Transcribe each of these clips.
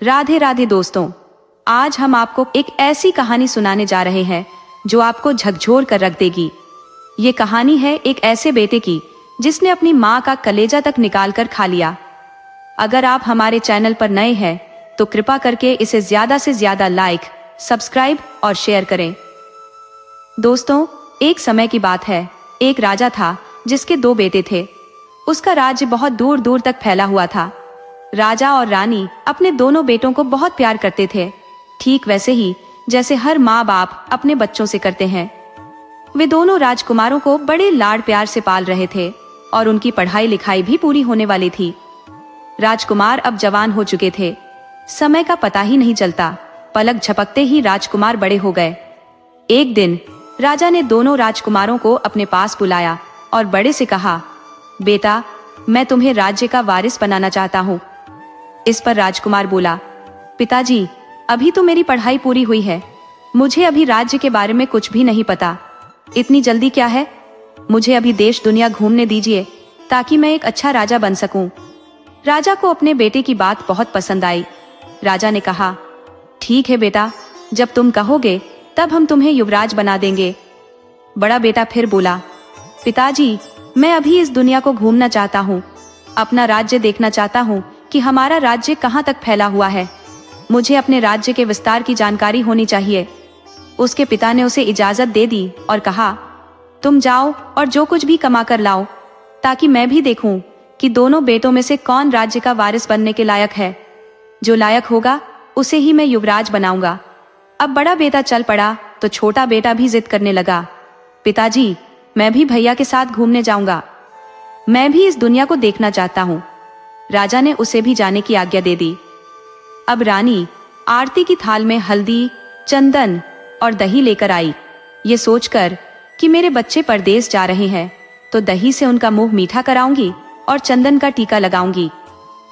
राधे राधे दोस्तों, आज हम आपको एक ऐसी कहानी सुनाने जा रहे हैं जो आपको झकझोर कर रख देगी। ये कहानी है एक ऐसे बेटे की जिसने अपनी माँ का कलेजा तक निकाल कर खा लिया। अगर आप हमारे चैनल पर नए हैं तो कृपा करके इसे ज्यादा से ज्यादा लाइक, सब्सक्राइब और शेयर करें। दोस्तों, एक समय की बात है। एक राजा था जिसके 2 बेटे थे। उसका राज्य बहुत दूर दूर तक फैला हुआ था। राजा और रानी अपने दोनों बेटों को बहुत प्यार करते थे, ठीक वैसे ही जैसे हर माँ बाप अपने बच्चों से करते हैं। वे दोनों राजकुमारों को बड़े लाड प्यार से पाल रहे थे और उनकी पढ़ाई लिखाई भी पूरी होने वाली थी। राजकुमार अब जवान हो चुके थे। समय का पता ही नहीं चलता, पलक झपकते ही राजकुमार बड़े हो गए। एक दिन राजा ने दोनों राजकुमारों को अपने पास बुलाया और बड़े से कहा, बेटा, मैं तुम्हें राज्य का वारिस बनाना चाहता हूँ। इस पर राजकुमार बोला, पिताजी, अभी तो मेरी पढ़ाई पूरी हुई है, मुझे अभी राज्य के बारे में कुछ भी नहीं पता। इतनी जल्दी क्या है? मुझे अभी देश दुनिया घूमने दीजिए ताकि मैं एक अच्छा राजा बन सकूं। राजा को अपने बेटे की बात बहुत पसंद आई। राजा ने कहा, ठीक है बेटा, जब तुम कहोगे तब हम तुम्हें युवराज बना देंगे। बड़ा बेटा फिर बोला, पिताजी, मैं अभी इस दुनिया को घूमना चाहता हूँ, अपना राज्य देखना चाहता हूँ कि हमारा राज्य कहाँ तक फैला हुआ है। मुझे अपने राज्य के विस्तार की जानकारी होनी चाहिए। उसके पिता ने उसे इजाजत दे दी और कहा, तुम जाओ और जो कुछ भी कमा कर लाओ ताकि मैं भी देखूं कि दोनों बेटों में से कौन राज्य का वारिस बनने के लायक है। जो लायक होगा उसे ही मैं युवराज बनाऊंगा। अब बड़ा बेटा चल पड़ा तो छोटा बेटा भी जिद करने लगा, पिताजी, मैं भी भैया के साथ घूमने जाऊंगा, मैं भी इस दुनिया को देखना चाहता हूँ। राजा ने उसे भी जाने की आज्ञा दे दी। अब रानी आरती की थाल में हल्दी, चंदन और दही लेकर आई। ये सोचकर कि मेरे बच्चे परदेश जा रहे हैं तो दही से उनका मुंह मीठा कराऊंगी और चंदन का टीका लगाऊंगी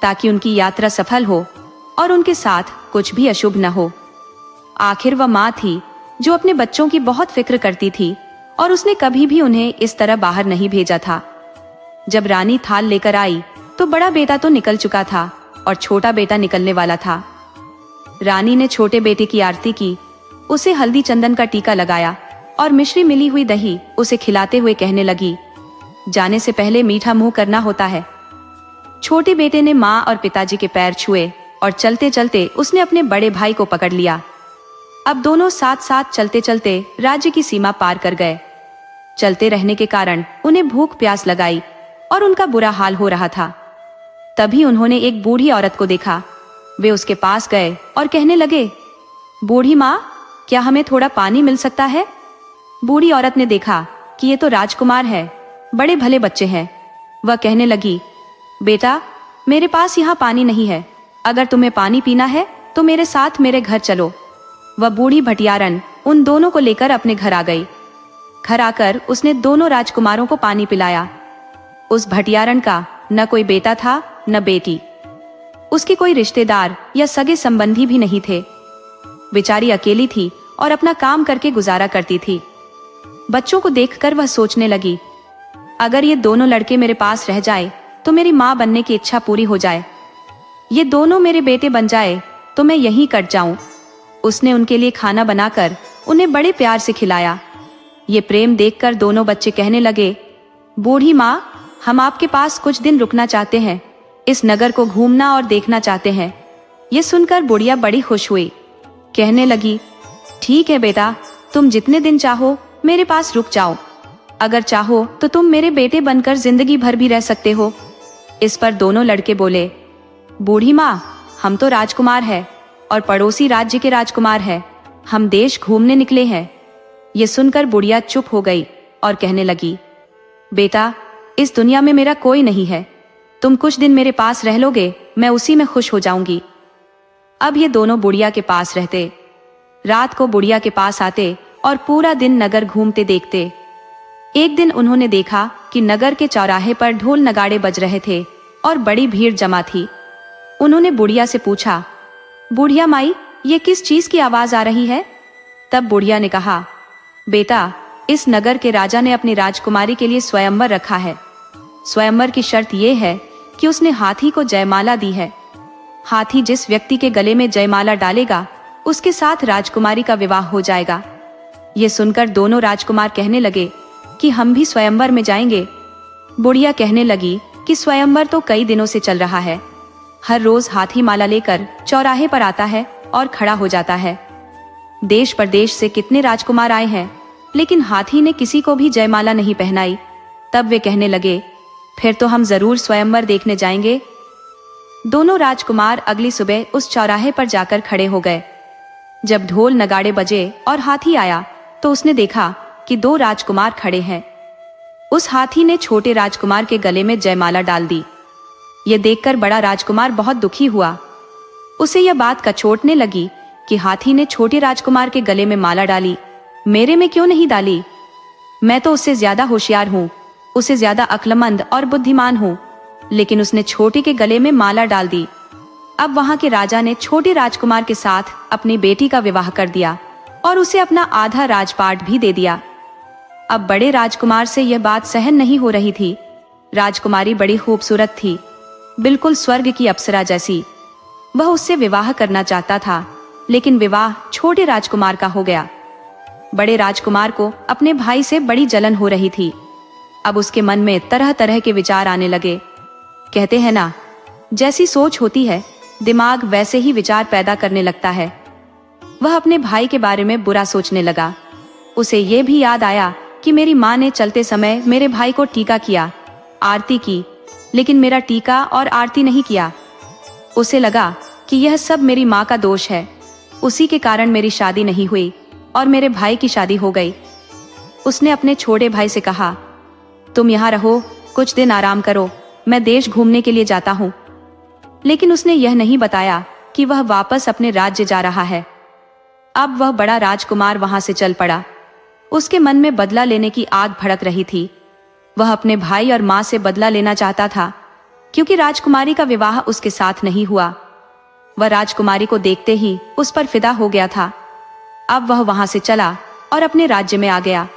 ताकि उनकी यात्रा सफल हो और उनके साथ कुछ भी अशुभ न हो। आखिर वह माँ थी जो अपने बच्चों की बहुत फिक्र करती थी और उसने कभी भी उन्हें इस तरह बाहर नहीं भेजा था। जब रानी थाल लेकर आई तो बड़ा बेटा तो निकल चुका था और छोटा बेटा निकलने वाला था। रानी ने छोटे बेटे की आरती की, उसे हल्दी चंदन का टीका लगाया और मिश्री मिली हुई दही उसे खिलाते हुए कहने लगी, जाने से पहले मीठा मुंह करना होता है। छोटे बेटे ने माँ और पिताजी के पैर छुए और चलते चलते उसने अपने बड़े भाई को पकड़ लिया। अब दोनों साथ साथ चलते चलते राज्य की सीमा पार कर गए। चलते रहने के कारण उन्हें भूख प्यास लगाई और उनका बुरा हाल हो रहा था। तभी उन्होंने एक बूढ़ी औरत को देखा। वे उसके पास गए और कहने लगे, बूढ़ी माँ, क्या हमें थोड़ा पानी मिल सकता है? बूढ़ी औरत ने देखा कि ये तो राजकुमार है, बड़े भले बच्चे हैं। वह कहने लगी, बेटा, मेरे पास यहाँ पानी नहीं है, अगर तुम्हें पानी पीना है तो मेरे साथ मेरे घर चलो। वह बूढ़ी भटियारन उन दोनों को लेकर अपने घर आ गई। घर आकर उसने दोनों राजकुमारों को पानी पिलाया। उस भटियारन का न कोई बेटा था न बेटी, उसके कोई रिश्तेदार या सगे संबंधी भी नहीं थे। बेचारी अकेली थी और अपना काम करके गुजारा करती थी। बच्चों को देखकर वह सोचने लगी, अगर ये दोनों लड़के मेरे पास रह जाए तो मेरी माँ बनने की इच्छा पूरी हो जाए। ये दोनों मेरे बेटे बन जाए तो मैं यहीं कट जाऊं। उसने उनके लिए खाना बनाकर उन्हें बड़े प्यार से खिलाया। ये प्रेम देखकर दोनों बच्चे कहने लगे, बूढ़ी माँ, हम आपके पास कुछ दिन रुकना चाहते हैं, इस नगर को घूमना और देखना चाहते हैं। ये सुनकर बुढ़िया बड़ी खुश हुई, कहने लगी, ठीक है बेटा, तुम जितने दिन चाहो मेरे पास रुक जाओ, अगर चाहो तो तुम मेरे बेटे बनकर जिंदगी भर भी रह सकते हो। इस पर दोनों लड़के बोले, बूढ़ी माँ, हम तो राजकुमार हैं और पड़ोसी राज्य के राजकुमार हैं, हम देश घूमने निकले हैं। ये सुनकर बुढ़िया चुप हो गई और कहने लगी, बेटा, इस दुनिया में मेरा कोई नहीं है, तुम कुछ दिन मेरे पास रह लोगे, मैं उसी में खुश हो जाऊंगी। अब ये दोनों बुढ़िया के पास रहते। रात को बुढ़िया के पास आते और पूरा दिन नगर घूमते देखते। एक दिन उन्होंने देखा कि नगर के चौराहे पर ढोल नगाड़े बज रहे थे और बड़ी भीड़ जमा थी। उन्होंने बुढ़िया से पूछा, बुढ़िया माई, ये किस चीज की आवाज आ रही है? तब बुढ़िया ने कहा, बेटा, इस नगर के राजा ने अपनी राजकुमारी के लिए स्वयंवर रखा है। स्वयंवर की शर्त यह है कि उसने हाथी को जयमाला दी है। हाथी जिस व्यक्ति के गले में जयमाला डालेगा उसके साथ राजकुमारी का विवाह हो जाएगा। ये सुनकर दोनों राजकुमार कहने लगे कि हम भी स्वयंवर में जाएंगे। बुढ़िया कहने लगी कि स्वयंवर तो कई दिनों से चल रहा है, हर रोज हाथी माला लेकर चौराहे पर आता है और खड़ा हो जाता है। देश परदेश से कितने राजकुमार आए हैं, लेकिन हाथी ने किसी को भी जयमाला नहीं पहनाई। तब वे कहने लगे, फिर तो हम जरूर स्वयंवर देखने जाएंगे। दोनों राजकुमार अगली सुबह उस चौराहे पर जाकर खड़े हो गए। जब ढोल नगाड़े बजे और हाथी आया तो उसने देखा कि दो राजकुमार खड़े हैं। उस हाथी ने छोटे राजकुमार के गले में जयमाला डाल दी। ये देखकर बड़ा राजकुमार बहुत दुखी हुआ। उसे यह बात कचोटने लगी कि हाथी ने छोटे राजकुमार के गले में माला डाली, मेरे में क्यों नहीं डाली? मैं तो उससे ज्यादा होशियार हूँ, उसे ज्यादा अक्लमंद और बुद्धिमान हूँ, लेकिन उसने छोटे के गले में माला डाल दी। अब वहां के राजा ने छोटे राजकुमार के साथ अपनी बेटी का विवाह कर दिया और उसे अपना आधा राजपाट भी दे दिया। अब बड़े राजकुमार से यह बात सहन नहीं हो रही थी। राजकुमारी बड़ी खूबसूरत थी, बिल्कुल स्वर्ग की अप्सरा जैसी। वह उससे विवाह करना चाहता था, लेकिन विवाह छोटे राजकुमार का हो गया। बड़े राजकुमार को अपने भाई से बड़ी जलन हो रही थी। अब उसके मन में तरह तरह के विचार आने लगे। कहते हैं ना, जैसी सोच होती है दिमाग वैसे ही विचार पैदा करने लगता है। वह अपने भाई के बारे में बुरा सोचने लगा। उसे यह भी याद आया कि मेरी माँ ने चलते समय मेरे भाई को टीका किया, आरती की, लेकिन मेरा टीका और आरती नहीं किया। उसे लगा कि यह सब मेरी माँ का दोष है, उसी के कारण मेरी शादी नहीं हुई और मेरे भाई की शादी हो गई। उसने अपने छोटे भाई से कहा, तुम यहाँ रहो, कुछ दिन आराम करो, मैं देश घूमने के लिए जाता हूँ। लेकिन उसने यह नहीं बताया कि वह वापस अपने राज्य जा रहा है। अब वह बड़ा राजकुमार वहां से चल पड़ा। उसके मन में बदला लेने की आग भड़क रही थी। वह अपने भाई और माँ से बदला लेना चाहता था, क्योंकि राजकुमारी का विवाह उसके साथ नहीं हुआ। वह राजकुमारी को देखते ही उस पर फिदा हो गया था। अब वह वहां से चला और अपने राज्य में आ गया।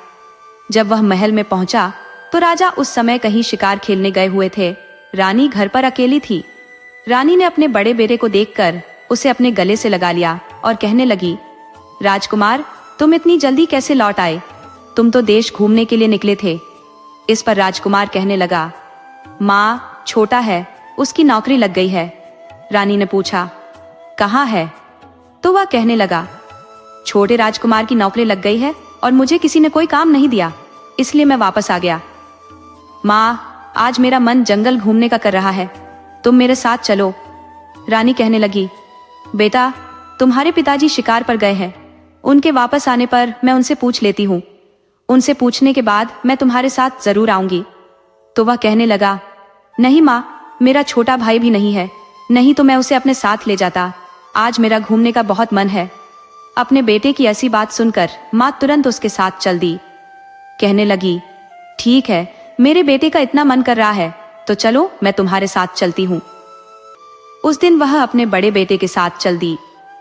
जब वह महल में पहुंचा तो राजा उस समय कहीं शिकार खेलने गए हुए थे। रानी घर पर अकेली थी। रानी ने अपने बड़े बेटे को देखकर उसे अपने गले से लगा लिया और कहने लगी, राजकुमार, तुम इतनी जल्दी कैसे लौट आए? तुम तो देश घूमने के लिए निकले थे। इस पर राजकुमार कहने लगा, माँ, छोटा है, उसकी नौकरी लग गई है। रानी ने पूछा, कहाँ है? तो वह कहने लगा, छोटे राजकुमार की नौकरी लग गई है और मुझे किसी ने कोई काम नहीं दिया, इसलिए मैं वापस आ गया। माँ, आज मेरा मन जंगल घूमने का कर रहा है, तुम मेरे साथ चलो। रानी कहने लगी, बेटा, तुम्हारे पिताजी शिकार पर गए हैं, उनके वापस आने पर मैं उनसे पूछ लेती हूँ। उनसे पूछने के बाद मैं तुम्हारे साथ जरूर आऊंगी। तो वह कहने लगा, नहीं माँ, मेरा छोटा भाई भी नहीं है, नहीं तो मैं उसे अपने साथ ले जाता। आज मेरा घूमने का बहुत मन है। अपने बेटे की ऐसी बात सुनकर माँ तुरंत उसके साथ चल दी। कहने लगी, ठीक है, मेरे बेटे का इतना मन कर रहा है तो चलो, मैं तुम्हारे साथ चलती हूँ। उस दिन वह अपने बड़े बेटे के साथ चल दी,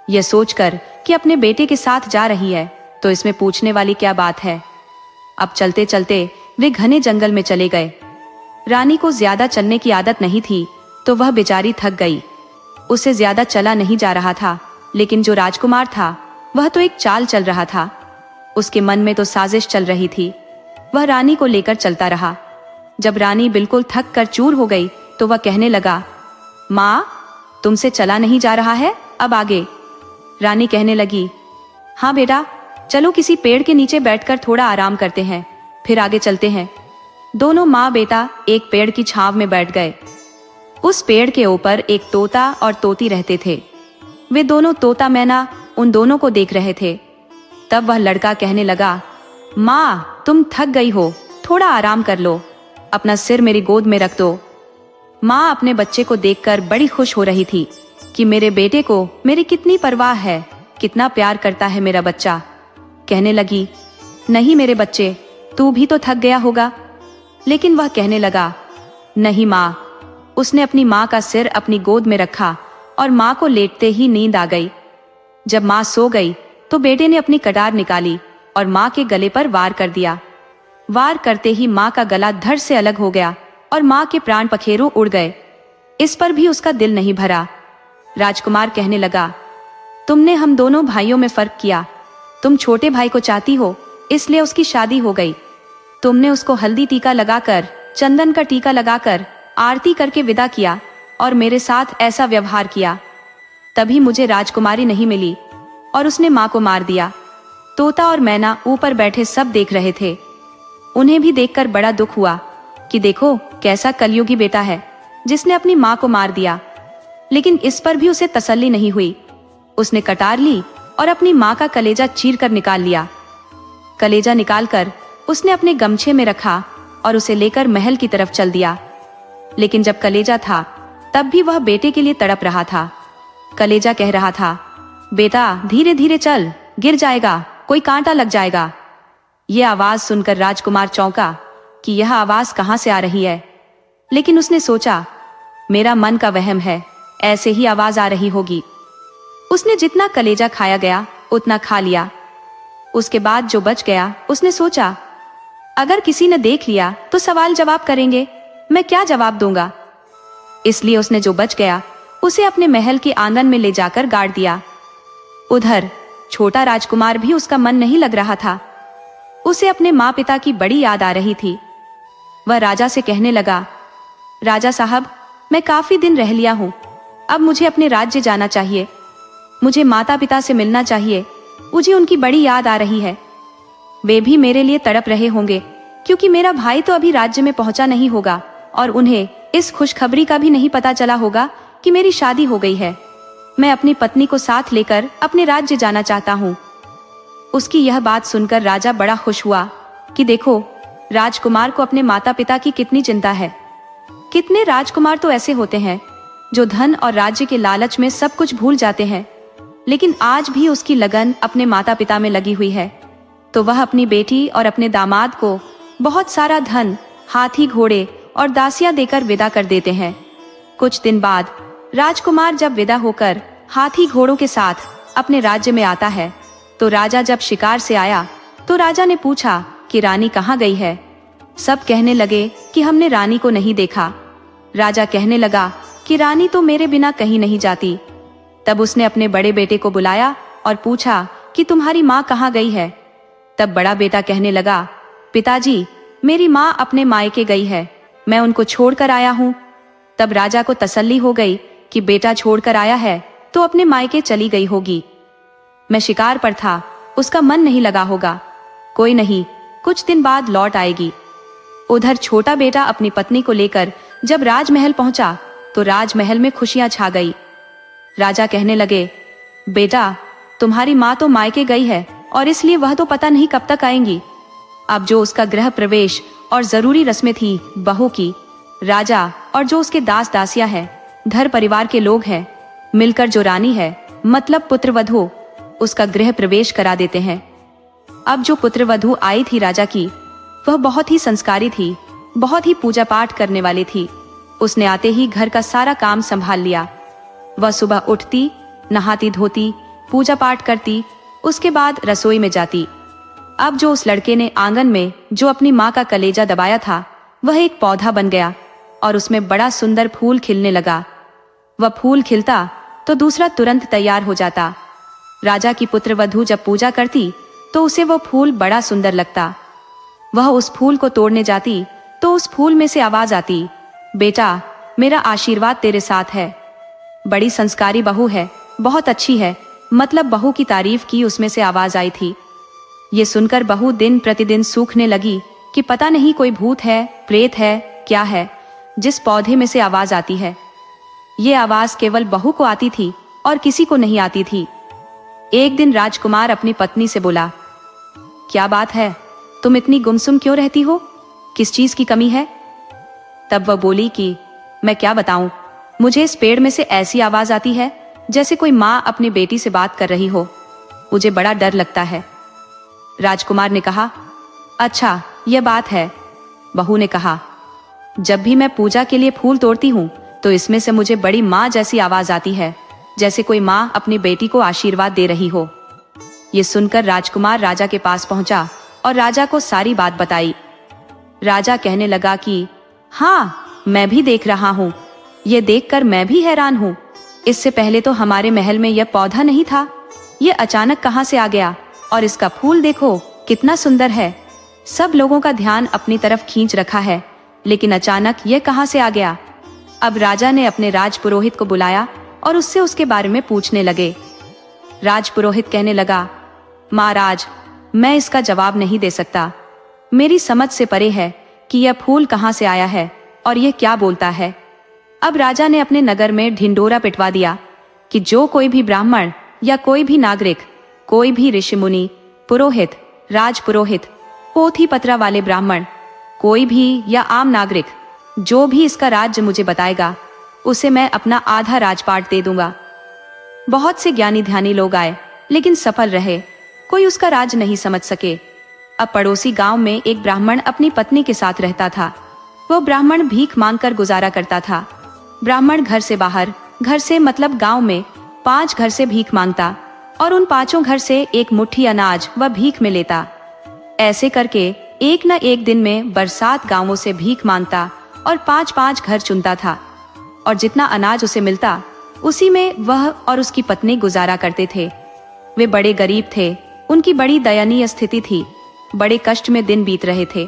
यह सोचकर कि अपने बेटे के साथ जा रही है तो इसमें पूछने वाली क्या बात है। अब चलते चलते वे घने जंगल में चले गए। रानी को ज्यादा चलने की आदत नहीं थी तो वह बेचारी थक गई। उसे ज्यादा चला नहीं जा रहा था, लेकिन जो राजकुमार था वह तो एक चाल चल रहा था। उसके मन में तो साजिश चल रही थी। वह रानी को लेकर चलता रहा। जब रानी बिल्कुल थक कर चूर हो गई तो वह कहने लगा, माँ, तुमसे चला नहीं जा रहा है, अब आगे। रानी कहने लगी, हाँ बेटा, चलो किसी पेड़ के नीचे बैठकर थोड़ा आराम करते हैं, फिर आगे चलते हैं। दोनों माँ बेटा एक पेड़ की छांव में बैठ गए। उस पेड़ के ऊपर एक तोता और तोती रहते थे। वे दोनों तोता मैना उन दोनों को देख रहे थे। तब वह लड़का कहने लगा, माँ, तुम थक गई हो, थोड़ा आराम कर लो, अपना सिर मेरी गोद में रख दो। माँ अपने बच्चे को देखकर बड़ी खुश हो रही थी कि मेरे बेटे को मेरी कितनी परवाह है, कितना प्यार करता है मेरा बच्चा। कहने लगी, नहीं मेरे बच्चे, तू भी तो थक गया होगा। लेकिन वह कहने लगा, नहीं माँ। उसने अपनी माँ का सिर अपनी गोद में रखा और माँ को लेटते ही नींद आ गई। जब माँ सो गई तो बेटे ने अपनी कटार निकाली और माँ के गले पर वार कर दिया। वार करते ही माँ का गला धड़ से अलग हो गया और माँ के प्राण पखेरु उड़ गए। इस पर भी उसका दिल नहीं भरा। राजकुमार कहने लगा, तुमने हम दोनों भाइयों में फर्क किया। तुम छोटे भाई को चाहती हो, इसलिए उसकी शादी हो गई। तुमने उसको हल्दी टीका लगाकर, चंदन का टीका लगाकर, आरती करके विदा किया और मेरे साथ ऐसा व्यवहार किया। तभी मुझे राजकुमारी नहीं मिली और उसने माँ को मार दिया। तोता और मैना ऊपर बैठे सब देख रहे थे। उन्हें भी देखकर बड़ा दुख हुआ कि देखो कैसा कलयुगी बेटा है जिसने अपनी माँ को मार दिया। लेकिन इस पर भी उसे तसल्ली नहीं हुई। उसने कटार ली और अपनी माँ का कलेजा चीर कर निकाल लिया। कलेजा निकालकर उसने अपने गमछे में रखा और उसे लेकर महल की तरफ चल दिया। लेकिन जब कलेजा था तब भी वह बेटे के लिए तड़प रहा था। कलेजा कह रहा था, बेटा धीरे धीरे चल, गिर जाएगा, कोई कांटा लग जाएगा। ये आवाज सुनकर राजकुमार चौंका कि यह आवाज कहां से आ रही है। लेकिन उसने सोचा, मेरा मन का वहम है, ऐसे ही आवाज आ रही होगी। उसने जितना कलेजा खाया गया उतना खा लिया। उसके बाद जो बच गया उसने सोचा, अगर किसी ने देख लिया तो सवाल जवाब करेंगे, मैं क्या जवाब दूंगा। इसलिए उसने जो बच गया उसे अपने महल के आंगन में ले जाकर गाड़ दिया। उधर छोटा राजकुमार भी उसका मन नहीं लग रहा था। उसे अपने माँ पिता की बड़ी याद आ रही थी। वह राजा से कहने लगा, राजा साहब, मैं काफी दिन रह लिया हूँ, अब मुझे अपने राज्य जाना चाहिए। मुझे माता पिता से मिलना चाहिए, मुझे उनकी बड़ी याद आ रही है। वे भी मेरे लिए तड़प रहे होंगे, क्योंकि मेरा भाई तो अभी राज्य में पहुंचा नहीं होगा और उन्हें इस खुशखबरी का भी नहीं पता चला होगा कि मेरी शादी हो गई है। मैं अपनी पत्नी को साथ लेकर अपने राज्य जाना चाहता हूँ। उसकी यह बात सुनकर राजा बड़ा खुश हुआ कि देखो राजकुमार को अपने माता पिता की कितनी चिंता है। कितने राजकुमार तो ऐसे होते हैं जो धन और राज्य के लालच में सब कुछ भूल जाते हैं, लेकिन आज भी उसकी लगन अपने माता पिता में लगी हुई है। तो वह अपनी बेटी और अपने दामाद को बहुत सारा धन, हाथी घोड़े और दासियां देकर विदा कर देते हैं। कुछ दिन बाद राजकुमार जब विदा होकर हाथी घोड़ों के साथ अपने राज्य में आता है, तो राजा जब शिकार से आया तो राजा ने पूछा कि रानी कहाँ गई है। सब कहने लगे कि हमने रानी को नहीं देखा। राजा कहने लगा कि रानी तो मेरे बिना कहीं नहीं जाती। तब उसने अपने बड़े बेटे को बुलाया और पूछा कि तुम्हारी माँ कहाँ गई है। तब बड़ा बेटा कहने लगा, पिताजी, मेरी माँ अपने मायके गई है, मैं उनको छोड़कर आया हूँ। तब राजा को तसल्ली हो गई कि बेटा छोड़कर आया है तो अपने मायके चली गई होगी। मैं शिकार पर था, उसका मन नहीं लगा होगा, कोई नहीं, कुछ दिन बाद लौट आएगी। उधर छोटा बेटा अपनी पत्नी को लेकर जब राजमहल पहुंचा तो राजमहल में खुशियां छा गई। राजा कहने लगे, बेटा तुम्हारी माँ तो मायके गई है और इसलिए वह तो पता नहीं कब तक आएंगी। अब जो उसका गृह प्रवेश और जरूरी रस्में थी बहू की, राजा और जो उसके दास दासियां हैं, घर परिवार के लोग हैं, मिलकर जो रानी है मतलब पुत्रवधू, उसका गृह प्रवेश करा देते हैं। अब जो पुत्रवधू आई थी राजा की, वह बहुत ही संस्कारी थी, बहुत ही पूजा पाठ करने वाली थी। उसने आते ही घर का सारा काम संभाल लिया। वह सुबह उठती, नहाती धोती, पूजा पाठ करती, उसके बाद रसोई में जाती। अब जो उस लड़के ने आंगन में जो अपनी माँ का कलेजा दबाया था, वह एक पौधा बन गया और उसमें बड़ा सुंदर फूल खिलने लगा। वह फूल खिलता तो दूसरा तुरंत तैयार हो जाता। राजा की पुत्रवधू जब पूजा करती तो उसे वो फूल बड़ा सुंदर लगता। वह उस फूल को तोड़ने जाती तो उस फूल में से आवाज आती, बेटा मेरा आशीर्वाद तेरे साथ है। बड़ी संस्कारी बहू है, बहुत अच्छी है, मतलब बहू की तारीफ की उसमें से आवाज आई थी। ये सुनकर बहू दिन प्रतिदिन सूखने लगी कि पता नहीं कोई भूत है, प्रेत है, क्या है, जिस पौधे में से आवाज आती है। ये आवाज केवल बहू को आती थी और किसी को नहीं आती थी। एक दिन राजकुमार अपनी पत्नी से बोला, क्या बात है, तुम इतनी गुमसुम क्यों रहती हो, किस चीज की कमी है। तब वह बोली कि मैं क्या बताऊं, मुझे इस पेड़ में से ऐसी आवाज आती है जैसे कोई माँ अपनी बेटी से बात कर रही हो, मुझे बड़ा डर लगता है। राजकुमार ने कहा, अच्छा यह बात है। बहू ने कहा, जब भी मैं पूजा के लिए फूल तोड़ती हूँ तो इसमें से मुझे बड़ी माँ जैसी आवाज आती है, जैसे कोई माँ अपनी बेटी को आशीर्वाद दे रही हो। ये सुनकर राजकुमार राजा के पास पहुंचा और राजा को सारी बात बताई। राजा कहने लगा कि हाँ, मैं भी देख रहा हूँ, ये देखकर मैं भी हैरान हूँ। इससे पहले तो हमारे महल में यह पौधा नहीं था, ये अचानक कहाँ से आ गया? और इसका फूल देखो कितना सुंदर है। सब लोगों का ध्यान अपनी तरफ खींच रखा है, लेकिन अचानक यह कहाँ से आ गया? अब राजा ने अपने राजपुरोहित को बुलाया और उससे उसके बारे में पूछने लगे। राजपुरोहित कहने लगा, महाराज, मैं इसका जवाब नहीं दे सकता। मेरी समझ से परे है कि यह फूल कहाँ से आया है और यह क्या बोलता है। अब राजा ने अपने नगर में ढिंडोरा पिटवा दिया कि जो कोई भी ब्राह्मण या कोई भी नागरिक, कोई भी ऋषि मुनि, पुरोहित, राजपुरोहित, पोथी पत्रा वाले ब्राह्मण, कोई भी या आम नागरिक जो भी इसका राज्य मुझे बताएगा, उसे मैं अपना आधा राजपाट दे दूंगा। बहुत से ज्ञानी ध्यानी लोग आए, लेकिन सफल रहे, कोई उसका राज नहीं समझ सके। अब पड़ोसी गांव में एक ब्राह्मण अपनी पत्नी के साथ रहता था। वह ब्राह्मण भीख मांगकर गुजारा करता था। ब्राह्मण घर से बाहर, घर से मतलब गांव में 5 घर से भीख मांगता और उन 5 घर से एक मुट्ठी अनाज वह भीख में लेता। ऐसे करके एक न एक दिन में बरसात गांवों से भीख मांगता और 5-5 घर चुनता था, और जितना अनाज उसे मिलता उसी में वह और उसकी पत्नी गुजारा करते थे। वे बड़े गरीब थे, उनकी बड़ी दयनीय स्थिति थी, बड़े कष्ट में दिन बीत रहे थे।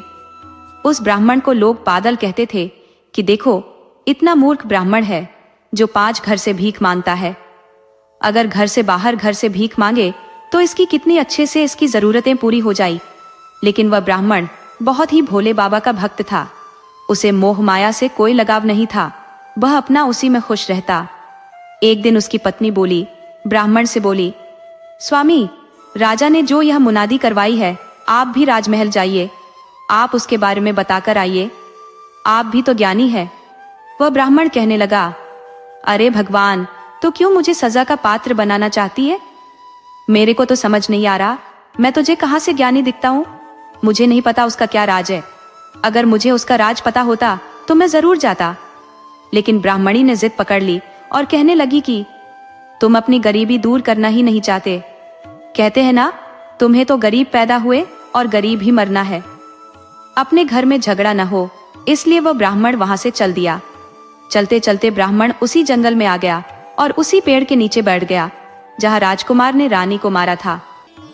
उस ब्राह्मण को लोग पागल कहते थे कि देखो, इतना मूर्ख ब्राह्मण है जो 5 घर से भीख मांगता है। अगर घर से बाहर घर से भीख मांगे तो इसकी कितनी अच्छे से इसकी जरूरतें पूरी हो जाई। लेकिन वह ब्राह्मण बहुत ही भोले बाबा का भक्त था। उसे मोह माया से कोई लगाव नहीं था, वह अपना उसी में खुश रहता। एक दिन उसकी पत्नी बोली, ब्राह्मण से बोली, स्वामी, राजा ने जो यह मुनादी करवाई है, आप भी राजमहल जाइए, आप उसके बारे में बताकर आइए, आप भी तो ज्ञानी है। वह ब्राह्मण कहने लगा, अरे भगवान, तो क्यों मुझे सजा का पात्र बनाना चाहती है? मेरे को तो समझ नहीं आ रहा, मैं तुझे कहाँ से ज्ञानी दिखता हूँ? मुझे नहीं पता उसका क्या राज है। अगर मुझे उसका राज पता होता तो मैं जरूर जाता। लेकिन ब्राह्मणी ने जिद पकड़ ली और कहने लगी कि तुम अपनी गरीबी दूर करना ही नहीं चाहते। कहते हैं ना, तुम्हें तो गरीब पैदा हुए और गरीब ही मरना है। अपने घर में झगड़ा न हो, इसलिए वह ब्राह्मण वहां से चल दिया। चलते चलते ब्राह्मण उसी जंगल में आ गया और उसी पेड़ के नीचे बैठ गया जहाँ राजकुमार ने रानी को मारा था।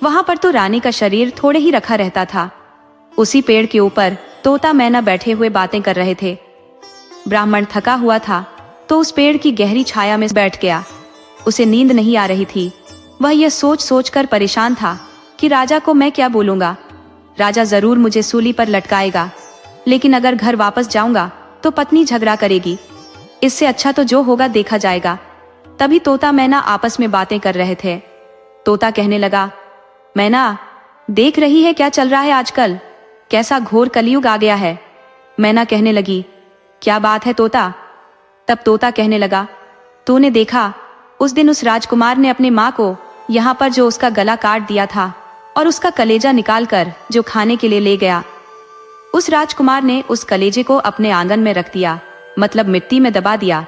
वहां पर तो रानी का शरीर थोड़े ही रखा रहता था। उसी पेड़ के ऊपर तोता मैना बैठे हुए बातें कर रहे थे। ब्राह्मण थका हुआ था तो उस पेड़ की गहरी छाया में बैठ गया। उसे नींद नहीं आ रही थी। वह यह सोच सोच कर परेशान था कि राजा को मैं क्या बोलूंगा। राजा जरूर मुझे सूली पर लटकाएगा, लेकिन अगर घर वापस जाऊंगा तो पत्नी झगड़ा करेगी। इससे अच्छा तो जो होगा देखा जाएगा। तभी तोता मैना आपस में बातें कर रहे थे। तोता कहने लगा, मैना, देख रही है क्या चल रहा है आजकल? कैसा घोर कलयुग आ गया है। मैना कहने लगी, क्या बात है तोता? तब तोता कहने लगा, तूने देखा, उस दिन उस राजकुमार ने अपनी माँ को यहाँ पर जो उसका गला काट दिया था और उसका कलेजा निकाल कर जो खाने के लिए ले गया। उस राजकुमार ने उस कलेजे को अपने आंगन में रख दिया, मतलब मिट्टी में दबा दिया।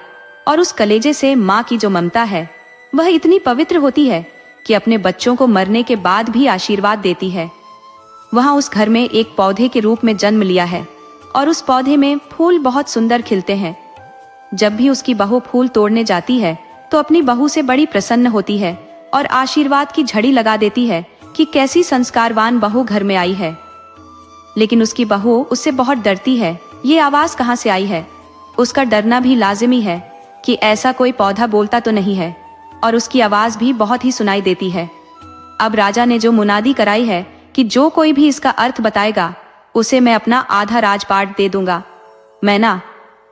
और उस कलेजे से माँ की जो ममता है वह इतनी पवित्र होती है कि अपने बच्चों को मरने के बाद भी आशीर्वाद देती है। वहाँ उस घर में एक पौधे के रूप में जन्म लिया है और उस पौधे में फूल बहुत सुंदर खिलते हैं। जब भी उसकी बहू फूल तोड़ने जाती है तो अपनी बहू से बड़ी प्रसन्न होती है और आशीर्वाद की झड़ी लगा देती है कि कैसी संस्कारवान बहू घर में आई है। लेकिन उसकी बहू उससे बहुत डरती है। ये आवाज कहाँ से आई है? उसका डरना भी लाजिमी है कि ऐसा कोई पौधा बोलता तो नहीं है, और उसकी आवाज भी बहुत ही सुनाई देती है। अब राजा ने जो मुनादी कराई है कि जो कोई भी इसका अर्थ बताएगा उसे मैं अपना आधा राजपाट दे दूंगा। मैना,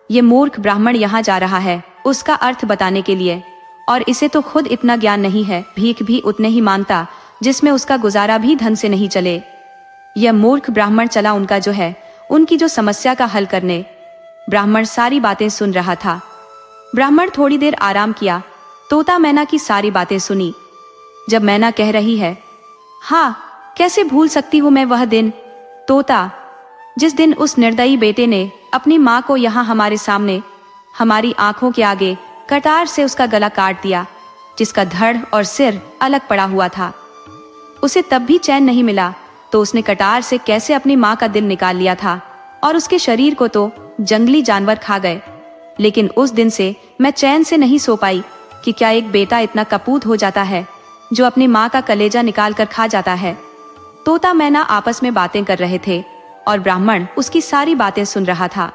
ये मूर्ख ब्राह्मण यहाँ जा रहा है उसका अर्थ बताने के लिए, और इसे तो खुद इतना ज्ञान नहीं है, भीख भी उतने ही मांगता जिसमें उसका गुजारा भी धन से नहीं चले। यह मूर्ख ब्राह्मण चला उनका जो है उनकी जो समस्या का हल करने। ब्राह्मण सारी बातें सुन रहा था। ब्राह्मण थोड़ी देर आराम किया। तोता मैना की सारी बातें सुनी। जब मैना कह रही है, हाँ, कैसे भूल सकती हूँ मैं वह दिन, तोता, जिस दिन उस निर्दयी बेटे ने अपनी माँ को यहाँ हमारे सामने, हमारी आंखों के आगे कटार से उसका गला काट दिया, जिसका धड़ और सिर अलग पड़ा हुआ था। उसे तब भी चैन नहीं मिला तो उसने कटार से कैसे अपनी माँ का दिल निकाल लिया था, और उसके शरीर को तो जंगली जानवर खा गए। लेकिन उस दिन से मैं चैन से नहीं सो पाई कि क्या एक बेटा इतना कपूत हो जाता है जो अपनी माँ का कलेजा निकाल कर खा जाता है। तोता मैना आपस में बातें कर रहे थे और ब्राह्मण उसकी सारी बातें सुन रहा था।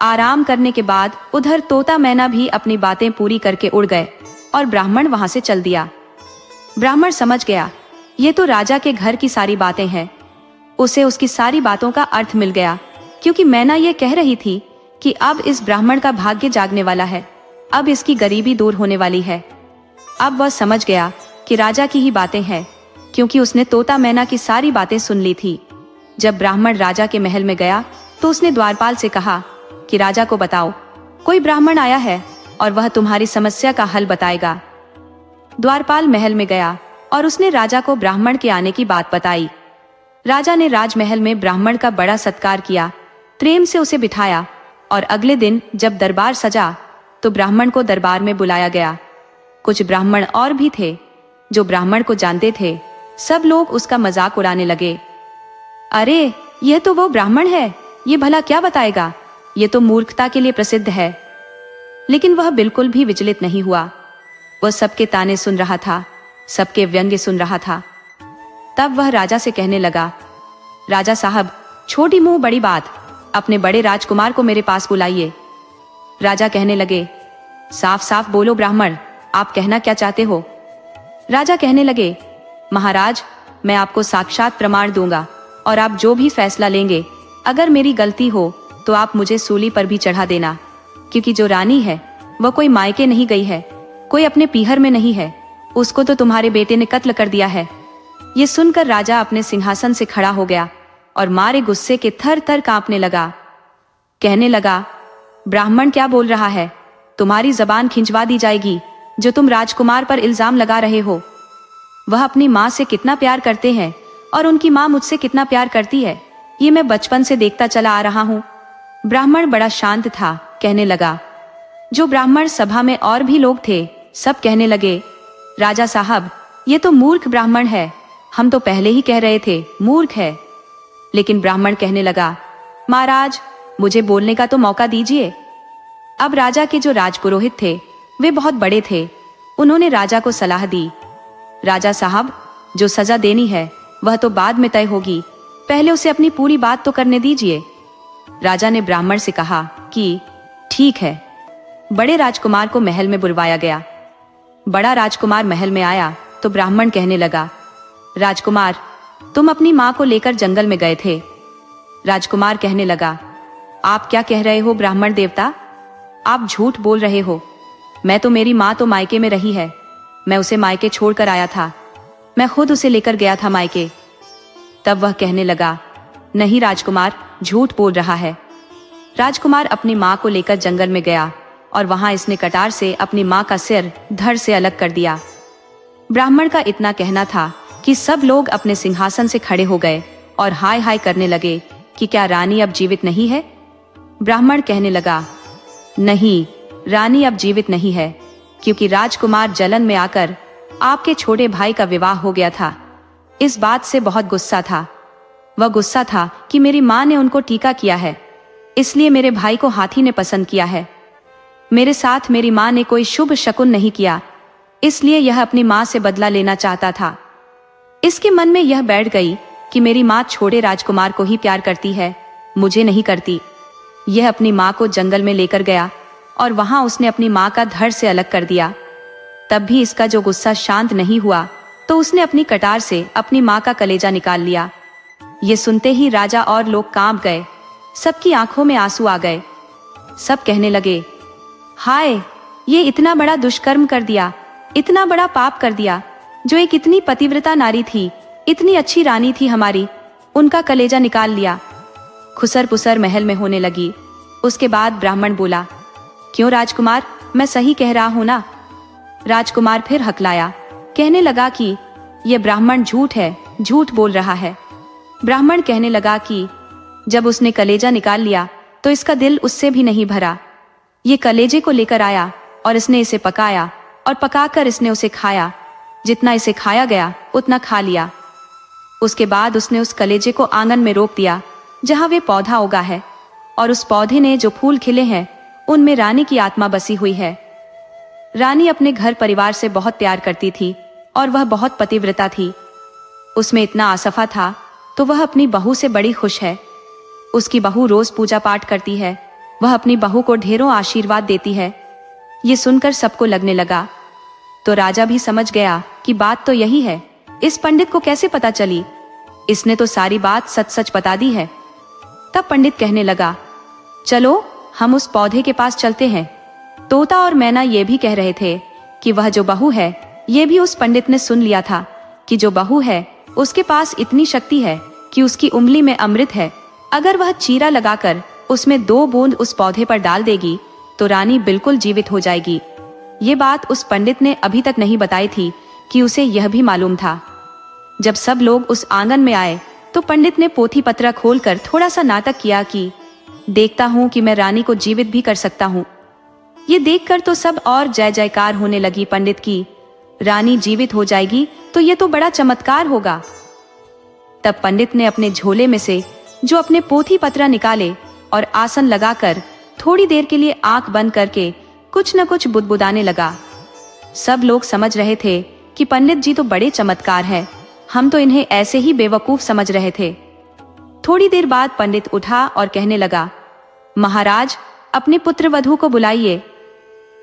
आराम करने के बाद उधर तोता मैना भी अपनी बातें पूरी करके उड़ गए और ब्राह्मण वहां से चल दिया। ब्राह्मण समझ गया ये तो राजा के घर की सारी बातें हैं। उसे उसकी सारी बातों का अर्थ मिल गया, क्योंकि मैना ये कह रही थी कि अब इस ब्राह्मण का भाग्य जागने वाला है, अब इसकी गरीबी दूर होने वाली है। अब वह समझ गया कि राजा की ही बातें हैं, क्योंकि उसने तोता मैना की सारी बातें सुन ली थी। जब ब्राह्मण राजा के महल में गया तो उसने द्वारपाल से कहा कि राजा को बताओ, कोई ब्राह्मण आया है और वह तुम्हारी समस्या का हल बताएगा। द्वारपाल महल में गया और उसने राजा को ब्राह्मण के आने की बात बताई। राजा ने राजमहल में ब्राह्मण का बड़ा सत्कार किया, प्रेम से उसे बिठाया और अगले दिन जब दरबार सजा तो ब्राह्मण को दरबार में बुलाया गया। कुछ ब्राह्मण और भी थे जो ब्राह्मण को जानते थे। सब लोग उसका मजाक उड़ाने लगे। अरे यह तो वो ब्राह्मण है, ये भला क्या बताएगा, ये तो मूर्खता के लिए प्रसिद्ध है। लेकिन वह बिल्कुल भी विचलित नहीं हुआ। वह सबके ताने सुन रहा था, सबके व्यंग्य सुन रहा था। तब वह राजा से कहने लगा, राजा साहब, छोटी मुंह बड़ी बात, अपने बड़े राजकुमार को मेरे पास बुलाइए। राजा कहने लगे, साफ साफ बोलो ब्राह्मण, आप कहना क्या चाहते हो। राजा कहने लगे, महाराज, मैं आपको साक्षात प्रमाण दूंगा और आप जो भी फैसला लेंगे, अगर मेरी गलती हो तो आप मुझे सूली पर भी चढ़ा देना, क्योंकि जो रानी है वह कोई मायके नहीं गई है, कोई अपने पीहर में नहीं है, उसको तो तुम्हारे बेटे ने कत्ल कर दिया है। ये सुनकर राजा अपने सिंहासन से खड़ा हो गया और मारे गुस्से के थर थर कांपने लगा। कहने लगा, ब्राह्मण क्या बोल रहा है, तुम्हारी जबान खिंचवा दी जाएगी जो तुम राजकुमार पर इल्जाम लगा रहे हो। वह अपनी माँ से कितना प्यार करते हैं और उनकी माँ मुझसे कितना प्यार करती है, ये मैं बचपन से देखता चला आ रहा हूँ। ब्राह्मण बड़ा शांत था, कहने लगा। जो ब्राह्मण सभा में और भी लोग थे सब कहने लगे, राजा साहब, ये तो मूर्ख ब्राह्मण है, हम तो पहले ही कह रहे थे मूर्ख है। लेकिन ब्राह्मण कहने लगा, महाराज, मुझे बोलने का तो मौका दीजिए। अब राजा के जो राजपुरोहित थे वे बहुत बड़े थे। उन्होंने राजा को सलाह दी, राजा साहब, जो सजा देनी है वह तो बाद में तय होगी, पहले उसे अपनी पूरी बात तो करने दीजिए। राजा ने ब्राह्मण से कहा कि ठीक है। बड़े राजकुमार को महल में बुलवाया गया। बड़ा राजकुमार महल में आया तो ब्राह्मण कहने लगा, राजकुमार, तुम अपनी माँ को लेकर जंगल में गए थे। राजकुमार कहने लगा, आप क्या कह रहे हो ब्राह्मण देवता, आप झूठ बोल रहे हो। मैं तो, मेरी माँ तो मायके में रही है, मैं उसे मायके छोड़कर आया था, मैं खुद उसे लेकर गया था मायके। तब वह कहने लगा, नहीं राजकुमार, झूठ बोल रहा है। राजकुमार अपनी माँ को लेकर जंगल में गया और वहां इसने कटार से अपनी माँ का सिर धड़ से अलग कर दिया। ब्राह्मण का इतना कहना था कि सब लोग अपने सिंहासन से खड़े हो गए और हाय हाय करने लगे कि क्या रानी अब जीवित नहीं है। ब्राह्मण कहने लगा, नहीं, रानी अब जीवित नहीं है, क्योंकि राजकुमार जलन में आकर आपके छोटे भाई का विवाह हो गया था। इस बात से बहुत गुस्सा था। वह गुस्सा था कि मेरी माँ ने उनको टीका किया है, इसलिए मेरे भाई को हाथी ने पसंद किया है। मेरे साथ मेरी माँ ने कोई शुभ शकुन नहीं किया, इसलिए यह अपनी माँ से बदला लेना चाहता था। इसके मन में यह बैठ गई कि मेरी माँ छोटे राजकुमार को ही प्यार करती है, मुझे नहीं करती। यह अपनी माँ को जंगल में लेकर गया और वहां उसने अपनी माँ का धड़ से अलग कर दिया। तब भी इसका जो गुस्सा शांत नहीं हुआ तो उसने अपनी कटार से अपनी माँ का कलेजा निकाल लिया। ये सुनते ही राजा और लोग कांप गए, सबकी आंखों में आंसू आ गए। सब कहने लगे, हाय, ये इतना बड़ा दुष्कर्म कर दिया, इतना बड़ा पाप कर दिया। जो एक इतनी पतिव्रता नारी थी, इतनी अच्छी रानी थी हमारी, उनका कलेजा निकाल लिया। खुसर पुसर महल में होने लगी। उसके बाद ब्राह्मण बोला, क्यों राजकुमार, मैं सही कह रहा हूं ना। राजकुमार फिर हकलाया, कहने लगा कि यह ब्राह्मण झूठ है, झूठ बोल रहा है। ब्राह्मण कहने लगा कि जब उसने कलेजा निकाल लिया तो इसका दिल उससे भी नहीं भरा। ये कलेजे को लेकर आया और इसने इसे पकाया और पकाकर इसने उसे खाया। जितना इसे खाया गया उतना खा लिया। उसके बाद उसने उस कलेजे को आंगन में रोप दिया जहां वे पौधा उगा है, और उस पौधे ने जो फूल खिले हैं उनमें रानी की आत्मा बसी हुई है। रानी अपने घर परिवार से बहुत प्यार करती थी और वह बहुत पतिव्रता थी। उसमें इतना आसफा था तो वह अपनी बहू से बड़ी खुश है। उसकी बहू रोज पूजा पाठ करती है। वह अपनी बहू को ढेरों आशीर्वाद देती है। ये सुनकर सबको लगने लगा। तो राजा भी समझ गया कि बात तो यही है। इस पंडित को कैसे पता चली? इसने तो सारी बात सच सच बता दी है। तब पंडित कहने लगा, चलो हम उस पौधे के पास चलते हैं। तोता और मैना ये भी कह रहे थे कि वह जो बहू है, ये भी उस पंडित ने सुन लिया था कि जो बहू है उसके पास इतनी शक्ति है कि उसकी उंगली में अमृत है। अगर वह चीरा लगाकर उसमें 2 बूंद उस पौधे पर डाल देगी तो रानी बिल्कुल जीवित हो जाएगी। ये बात उस पंडित ने अभी तक नहीं बताई थी कि उसे यह भी मालूम था। जब सब लोग उस आंगन में आए तो पंडित ने पोथी पत्रा खोलकर थोड़ा सा नाटक किया कि देखता हूँ कि मैं रानी को जीवित भी कर सकता हूँ। ये देखकर तो सब और जय जयकार होने लगी पंडित की। रानी जीवित हो जाएगी तो ये तो बड़ा चमत्कार होगा। तब पंडित ने अपने झोले में से जो अपने पोथी पत्रा निकाले और आसन लगाकर थोड़ी देर के लिए आंख बंद करके कुछ न कुछ बुदबुदाने लगा। सब लोग समझ रहे थे कि पंडित जी तो बड़े चमत्कार हैं। हम तो इन्हें ऐसे ही बेवकूफ समझ रहे थे। थोड़ी देर बाद पंडित उठा और कहने लगा, महाराज अपने पुत्र वधू को बुलाइए।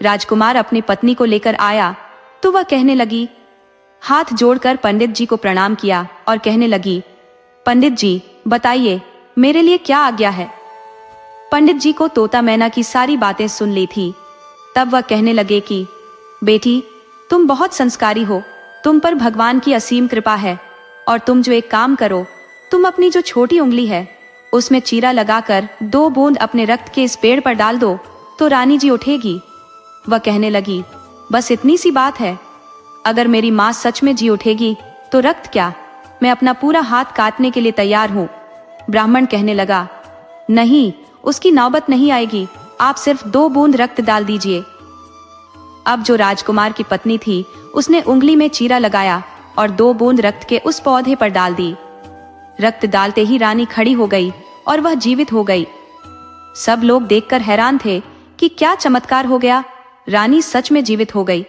राजकुमार अपनी पत्नी को लेकर आया तो वह कहने लगी, हाथ जोड़कर पंडित जी को प्रणाम किया और कहने लगी, पंडित जी बताइए मेरे लिए क्या आज्ञा है। पंडित जी को तोता मैना की सारी बातें सुन ली थी। तब वह कहने लगे कि बेटी तुम बहुत संस्कारी हो, तुम पर भगवान की असीम कृपा है और तुम जो एक काम करो, तुम अपनी जो छोटी उंगली है उसमें चीरा लगाकर 2 बूंद अपने रक्त के इस पेड़ पर डाल दो तो रानी जी उठेगी। वह कहने लगी, बस इतनी सी बात है। अगर मेरी माँ सच में जी उठेगी तो रक्त क्या, मैं अपना पूरा हाथ काटने के लिए तैयार हूँ। ब्राह्मण कहने लगा, नहीं उसकी नौबत नहीं आएगी, आप सिर्फ 2 बूंद रक्त डाल दीजिए। अब जो राजकुमार की पत्नी थी उसने उंगली में चीरा लगाया और 2 बूंद रक्त के उस पौधे पर डाल दी। रक्त डालते ही रानी खड़ी हो गई और वह जीवित हो गई। सब लोग देखकर हैरान थे कि क्या चमत्कार हो गया, रानी सच में जीवित हो गई।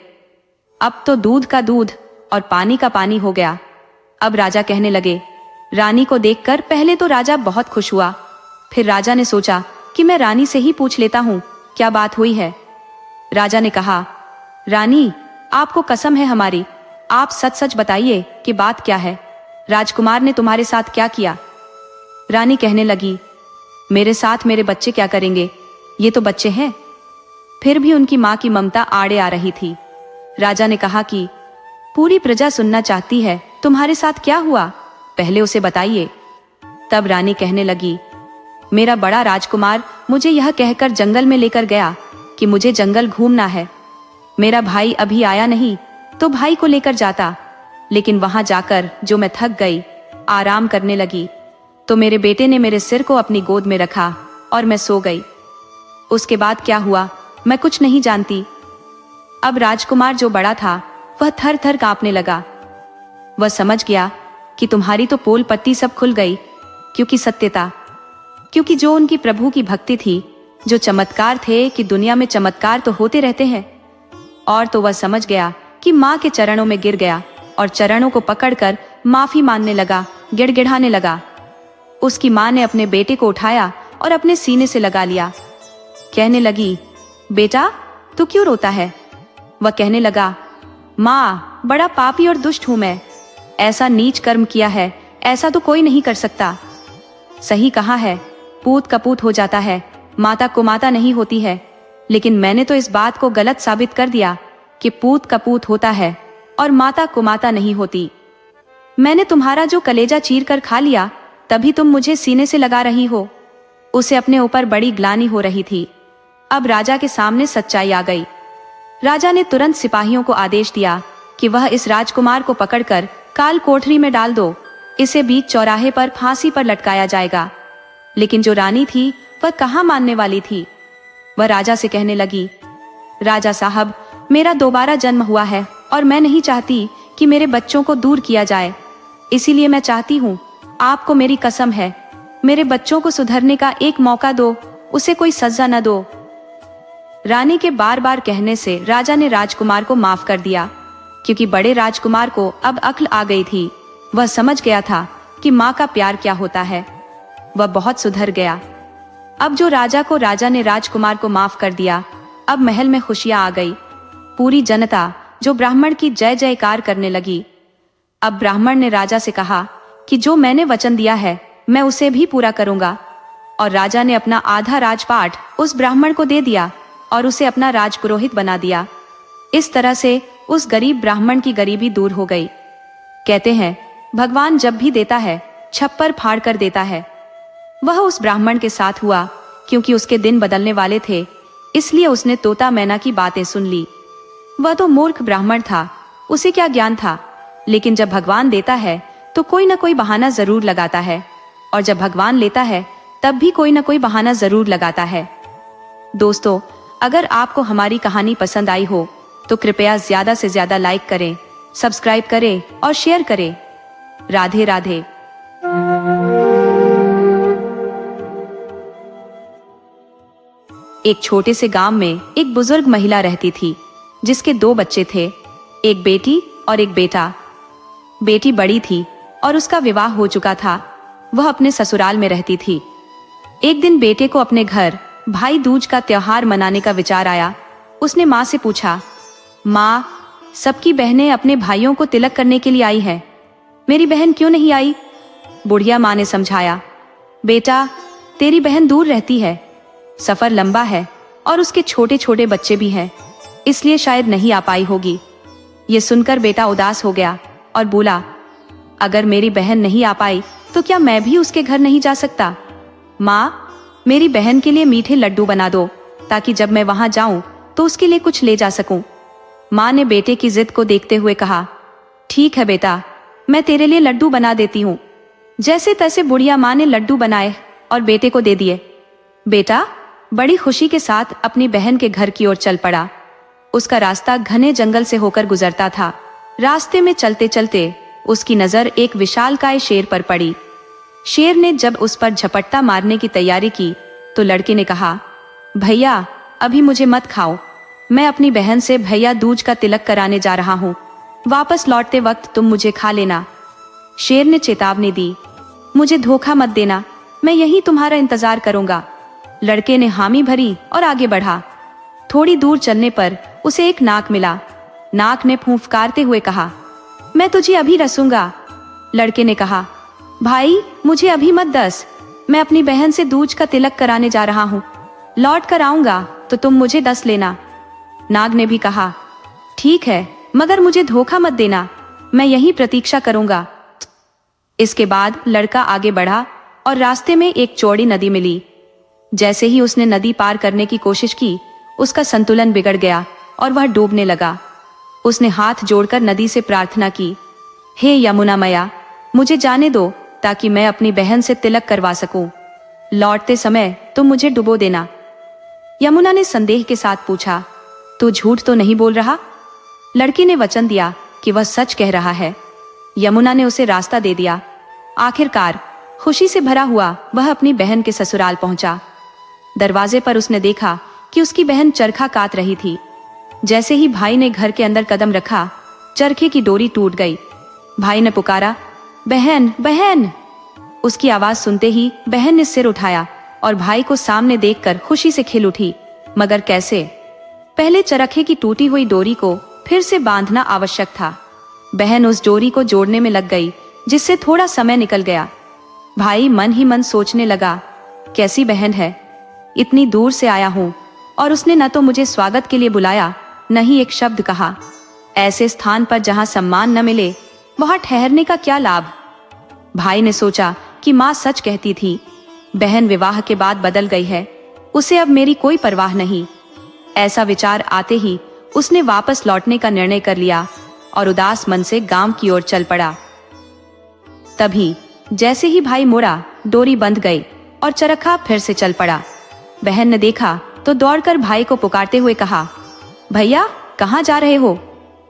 अब तो दूध का दूध और पानी का पानी हो गया। अब राजा कहने लगे, रानी को देखकर पहले तो राजा बहुत खुश हुआ। फिर राजा ने सोचा कि मैं रानी से ही पूछ लेता हूँ क्या बात हुई है। राजा ने कहा, रानी आपको कसम है हमारी, आप सच सच बताइए कि बात क्या है। राजकुमार ने तुम्हारे साथ क्या किया? रानी कहने लगी, मेरे साथ मेरे बच्चे क्या करेंगे, ये तो बच्चे हैं। फिर भी उनकी माँ की ममता आड़े आ रही थी। राजा ने कहा कि पूरी प्रजा सुनना चाहती है, तुम्हारे साथ क्या हुआ, पहले उसे बताइए। तब रानी कहने लगी, मेरा बड़ा राजकुमार मुझे यह कहकर जंगल में लेकर गया कि मुझे जंगल घूमना है। मेरा भाई अभी आया नहीं तो भाई को लेकर जाता, लेकिन वहां जाकर जो मैं थक गई, आराम करने लगी, तो मेरे बेटे ने मेरे सिर को अपनी गोद में रखा और मैं सो गई। उसके बाद क्या हुआ मैं कुछ नहीं जानती। अब राजकुमार जो बड़ा था वह थर थर कांपने लगा। वह समझ गया कि तुम्हारी तो पोल पत्ती सब खुल गई, क्योंकि सत्यता, क्योंकि जो उनकी प्रभु की भक्ति थी, जो चमत्कार थे कि दुनिया में चमत्कार तो होते रहते हैं। और तो वह समझ गया कि माँ के चरणों में गिर गया और चरणों को पकड़कर माफी मांगने लगा, गिड़गिड़ाने लगा। उसकी माँ ने अपने बेटे को उठाया और अपने सीने से लगा लिया। कहने लगी, बेटा तू क्यों रोता है? वह कहने लगा, माँ बड़ा पापी और दुष्ट हूं मैं, ऐसा नीच कर्म किया है, ऐसा तो कोई नहीं कर सकता। सही कहा है, पूत कपूत हो जाता है, माता कुमाता नहीं होती है, लेकिन मैंने तो इस बात को गलत साबित कर दिया कि पूत कपूत होता है और माता कुमाता नहीं होती। मैंने तुम्हारा जो कलेजा चीर कर खा लिया, तभी तुम मुझे सीने से लगा रही हो। उसे अपने ऊपर बड़ी ग्लानि हो रही थी। अब राजा के सामने सच्चाई आ गई। राजा ने तुरंत सिपाहियों को आदेश दिया कि वह इस राजकुमार को पकड़कर काल कोठरी में डाल दो, इसे बीच चौराहे पर फांसी पर लटकाया जाएगा। लेकिन जो रानी थी वह कहाँ मानने वाली थी। वह राजा से कहने लगी, राजा साहब मेरा दोबारा जन्म हुआ है और मैं नहीं चाहती कि मेरे बच्चों को दूर किया जाए, इसीलिए मैं चाहती हूँ, आपको मेरी कसम है, मेरे बच्चों को सुधरने का एक मौका दो, उसे कोई सजा न दो। रानी के बार बार कहने से राजा ने राजकुमार को माफ कर दिया, क्योंकि बड़े राजकुमार को अब अक्ल आ गई थी। वह समझ गया था कि माँ का प्यार क्या होता है। वह बहुत सुधर गया। अब जो राजा ने राजकुमार को माफ कर दिया, अब महल में खुशियां आ गई। पूरी जनता जो ब्राह्मण की जय जयकार करने लगी। अब ब्राह्मण ने राजा से कहा कि जो मैंने वचन दिया है मैं उसे भी पूरा करूंगा। और राजा ने अपना आधा राजपाट उस ब्राह्मण को दे दिया और उसे अपना राजपुरोहित बना दिया। इस तरह से उस गरीब ब्राह्मण की गरीबी दूर हो गई। कहते हैं भगवान जब भी देता है छप्पर फाड़ कर देता है। वह उस ब्राह्मण के साथ हुआ, क्योंकि उसके दिन बदलने वाले थे, इसलिए उसने तोता मैना की बातें सुन ली। वह तो मूर्ख ब्राह्मण था, उसे क्या ज्ञान था। लेकिन जब भगवान देता है तो कोई ना कोई बहाना जरूर लगाता है, और जब भगवान लेता है तब भी कोई ना कोई बहाना जरूर लगाता है। दोस्तों, अगर आपको हमारी कहानी पसंद आई हो तो कृपया ज्यादा से ज्यादा लाइक करें, सब्सक्राइब करें और शेयर करें। राधे राधे। एक छोटे से गांव में एक बुजुर्ग महिला रहती थी, जिसके 2 बच्चे थे, एक बेटी और एक बेटा। बेटी बड़ी थी और उसका विवाह हो चुका था। वह अपने ससुराल में रहती थी। एक दिन बेटे को अपने घर भाई दूज का त्योहार मनाने का विचार आया। उसने माँ से पूछा, माँ, सबकी बहनें अपने भाइयों को तिलक करने के लिए आई हैं, मेरी बहन क्यों नहीं आई? बुढ़िया माँ ने समझाया, बेटा, तेरी बहन दूर रहती है, सफर लंबा है और उसके छोटे छोटे बच्चे भी हैं, इसलिए शायद नहीं आ पाई होगी। ये सुनकर बेटा उदास हो गया और बोला, अगर मेरी बहन नहीं आ पाई तो क्या मैं भी उसके घर नहीं जा सकता? माँ, मेरी बहन के लिए मीठे लड्डू बना दो, ताकि जब मैं वहां जाऊं तो उसके लिए कुछ ले जा सकूं। माँ ने बेटे की जिद को देखते हुए कहा, ठीक है बेटा, मैं तेरे लिए लड्डू बना देती हूँ। जैसे तैसे बुढ़िया माँ ने लड्डू बनाए और बेटे को दे दिए। बेटा बड़ी खुशी के साथ अपनी बहन के घर की ओर चल पड़ा। उसका रास्ता घने जंगल से होकर गुजरता था। रास्ते में चलते चलते उसकी नजर एक विशालकाय शेर पर पड़ी। शेर ने जब उस पर झपट्टा मारने की तैयारी की तो लड़के ने कहा, भैया, अभी मुझे मत खाओ, मैं अपनी बहन से भैया दूज का तिलक कराने जा रहा हूँ, वापस लौटते वक्त तुम मुझे खा लेना। शेर ने चेतावनी दी, मुझे धोखा मत देना, मैं यहीं तुम्हारा इंतजार करूंगा। लड़के ने हामी भरी और आगे बढ़ा। थोड़ी दूर चलने पर उसे एक नाक मिला। नाक ने फूंफकारते हुए कहा, मैं तुझे अभी रसूंगा। लड़के ने कहा, भाई, मुझे अभी मत दस, मैं अपनी बहन से दूज का तिलक कराने जा रहा हूँ, लौट कर आऊंगा तो तुम मुझे दस लेना। नाग ने भी कहा, ठीक है, मगर मुझे धोखा मत देना, मैं यहीं प्रतीक्षा करूंगा। इसके बाद लड़का आगे बढ़ा और रास्ते में एक चौड़ी नदी मिली। जैसे ही उसने नदी पार करने की कोशिश की, उसका संतुलन बिगड़ गया और वह डूबने लगा। उसने हाथ जोड़कर नदी से प्रार्थना की, हे यमुना मैया, मुझे जाने दो ताकि मैं अपनी बहन से तिलक करवा सकूं। लौटते समय तुम मुझे डुबो देना। यमुना ने संदेह के साथ पूछा, तू झूठ तो नहीं बोल रहा? लड़की ने वचन दिया कि वह सच कह रहा है। यमुना ने उसे रास्ता दे दिया। आखिरकार खुशी से भरा हुआ वह अपनी बहन के ससुराल पहुंचा। दरवाजे पर उसने देखा कि उसकी बहन चरखा काट रही थी। जैसे ही भाई ने घर के अंदर कदम रखा, चरखे की डोरी टूट गई। भाई ने पुकारा, बहन, बहन। उसकी आवाज सुनते ही बहन ने सिर उठाया और भाई को सामने देखकर खुशी से खिल उठी। मगर कैसे? पहले चरखे की टूटी हुई डोरी को फिर से बांधना आवश्यक था। बहन उस डोरी को जोड़ने में लग गई, जिससे थोड़ा समय निकल गया। भाई मन ही मन सोचने लगा, कैसी बहन है, इतनी दूर से आया हूँ और उसने न तो मुझे स्वागत के लिए बुलाया, न ही एक शब्द कहा। ऐसे स्थान पर जहाँ सम्मान न मिले, वहाँ ठहरने का क्या लाभ? भाई ने सोचा कि माँ सच कहती थी, बहन विवाह के बाद बदल गई है, उसे अब मेरी कोई परवाह नहीं। ऐसा विचार आते ही उसने वापस लौटने का निर्णय कर लिया और उदास मन से गांव की ओर चल पड़ा। तभी जैसे ही भाई मुड़ा, डोरी बंध गई और चरखा फिर से चल पड़ा। बहन ने देखा तो दौड़कर भाई को पुकारते हुए कहा, भैया, कहाँ जा रहे हो?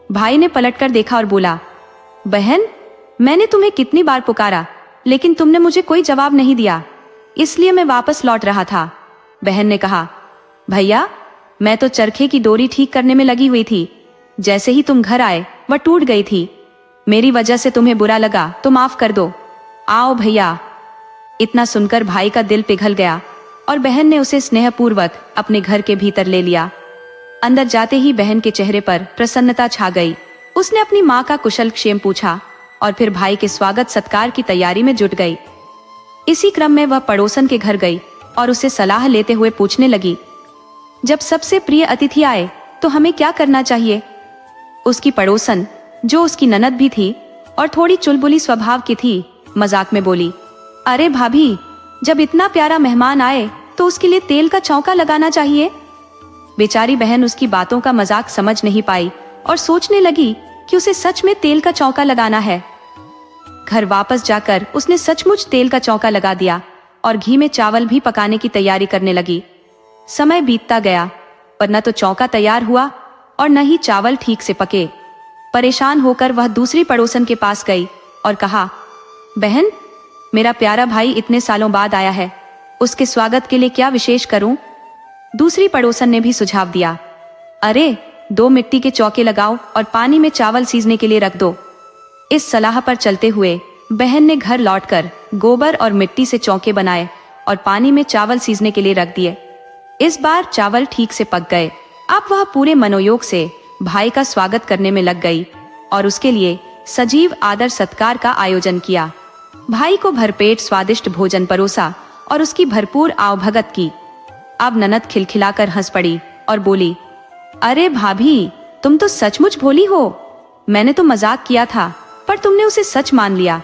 भाई ने पलटकर देखा और बोला, बहन, मैंने तुम्हें कितनी बार पुकारा, लेकिन तुमने मुझे कोई जवाब नहीं दिया, इसलिए मैं वापस लौट रहा था। बहन ने कहा, भैया, मैं तो चरखे की डोरी ठीक करने में लगी हुई थी। जैसे ही तुम घर आए वह टूट गई थी। मेरी वजह से तुम्हें बुरा लगा तो माफ कर दो। आओ भैया। इतना सुनकर भाई का दिल पिघल गया और बहन ने उसे स्नेहपूर्वक अपने घर के भीतर ले लिया। अंदर जाते ही बहन के चेहरे पर प्रसन्नता छा गई। उसने अपनी माँ का कुशल क्षेम पूछा और फिर भाई के स्वागत सत्कार की तैयारी में जुट गई। इसी क्रम में वह पड़ोसन के घर गई और उससे सलाह लेते हुए पूछने लगी, जब सबसे प्रिय अतिथि आए तो हमें क्या करना चाहिए? उसकी पड़ोसन, जो उसकी ननद भी थी और थोड़ी चुलबुली स्वभाव की थी, मजाक में बोली, अरे भाभी, जब इतना प्यारा मेहमान आए तो उसके लिए तेल का चौका लगाना चाहिए। बेचारी बहन उसकी बातों का मजाक समझ नहीं पाई और सोचने लगी कि उसे सच में तेल का चौका लगाना है। घर वापस जाकर उसने सचमुच तेल का चौका लगा दिया और घी में चावल भी पकाने की तैयारी करने लगी। समय बीतता गया पर न तो चौका तैयार हुआ और न ही चावल ठीक से पके। परेशान होकर वह दूसरी पड़ोसन के पास गई और कहा, बहन, मेरा प्यारा भाई इतने सालों बाद आया है, उसके स्वागत के लिए क्या विशेष करूं? दूसरी पड़ोसन ने भी सुझाव दिया, अरे 2 मिट्टी के चौके लगाओ और पानी में चावल सीजने के लिए रख दो। इस सलाह पर चलते हुए बहन ने घर लौटकर गोबर और मिट्टी से चौके बनाए और पानी में चावल सीजने के लिए रख दिए। इस बार चावल ठीक से पक गए। अब वह पूरे मनोयोग से भाई का स्वागत करने में लग गई और उसके लिए सजीव आदर सत्कार का आयोजन किया। भाई को भरपेट स्वादिष्ट भोजन परोसा और उसकी भरपूर आवभगत की। अब ननद खिलखिलाकर हंस पड़ी और बोली, अरे भाभी, तुम तो सचमुच भोली हो। मैंने तो मजाक किया था पर तुमने उसे सच मान लिया।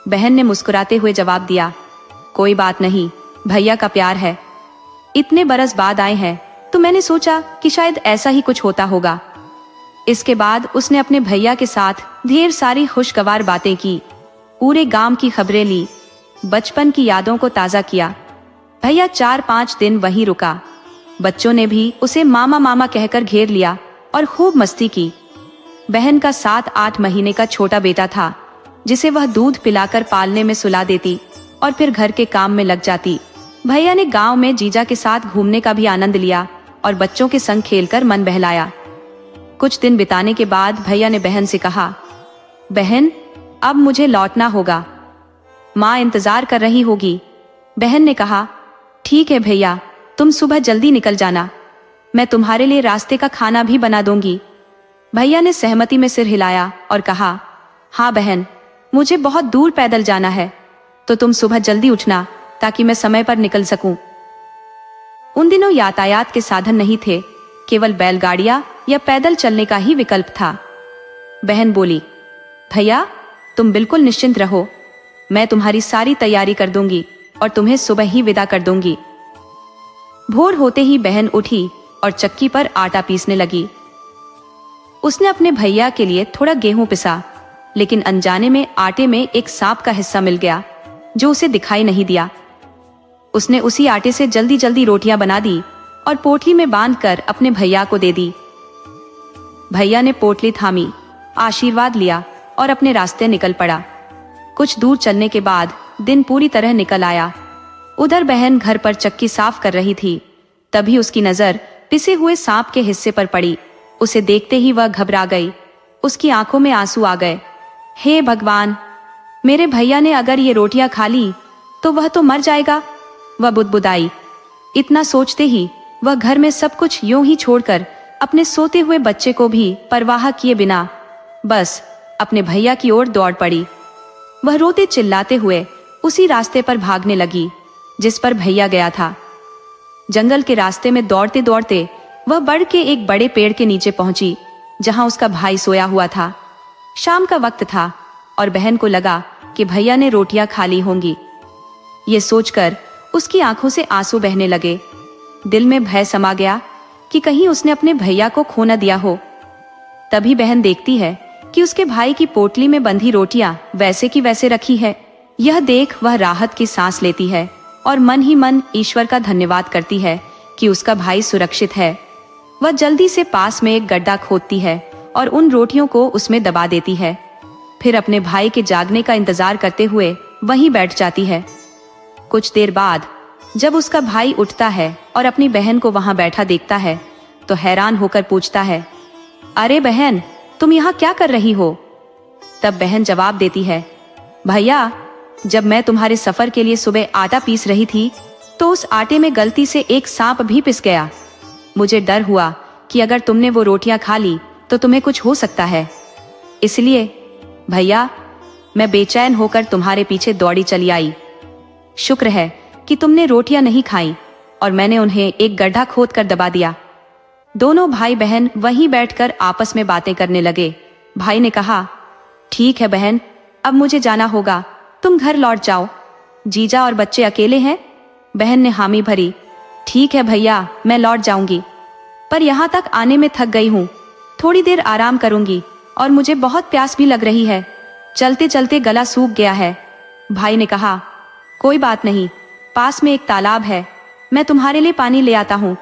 बहन ने मुस्कुराते हुए जवाब दिया, कोई बात नहीं, भैया का प्यार है। इतने बरस बाद आए हैं तो मैंने सोचा कि शायद ऐसा ही कुछ होता होगा। इसके बाद उसने अपने भैया के साथ ढेर सारी खुशगवार बातें की, पूरे गांव की खबरें ली, बचपन की यादों को ताजा किया। भैया 4-5 दिन वहीं रुका। बच्चों ने भी उसे मामा मामा कहकर घेर लिया और खूब मस्ती की। बहन का 7-8 महीने का छोटा बेटा था, जिसे वह दूध पिलाकर पालने में सुला देती और फिर घर के काम में लग जाती। भैया ने गांव में जीजा के साथ घूमने का भी आनंद लिया और बच्चों के संग खेलकर मन बहलाया। कुछ दिन बिताने के बाद भैया ने बहन से कहा, बहन, अब मुझे लौटना होगा, माँ इंतजार कर रही होगी। बहन ने कहा, ठीक है भैया, तुम सुबह जल्दी निकल जाना, मैं तुम्हारे लिए रास्ते का खाना भी बना दूंगी। भैया ने सहमति में सिर हिलाया और कहा, हाँ बहन, मुझे बहुत दूर पैदल जाना है, तो तुम सुबह जल्दी उठना ताकि मैं समय पर निकल सकूं। उन दिनों यातायात के साधन नहीं थे, केवल बैलगाड़ियां या पैदल चलने का ही विकल्प था। बहन बोली, भैया, तुम बिल्कुल निश्चिंत रहो, मैं तुम्हारी सारी तैयारी कर दूंगी और तुम्हें सुबह ही विदा कर दूंगी। भोर होते ही बहन उठी और चक्की पर आटा पीसने लगी। उसने अपने भैया के लिए थोड़ा गेहूं पिसा, लेकिन अनजाने में आटे में एक सांप का हिस्सा मिल गया जो उसे दिखाई नहीं दिया। उसने उसी आटे से जल्दी जल्दी रोटियां बना दी और पोटली में बांधकर अपने भैया को दे दी। भैया ने पोटली थामी, आशीर्वाद लिया और अपने रास्ते निकल पड़ा। कुछ दूर चलने के बाद दिन पूरी तरह निकल आया। उधर बहन घर पर चक्की साफ कर रही थी, तभी उसकी नजर पिसे हुए सांप के हिस्से पर पड़ी। उसे देखते ही वह घबरा गई, उसकी आंखों में आंसू आ गए। हे भगवान, मेरे भैया ने अगर ये रोटियां खा ली तो वह तो मर जाएगा, वह बुदबुदाई। इतना सोचते ही वह घर में सब कुछ यूं ही छोड़कर अपने सोते हुए बच्चे को भी परवाह किए बिना बस अपने भैया की ओर दौड़ पड़ी। वह रोते चिल्लाते हुए उसी रास्ते पर भागने लगी जिस पर भैया गया था। जंगल के रास्ते में दौड़ते दौड़ते वह बढ़ के एक बड़े पेड़ के नीचे पहुंची जहां उसका भाई सोया हुआ था। शाम का वक्त था और बहन को लगा कि भैया ने रोटियां खा ली होंगी। ये सोचकर उसकी आंखों से आंसू बहने लगे। दिल में भय समा गया कि कहीं उसने अपने भैया को खो न दिया हो। तभी बहन देखती है कि उसके भाई की पोटली में बंधी रोटियां वैसे की वैसे रखी है। यह देख वह राहत की सांस लेती है और मन ही मन ईश्वर का धन्यवाद करती है कि उसका भाई सुरक्षित है। वह जल्दी से पास में एक गड्ढा खोदती है और उन रोटियों को उसमें दबा देती है। फिर अपने भाई के जागने का इंतजार करते हुए वहीं बैठ जाती है। कुछ देर बाद जब उसका भाई उठता है और अपनी बहन को वहां बैठा देखता है तो हैरान होकर पूछता है, अरे बहन, तुम यहाँ क्या कर रही हो? तब बहन जवाब देती है, भैया, जब मैं तुम्हारे सफर के लिए सुबह आटा पीस रही थी तो उस आटे में गलती से एक सांप भी पिस गया। मुझे डर हुआ कि अगर तुमने वो रोटियां खा ली तो तुम्हें कुछ हो सकता है, इसलिए भैया मैं बेचैन होकर तुम्हारे पीछे दौड़ी चली आई। शुक्र है कि तुमने रोटियां नहीं खाई और मैंने उन्हें एक गड्ढा खोद कर दबा दिया। दोनों भाई बहन वहीं बैठकर आपस में बातें करने लगे। भाई ने कहा, ठीक है बहन, अब मुझे जाना होगा, तुम घर लौट जाओ। जीजा और बच्चे अकेले हैं? बहन ने हामी भरी, ठीक है भैया, मैं लौट जाऊंगी, पर यहाँ तक आने में थक गई हूँ, थोड़ी देर आराम करूंगी और मुझे बहुत प्यास भी लग रही है, चलते चलते गला सूख गया है। भाई ने कहा, कोई बात नहीं, पास में एक तालाब है, मैं तुम्हारे लिए पानी ले आता हूँ।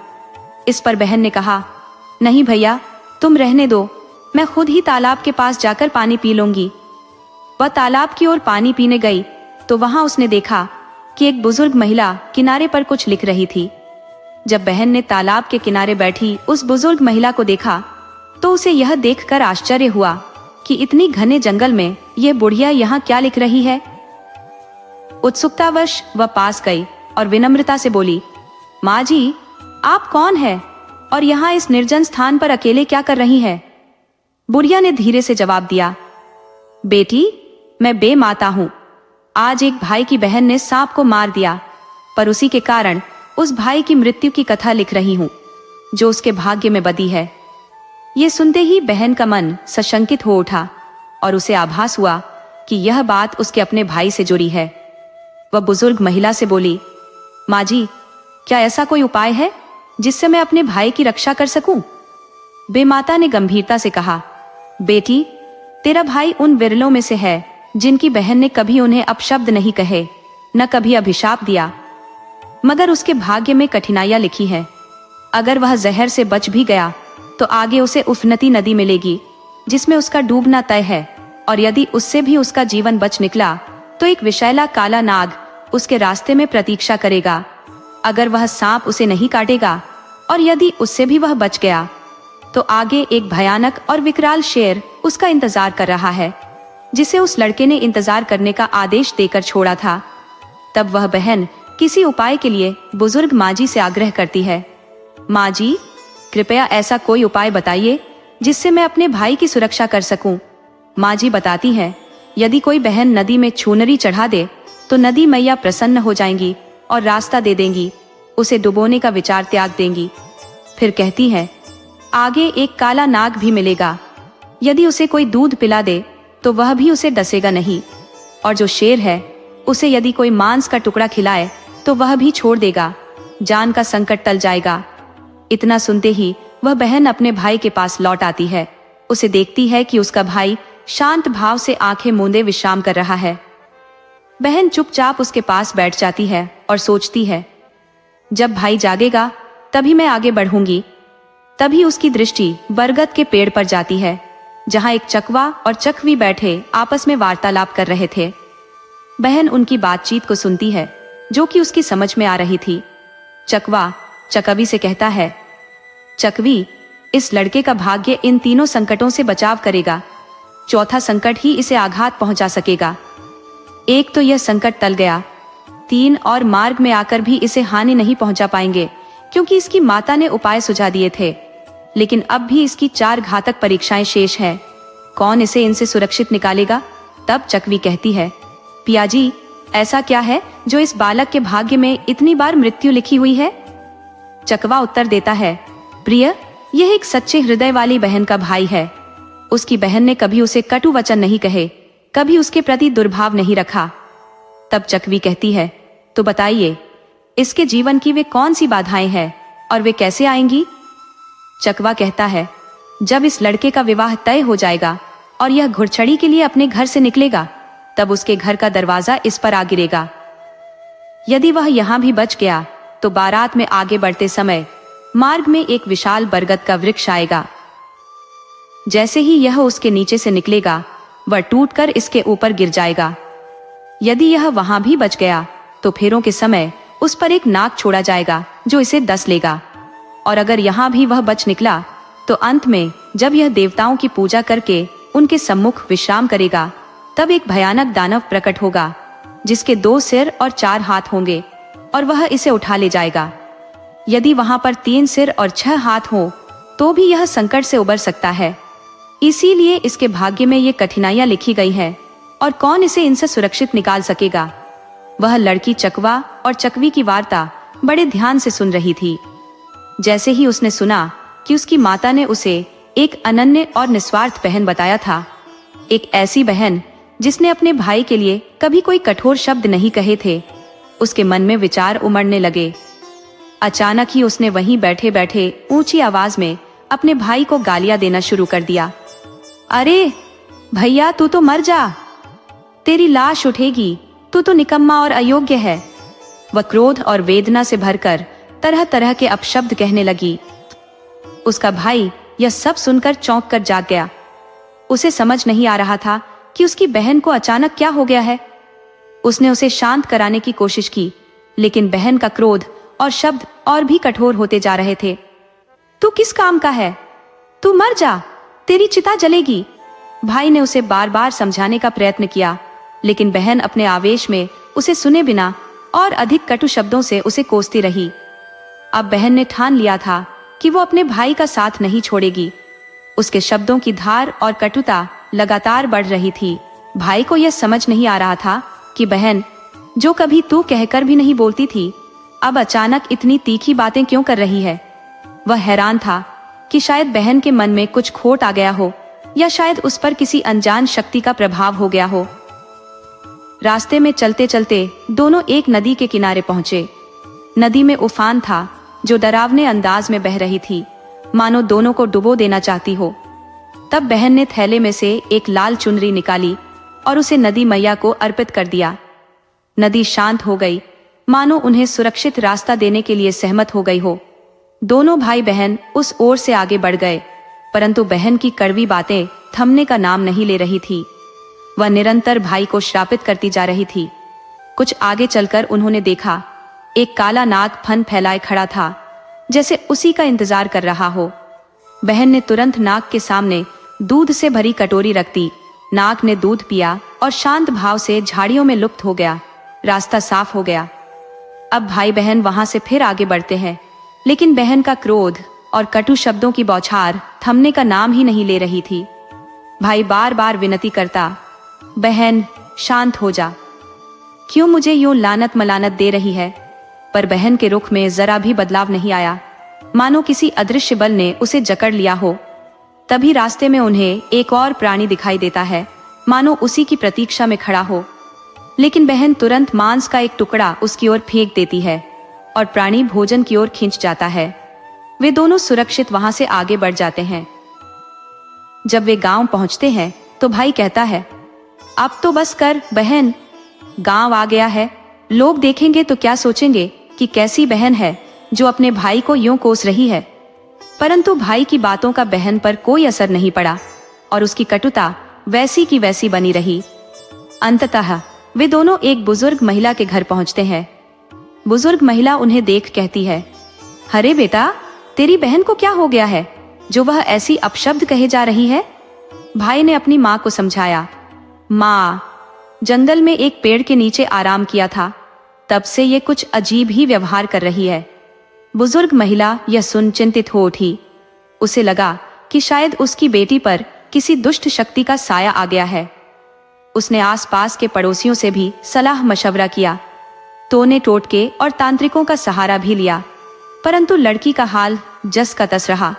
इस पर बहन ने कहा, नहीं भैया, तुम रहने दो, मैं खुद ही तालाब के पास जाकर पानी पी लूंगी। वह तालाब की ओर पानी पीने गई तो वहां उसने देखा कि एक बुजुर्ग महिला किनारे पर कुछ लिख रही थी। जब बहन ने तालाब के किनारे बैठी उस बुजुर्ग महिला को देखा तो उसे यह देखकर आश्चर्य हुआ कि इतनी घने जंगल में यह बुढ़िया यहाँ क्या लिख रही है। उत्सुकतावश वह पास गई और विनम्रता से बोली, माँ जी, आप कौन है और यहाँ इस निर्जन स्थान पर अकेले क्या कर रही है? बुढ़िया ने धीरे से जवाब दिया, बेटी, मैं बेमाता हूँ। आज एक भाई की बहन ने सांप को मार दिया, पर उसी के कारण उस भाई की मृत्यु की कथा लिख रही हूँ जो उसके भाग्य में बदी है। ये सुनते ही बहन का मन सशंकित हो उठा और उसे आभास हुआ कि यह बात उसके अपने भाई से जुड़ी है। वह बुजुर्ग महिला से बोली, माँ जी, क्या ऐसा कोई उपाय है जिससे मैं अपने भाई की रक्षा कर सकूं? बेमाता ने गंभीरता से कहा, बेटी, तेरा भाई उन विरलों में से है जिनकी बहन ने कभी उन्हें अपशब्द नहीं कहे, न कभी अभिशाप दिया, मगर उसके भाग्य में कठिनाइयां लिखी हैं। अगर वह जहर से बच भी गया तो आगे उसे उफनती नदी मिलेगी जिसमें उसका डूबना तय है, और यदि उससे भी उसका जीवन बच निकला तो एक विषैला काला नाग उसके रास्ते में प्रतीक्षा करेगा। अगर वह सांप उसे नहीं काटेगा और यदि उससे भी वह बच गया तो आगे एक भयानक और विकराल शेर उसका इंतजार कर रहा है जिसे उस लड़के ने इंतजार करने का आदेश देकर छोड़ा था। तब वह बहन किसी उपाय के लिए बुजुर्ग माँ जी से आग्रह करती है, माँ जी, कृपया ऐसा कोई उपाय बताइए जिससे मैं अपने भाई की सुरक्षा कर सकूं। माँ जी बताती हैं, यदि कोई बहन नदी में छूनरी चढ़ा दे तो नदी मैया प्रसन्न हो जाएंगी और रास्ता दे देंगी, उसे डुबोने का विचार त्याग देंगी। फिर कहती है, आगे एक काला नाग भी मिलेगा, यदि उसे कोई दूध पिला दे तो वह भी उसे डसेगा नहीं, और जो शेर है उसे यदि कोई मांस का टुकड़ा खिलाए तो वह भी छोड़ देगा, जान का संकट टल जाएगा। इतना सुनते ही वह बहन अपने भाई के पास लौट आती है। उसे देखती है कि उसका भाई शांत भाव से आंखें मूंदे विश्राम कर रहा है। बहन चुपचाप उसके पास बैठ जाती है और सोचती है, जब भाई जागेगा तभी मैं आगे बढ़ूंगी। तभी उसकी दृष्टि बरगद के पेड़ पर जाती है जहां एक चकवा और चकवी बैठे आपस में वार्तालाप कर रहे थे। बहन उनकी बातचीत को सुनती है जो कि उसकी समझ में आ रही थी। चकवा चकवी से कहता है, चकवी, इस लड़के का भाग्य इन तीनों संकटों से बचाव करेगा, चौथा संकट ही इसे आघात पहुंचा सकेगा। एक तो यह संकट टल गया, 3 और मार्ग में आकर भी इसे हानि नहीं पहुंचा पाएंगे क्योंकि इसकी माता ने उपाय सुझा दिए थे, लेकिन अब भी इसकी 4 घातक परीक्षाएं शेष है। कौन इसे इनसे सुरक्षित निकालेगा? तब चकवी कहती है, पियाजी, ऐसा क्या है जो इस बालक के भाग्य में इतनी बार मृत्यु लिखी हुई है? चकवा उत्तर देता है, प्रिय, यह एक सच्चे हृदय वाली बहन का भाई है। उसकी बहन ने कभी उसे कटु वचन नहीं कहे, कभी उसके प्रति दुर्भाव नहीं रखा। तब चकवी कहती है, तो बताइए, इसके जीवन की वे कौन सी बाधाएं हैं और वे कैसे आएंगी? चकवा कहता है, जब इस लड़के का विवाह तय हो जाएगा और यह घुड़चड़ी के लिए अपने घर से निकलेगा तब उसके घर का दरवाजा इस पर आ गिरेगा। यदि वह यहाँ भी बच गया तो बारात में आगे बढ़ते समय मार्ग में एक विशाल बरगद का वृक्ष आएगा। जैसे ही यह उसके नीचे से निकलेगा वह टूटकर इसके ऊपर गिर जाएगा। यदि यह वहां भी बच गया तो फेरों के समय उस पर एक नाग छोड़ा जाएगा जो इसे डस लेगा और अगर यहाँ भी वह बच निकला तो अंत में जब यह देवताओं की पूजा करके उनके सम्मुख विश्राम करेगा, तब एक भयानक दानव प्रकट होगा जिसके 2 सिर और 4 हाथ होंगे और वह इसे उठा ले जाएगा। यदि वहां पर 3 सिर और 6 हाथ हो तो भी यह संकट से उबर सकता है। इसीलिए इसके भाग्य में ये कठिनाइयां लिखी गई हैं और कौन इसे इनसे सुरक्षित निकाल सकेगा। वह लड़की चकवा और चकवी की वार्ता बड़े ध्यान से सुन रही थी। जैसे ही उसने सुना कि उसकी माता ने उसे एक अनन्य और निस्वार्थ बहन बताया था, एक ऐसी बहन जिसने अपने भाई के लिए कभी कोई कठोर शब्द नहीं कहे थे, उसके मन में विचार उमड़ने लगे। अचानक ही उसने वहीं बैठे बैठे ऊंची आवाज में अपने भाई को गालियां देना शुरू कर दिया। अरे भैया, तू तो मर जा, तेरी लाश उठेगी, तू तो निकम्मा और अयोग्य है। वह क्रोध और वेदना से भरकर तरह तरह के अपशब्द कहने लगी। उसका भाई यह सब सुनकर चौंक कर जाग गया। उसे समझ नहीं आ रहा था कि उसकी बहन को अचानक क्या हो गया है। उसने उसे शांत कराने की कोशिश की, लेकिन बहन का क्रोध और शब्द और भी कठोर होते जा रहे थे। तू किस काम का है? तू मर जा, तेरी चिता जलेगी। भाई ने उसे बार बार समझाने का प्रयत्न किया, लेकिन बहन अपने आवेश में उसे सुने बिना और अधिक कटु शब्दों से उसे कोसती रही। अब बहन ने ठान लिया था कि वो अपने भाई का साथ नहीं छोड़ेगी। उसके शब्दों की धार और कटुता लगातार बढ़ रही थी। भाई को यह समझ नहीं आ रहा था कि बहन, जो कभी तू कहकर भी नहीं बोलती थी, अब अचानक इतनी तीखी बातें क्यों कर रही है। वह हैरान था कि शायद बहन के मन में कुछ खोट आ गया हो, या शायद उस पर किसी अनजान शक्ति का प्रभाव हो गया हो। रास्ते में चलते चलते दोनों एक नदी के किनारे पहुंचे। नदी में उफान था जो डरावने अंदाज में बह रही थी, मानो दोनों को डुबो देना चाहती हो। तब बहन ने थैले में से एक लाल चुनरी निकाली और उसे नदी मैया को अर्पित कर दिया। नदी शांत हो गई, मानो उन्हें सुरक्षित रास्ता देने के लिए सहमत हो गई हो। दोनों भाई बहन उस ओर से आगे बढ़ गए, परंतु बहन की कड़वी बातें थमने का नाम नहीं ले रही थी। वह निरंतर भाई को श्रापित करती जा रही थी। कुछ आगे चलकर उन्होंने देखा, एक काला नाग फन फैलाए खड़ा था, जैसे उसी का इंतजार कर रहा हो। बहन ने तुरंत नाग के सामने दूध से भरी कटोरी रख दी। नाग ने दूध पिया और शांत भाव से झाड़ियों में लुप्त हो गया। रास्ता साफ हो गया। अब भाई बहन वहां से फिर आगे बढ़ते हैं, लेकिन बहन का क्रोध और कटु शब्दों की बौछार थमने का नाम ही नहीं ले रही थी। भाई बार बार विनती करता, बहन शांत हो जा, क्यों मुझे यूं लानत मलानत दे रही है। पर बहन के रुख में जरा भी बदलाव नहीं आया, मानो किसी अदृश्य बल ने उसे जकड़ लिया हो। तभी रास्ते में उन्हें एक और प्राणी दिखाई देता है, मानो उसी की प्रतीक्षा में खड़ा हो। लेकिन बहन तुरंत मांस का एक टुकड़ा उसकी ओर फेंक देती है और प्राणी भोजन की ओर खींच जाता है। वे दोनों सुरक्षित वहां से आगे बढ़ जाते हैं। जब वे गांव पहुंचते हैं तो भाई कहता है, अब तो बस कर बहन, गांव आ गया है, लोग देखेंगे तो क्या सोचेंगे कि कैसी बहन है जो अपने भाई को यूं कोस रही है। परंतु भाई की बातों का बहन पर कोई असर नहीं पड़ा और उसकी कटुता वैसी की वैसी बनी रही। अंततः वे दोनों एक बुजुर्ग महिला के घर पहुंचते हैं। बुजुर्ग महिला उन्हें देख कहती है, अरे बेटा, तेरी बहन को क्या हो गया है जो वह ऐसी अपशब्द कहे जा रही है। भाई ने अपनी माँ को समझाया, माँ, जंगल में एक पेड़ के नीचे आराम किया था, तब से ये कुछ अजीब ही व्यवहार कर रही है। बुजुर्ग महिला यह सुन चिंतित हो उठी। उसे लगा कि शायद उसकी बेटी पर किसी दुष्ट शक्ति का साया आ गया है। उसने आसपास के पड़ोसियों से भी सलाह मशवरा किया, टोने टोटके और तांत्रिकों का सहारा भी लिया, परंतु लड़की का हाल जस का तस रहा।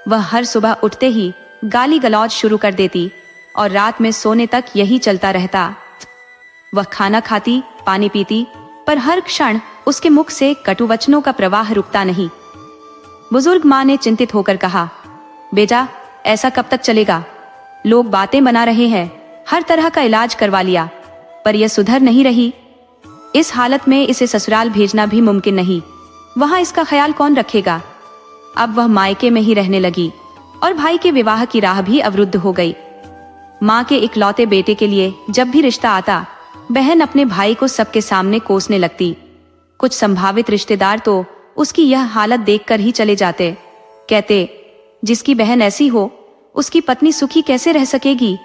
वह हर सुबह उठते ही गाली गलौज शुरू कर देती और रात में सोने तक यही चलता रहता। वह खाना खाती, पानी पीती, पर हर क्षण उसके मुख से कटु वचनों का प्रवाह रुकता नहीं। बुजुर्ग माँ ने चिंतित होकर कहा, बेटा, ऐसा कब तक चलेगा। लोग बातें बना रहे हैं, हर तरह का इलाज करवा लिया, पर यह सुधर नहीं रही। इस हालत में इसे ससुराल भेजना भी मुमकिन नहीं, वहां इसका ख्याल कौन रखेगा। अब वह मायके में ही रहने लगी और भाई के विवाह की राह भी अवरुद्ध हो गई। माँ के इकलौते बेटे के लिए जब भी रिश्ता आता, बहन अपने भाई को सबके सामने कोसने लगती। कुछ संभावित रिश्तेदार तो उसकी यह हालत देखकर ही चले जाते। कहते, जिसकी बहन ऐसी हो उसकी पत्नी सुखी कैसे रह सकेगी।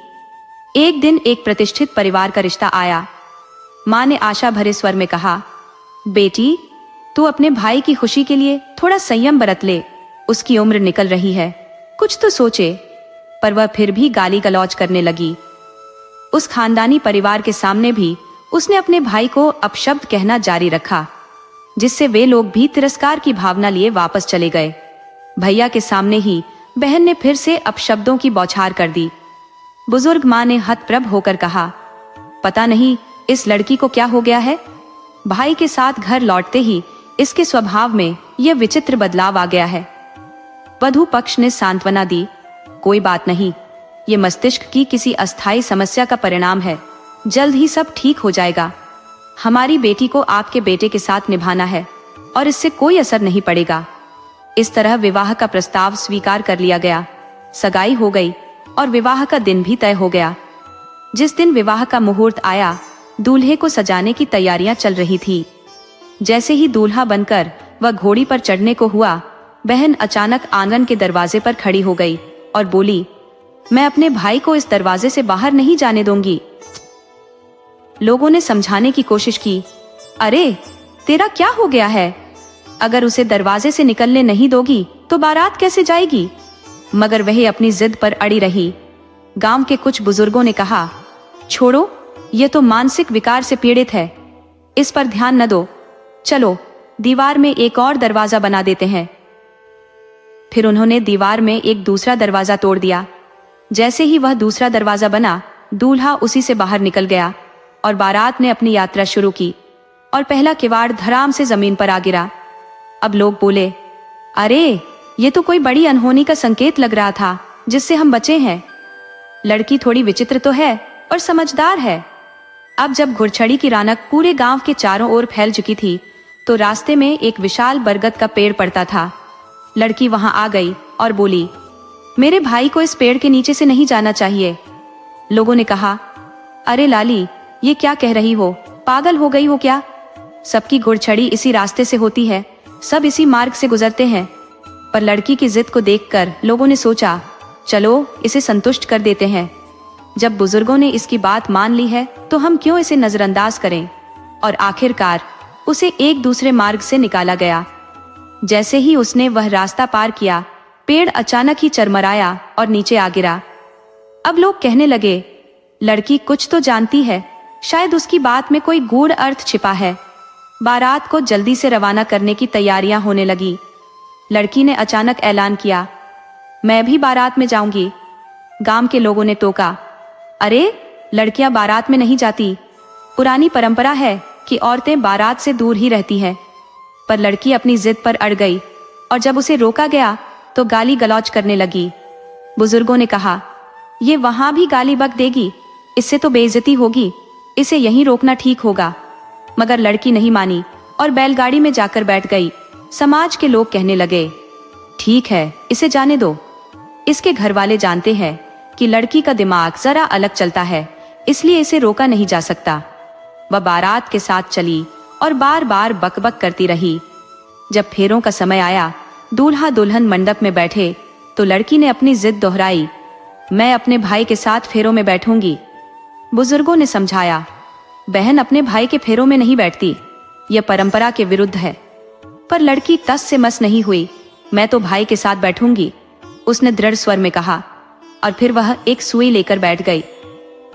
एक दिन एक प्रतिष्ठित परिवार का रिश्ता आया। माँ ने आशा भरे स्वर में कहा, बेटी, तू अपने भाई की खुशी के लिए थोड़ा संयम बरत ले। उसकी उम्र निकल रही है, कुछ तो सोचे। पर वह फिर भी गाली गलौज करने लगी। उस खानदानी परिवार के सामने भी उसने अपने भाई को अपशब्द कहना जारी रखा, जिससे वे लोग भी तिरस्कार की भावना लिए वापस चले गए। भैया के सामने ही बहन ने फिर से अपशब्दों की बौछार कर दी। बुजुर्ग माँ ने हतप्रभ होकर कहा, पता नहीं इस लड़की को क्या हो गया है। भाई के साथ घर लौटते ही इसके स्वभाव में यह विचित्र बदलाव आ गया है। वधू पक्ष ने सांत्वना दी, कोई बात नहीं, ये मस्तिष्क की किसी अस्थायी समस्या का परिणाम है, जल्द ही सब ठीक हो जाएगा। हमारी बेटी को आपके बेटे के साथ निभाना है और इससे कोई असर नहीं पड़ेगा। इस तरह विवाह का प्रस्ताव स्वीकार कर लिया गया। सगाई हो गई और विवाह का दिन भी तय हो गया। जिस दिन विवाह का मुहूर्त आया, दूल्हे को सजाने की तैयारियां चल रही थी। जैसे ही दूल्हा बनकर वह घोड़ी पर चढ़ने को हुआ, बहन अचानक आंगन के दरवाजे पर खड़ी हो गई और बोली, मैं अपने भाई को इस दरवाजे से बाहर नहीं जाने दूंगी। लोगों ने समझाने की कोशिश की, अरे तेरा क्या हो गया है? अगर उसे दरवाजे से निकलने नहीं दोगी तो बारात कैसे जाएगी? मगर वह अपनी जिद पर अड़ी रही। गांव के कुछ बुजुर्गों ने कहा, छोड़ो, ये तो मानसिक विकार से पीड़ित है, इस पर ध्यान न दो। चलो दीवार में एक और दरवाजा बना देते हैं। फिर उन्होंने दीवार में एक दूसरा दरवाजा तोड़ दिया। जैसे ही वह दूसरा दरवाजा बना, दूल्हा उसी से बाहर निकल गया और बारात ने अपनी यात्रा शुरू की और पहला किवाड़ धड़ाम से जमीन पर आ गिरा। अब लोग बोले, अरे ये तो कोई बड़ी अनहोनी का संकेत लग रहा था जिससे हम बचे हैं। लड़की थोड़ी विचित्र तो है और समझदार है। अब जब घुड़छड़ी की रानक पूरे गांव के चारों ओर फैल चुकी थी, तो रास्ते में एक विशाल बरगद का पेड़ पड़ता था। लड़की वहां आ गई और बोली, मेरे भाई को इस पेड़ के नीचे से नहीं जाना चाहिए। लोगों ने कहा, अरे लाली, ये क्या कह रही हो, पागल हो गई हो क्या? सबकी घुड़छड़ी इसी रास्ते से होती है, सब इसी मार्ग से गुजरते हैं। पर लड़की की जिद को देखकर लोगों ने सोचा, चलो इसे संतुष्ट कर देते हैं। जब बुजुर्गों ने इसकी बात मान ली है तो हम क्यों इसे नजरअंदाज करें। और आखिरकार उसे एक दूसरे मार्ग से निकाला गया। जैसे ही उसने वह रास्ता पार किया, पेड़ अचानक ही चरमराया और नीचे आ गिरा। अब लोग कहने लगे, लड़की कुछ तो जानती है, शायद उसकी बात में कोई गूढ़ अर्थ छिपा है। बारात को जल्दी से रवाना करने की तैयारियां होने लगी। लड़की ने अचानक ऐलान किया, मैं भी बारात में जाऊंगी। गांव के लोगों ने टोका, अरे लड़कियां बारात में नहीं जाती, पुरानी परंपरा है कि औरतें बारात से दूर ही रहती हैं। पर लड़की अपनी जिद पर अड़ गई और जब उसे रोका गया तो गाली गलौज करने लगी। बुजुर्गों ने कहा, ये वहां भी गाली बक देगी, इससे तो बेइज्जती होगी, इसे यहीं रोकना ठीक होगा। मगर लड़की नहीं मानी और बैलगाड़ी में जाकर बैठ गई। समाज के लोग कहने लगे, ठीक है, इसे जाने दो। इसके घर वाले जानते हैं कि लड़की का दिमाग जरा अलग चलता है, इसलिए इसे रोका नहीं जा सकता। वह बारात के साथ चली और बार बार बकबक करती रही। जब फेरों का समय आया, दूल्हा दुल्हन मंडप में बैठे तो लड़की ने अपनी जिद दोहराई, मैं अपने भाई के साथ फेरों में बैठूंगी। बुजुर्गों ने समझाया, बहन अपने भाई के फेरों में नहीं बैठती, यह परंपरा के विरुद्ध है। पर लड़की तस से मस नहीं हुई। मैं तो भाई के साथ बैठूंगी, उसने दृढ़ स्वर में कहा और फिर वह एक सुई लेकर बैठ गई।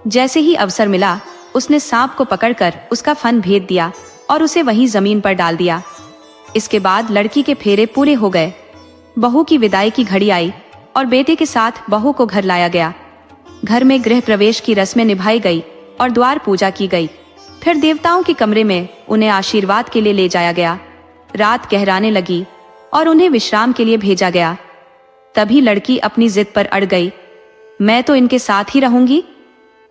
जैसे ही अवसर मिला, उसने सांप को पकड़कर उसका फन भेद दिया और उसे वहीं जमीन पर डाल दिया। इसके बाद लड़की के फेरे पूरे हो गए। बहू की विदाई की घड़ी आई और बेटे के साथ बहू को घर लाया गया। घर में गृह प्रवेश की रस्में निभाई गई और द्वार पूजा की गई। फिर देवताओं के कमरे में उन्हें आशीर्वाद के लिए ले जाया गया। रात गहराने लगी और उन्हें विश्राम के लिए भेजा गया। तभी लड़की अपनी जिद पर अड़ गई, मैं तो इनके साथ ही रहूंगी।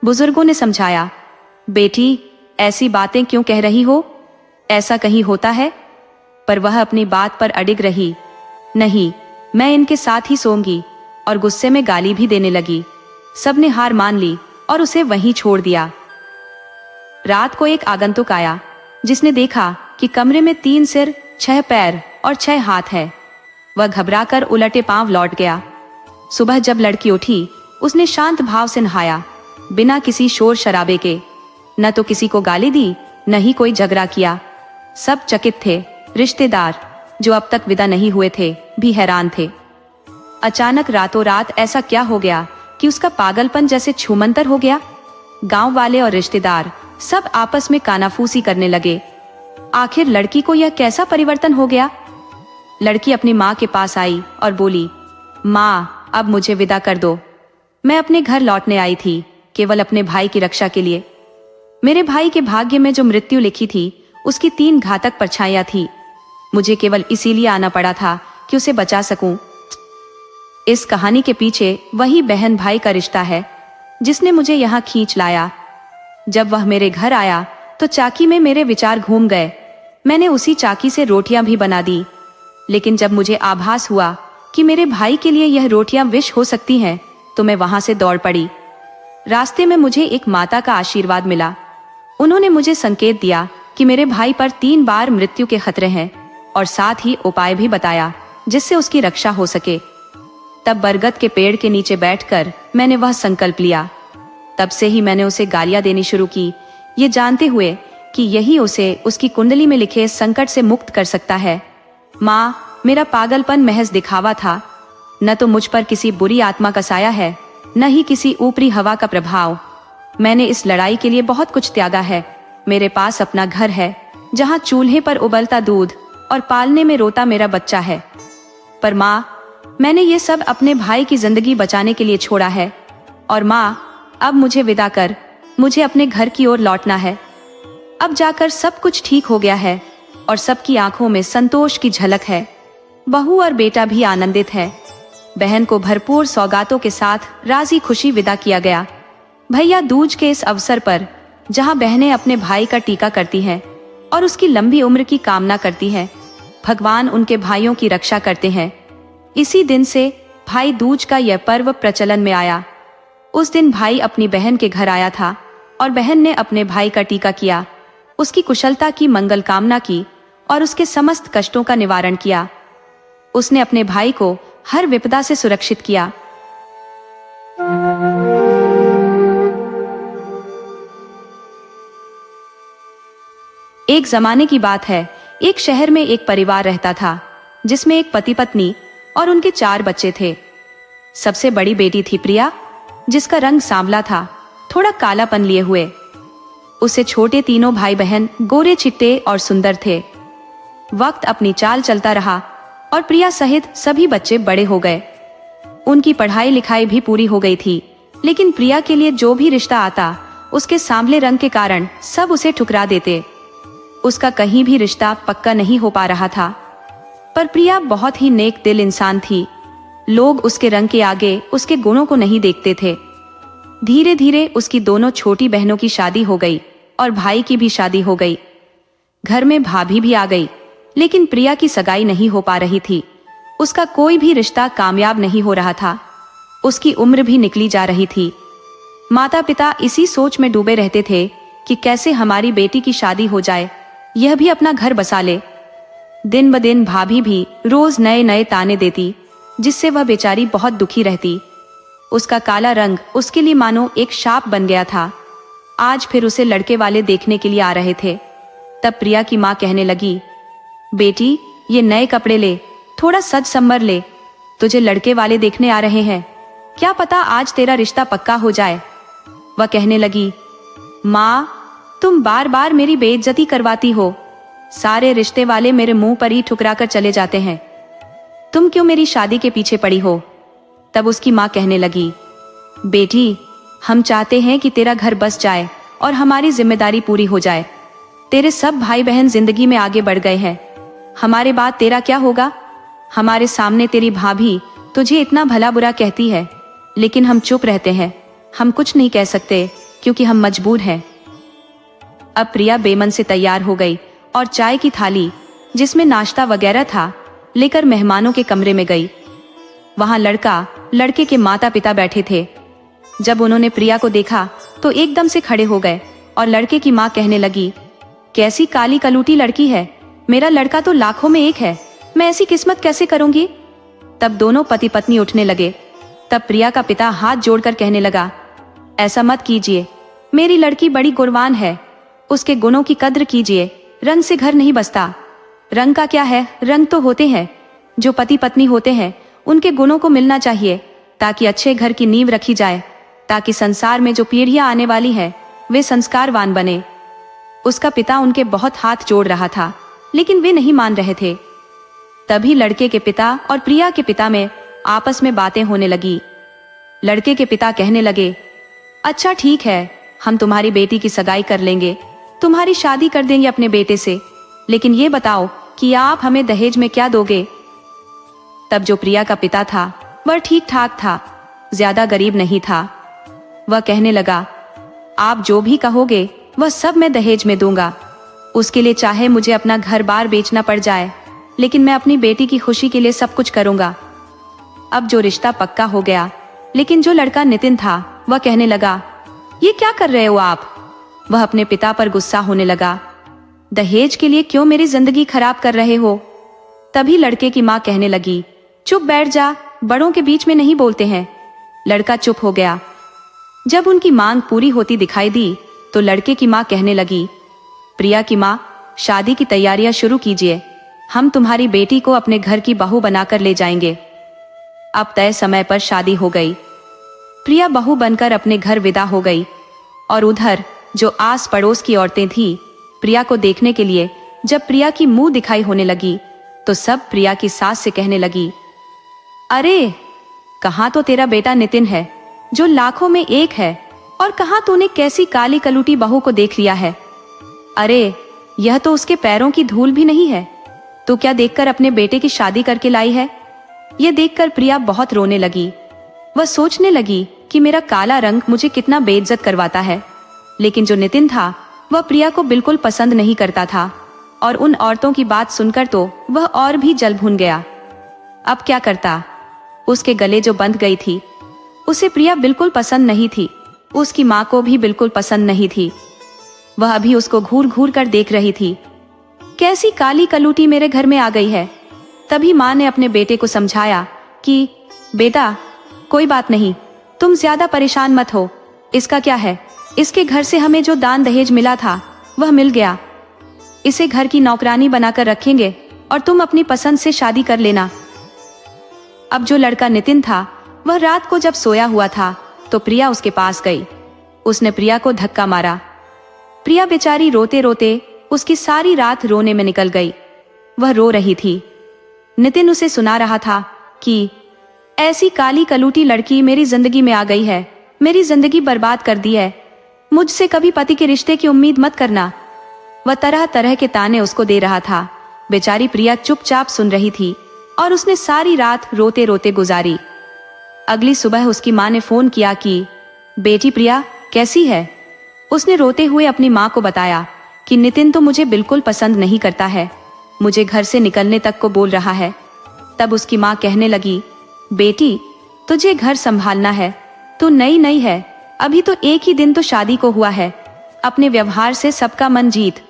बुजुर्गों ने समझाया, बेटी ऐसी बातें क्यों कह रही हो, ऐसा कहीं होता है? पर वह अपनी बात पर अडिग रही, नहीं, मैं इनके साथ ही सोऊंगी। और गुस्से में गाली भी देने लगी। सबने हार मान ली और उसे वहीं छोड़ दिया। रात को एक आगंतुक आया, जिसने देखा कि कमरे में 3 सिर 6 पैर और 6 हाथ है। वह घबराकर उलटे पांव लौट गया। सुबह जब लड़की उठी, उसने शांत भाव से नहाया, बिना किसी शोर शराबे के। न तो किसी को गाली दी, न ही कोई झगड़ा किया। सब चकित थे। रिश्तेदार जो अब तक विदा नहीं हुए थे भी हैरान थे। अचानक रातों रात ऐसा क्या हो गया कि उसका पागलपन जैसे छूमंतर हो गया। गांव वाले और रिश्तेदार सब आपस में कानाफूसी करने लगे। आखिर लड़की को यह कैसा परिवर्तन हो गया। लड़की अपनी माँ के पास आई और बोली, माँ, अब मुझे विदा कर दो। मैं अपने घर लौटने आई थी, केवल अपने भाई की रक्षा के लिए। मेरे भाई के भाग्य में जो मृत्यु लिखी थी, उसकी 3 घातक परछाइयां थी। मुझे केवल इसीलिए आना पड़ा था कि उसे बचा सकूं। इस कहानी के पीछे वही बहन भाई का रिश्ता है जिसने मुझे यहाँ खींच लाया। जब वह मेरे घर आया तो चाकी में मेरे विचार घूम गए। मैंने उसी चाकी से रोटियां भी बना दी, लेकिन जब मुझे आभास हुआ कि मेरे भाई के लिए यह रोटियां विष हो सकती हैं, तो मैं वहां से दौड़ पड़ी। रास्ते में मुझे एक माता का आशीर्वाद मिला। उन्होंने मुझे संकेत दिया कि मेरे भाई पर 3 बार मृत्यु के खतरे हैं और साथ ही उपाय भी बताया जिससे उसकी रक्षा हो सके। तब बरगद के पेड़ के नीचे बैठकर मैंने वह संकल्प लिया। तब से ही मैंने उसे गालियां देनी शुरू की, ये जानते हुए कि यही उसे उसकी कुंडली में लिखे संकट से मुक्त कर सकता है। माँ, मेरा पागलपन महज दिखावा था। न तो मुझ पर किसी बुरी आत्मा का साया है, न ही किसी ऊपरी हवा का प्रभाव। मैंने इस लड़ाई के लिए बहुत कुछ त्यागा है। मेरे पास अपना घर है, जहाँ चूल्हे पर उबलता दूध और पालने में रोता मेरा बच्चा है। पर माँ, मैंने ये सब अपने भाई की जिंदगी बचाने के लिए छोड़ा है। और माँ, अब मुझे विदा कर, मुझे अपने घर की ओर लौटना है। अब जाकर सब कुछ ठीक हो गया है और सबकी आंखों में संतोष की झलक है। बहू और बेटा भी आनंदित है। बहन को भरपूर सौगातों के साथ राजी खुशी विदा किया गया। भैया दूज के इस अवसर पर, जहां बहनें अपने भाई का टीका करती हैं और उसकी लंबी उम्र की कामना करती हैं, भगवान उनके भाइयों की रक्षा करते हैं। इसी दिन से भाई दूज का यह पर्व प्रचलन में आया। उस दिन भाई अपनी बहन के घर आया था और बहन ने अपने भाई का टीका किया, उसकी कुशलता की मंगल कामना की और उसके समस्त कष्टों का निवारण किया। उसने अपने भाई को हर विपदा से सुरक्षित किया। एक जमाने की बात है। एक शहर में एक परिवार रहता था, जिसमें एक पति पत्नी और उनके 4 बच्चे थे। सबसे बड़ी बेटी थी प्रिया, जिसका रंग सांवला था, थोड़ा कालापन लिए हुए। उससे छोटे तीनों भाई बहन गोरे चिट्टे और सुंदर थे। वक्त अपनी चाल चलता रहा और प्रिया सहित सभी बच्चे बड़े हो गए। उनकी पढ़ाई लिखाई भी पूरी हो गई थी, लेकिन प्रिया के लिए जो भी रिश्ता आता, उसके सांवले रंग के कारण सब उसे ठुकरा देते। उसका कहीं भी रिश्ता पक्का नहीं हो पा रहा था। पर प्रिया बहुत ही नेक दिल इंसान थी। लोग उसके रंग के आगे उसके गुणों को नहीं देखते थे। धीरे धीरे उसकी दोनों छोटी बहनों की शादी हो गई और भाई की भी शादी हो गई। घर में भाभी भी आ गई, लेकिन प्रिया की सगाई नहीं हो पा रही थी। उसका कोई भी रिश्ता कामयाब नहीं हो रहा था। उसकी उम्र भी निकली जा रही थी। माता पिता इसी सोच में डूबे रहते थे कि कैसे हमारी बेटी की शादी हो जाए, यह भी अपना घर बसा ले। दिन ब दिन भाभी भी रोज नए नए ताने देती, जिससे वह बेचारी बहुत दुखी रहती। उसका काला रंग उसके लिए मानो एक शाप बन गया था। आज फिर उसे लड़के वाले देखने के लिए आ रहे थे। तब प्रिया की माँ कहने लगी, बेटी, ये नए कपड़े ले, थोड़ा सज संवर ले, तुझे लड़के वाले देखने आ रहे हैं, क्या पता आज तेरा रिश्ता पक्का हो जाए। वह कहने लगी, माँ, तुम बार बार मेरी बेइज्जती करवाती हो। सारे रिश्ते वाले मेरे मुंह पर ही ठुकरा कर चले जाते हैं। तुम क्यों मेरी शादी के पीछे पड़ी हो। तब उसकी माँ कहने लगी, बेटी, हम चाहते हैं कि तेरा घर बस जाए और हमारी जिम्मेदारी पूरी हो जाए। तेरे सब भाई बहन जिंदगी में आगे बढ़ गए हैं, हमारे बाद तेरा क्या होगा। हमारे सामने तेरी भाभी तुझे इतना भला बुरा कहती है, लेकिन हम चुप रहते हैं। हम कुछ नहीं कह सकते क्योंकि हम मजबूर हैं। अब प्रिया बेमन से तैयार हो गई और चाय की थाली, जिसमें नाश्ता वगैरह था, लेकर मेहमानों के कमरे में गई। वहां लड़का, लड़के के माता पिता बैठे थे। जब उन्होंने प्रिया को देखा तो एकदम से खड़े हो गए और लड़के की माँ कहने लगी, कैसी काली कलूटी लड़की है, मेरा लड़का तो लाखों में एक है, मैं ऐसी किस्मत कैसे करूंगी। तब दोनों पति पत्नी उठने लगे। तब प्रिया का पिता हाथ जोड़कर कहने लगा, ऐसा मत कीजिए, मेरी लड़की बड़ी गुणवान है, उसके गुणों की कद्र कीजिए। रंग से घर नहीं बसता। रंग का क्या है, रंग तो होते हैं। जो पति पत्नी होते हैं उनके गुणों को मिलना चाहिए, ताकि अच्छे घर की नींव रखी जाए, ताकि संसार में जो पीढ़ियां आने वाली है वे संस्कारवान बने। उसका पिता उनके बहुत हाथ जोड़ रहा था, लेकिन वे नहीं मान रहे थे। तभी लड़के के पिता और प्रिया के पिता में आपस में बातें होने लगी। लड़के के पिता कहने लगे, अच्छा ठीक है, हम तुम्हारी बेटी की सगाई कर लेंगे, तुम्हारी शादी कर देंगे अपने बेटे से, लेकिन ये बताओ कि आप हमें दहेज में क्या दोगे। तब जो प्रिया का पिता था वह ठीक ठाक था, ज्यादा गरीब नहीं था। वह कहने लगा, आप जो भी कहोगे वह सब मैं दहेज में दूंगा। उसके लिए चाहे मुझे अपना घर बार बेचना पड़ जाए, लेकिन मैं अपनी बेटी की खुशी के लिए सब कुछ करूंगा। अब जो रिश्ता पक्का हो गया, लेकिन जो लड़का नितिन था वह कहने लगा, ये क्या कर रहे हो आप। वह अपने पिता पर गुस्सा होने लगा, दहेज के लिए क्यों मेरी जिंदगी खराब कर रहे हो। तभी लड़के की माँ कहने लगी, चुप बैठ जा, बड़ों के बीच में नहीं बोलते हैं। लड़का चुप हो गया। जब उनकी मांग पूरी होती दिखाई दी तो लड़के की माँ कहने लगी, प्रिया की माँ, शादी की तैयारियां शुरू कीजिए, हम तुम्हारी बेटी को अपने घर की बहू बनाकर ले जाएंगे। अब तय समय पर शादी हो गई। प्रिया बहू बनकर अपने घर विदा हो गई, और उधर जो आस पड़ोस की औरतें थीं, प्रिया को देखने के लिए जब प्रिया की मुंह दिखाई होने लगी तो सब प्रिया की सास से कहने लगी, अरे कहाँ तो तेरा बेटा नितिन है जो लाखों में एक है, और कहाँ तूने कैसी काली कलूटी बहू को देख लिया है। अरे यह तो उसके पैरों की धूल भी नहीं है, तो क्या देखकर अपने बेटे की शादी करके लाई है। यह देखकर प्रिया बहुत रोने लगी। वह सोचने लगी कि मेरा काला रंग मुझे कितना बेइज्जत करवाता है। लेकिन जो नितिन था वह प्रिया को बिल्कुल पसंद नहीं करता था, और उन औरतों की बात सुनकर तो वह और भी जल भुन गया। अब क्या करता। उसके गले जो बंध गई थी उसे प्रिया बिल्कुल पसंद नहीं थी, उसकी माँ को भी बिल्कुल पसंद नहीं थी। वह अभी उसको घूर घूर कर देख रही थी, कैसी काली कलूटी मेरे घर में आ गई है। तभी माँ ने अपने बेटे को समझाया कि बेटा कोई बात नहीं, तुम ज्यादा परेशान मत हो, इसका क्या है, इसके घर से हमें जो दान दहेज मिला था वह मिल गया, इसे घर की नौकरानी बनाकर रखेंगे और तुम अपनी पसंद से शादी कर लेना। अब जो लड़का नितिन था वह रात को जब सोया हुआ था तो प्रिया उसके पास गई। उसने प्रिया को धक्का मारा। प्रिया बेचारी रोते रोते उसकी सारी रात रोने में निकल गई। वह रो रही थी। नितिन उसे सुना रहा था कि ऐसी काली कलूटी लड़की मेरी जिंदगी में आ गई है, मेरी जिंदगी बर्बाद कर दी है, मुझसे कभी पति के रिश्ते की उम्मीद मत करना। वह तरह तरह के ताने उसको दे रहा था। बेचारी प्रिया चुपचाप सुन रही थी और उसने सारी रात रोते रोते गुजारी। अगली सुबह उसकी माँ ने फोन किया कि बेटी प्रिया कैसी है। उसने रोते हुए अपनी माँ को बताया कि नितिन तो मुझे बिल्कुल पसंद नहीं करता है, मुझे घर से निकलने तक को बोल रहा है। तब उसकी माँ कहने लगी, बेटी तुझे घर संभालना है, तू नई नई है, अभी तो एक ही दिन तो शादी को हुआ है, अपने व्यवहार से सबका मन जीत,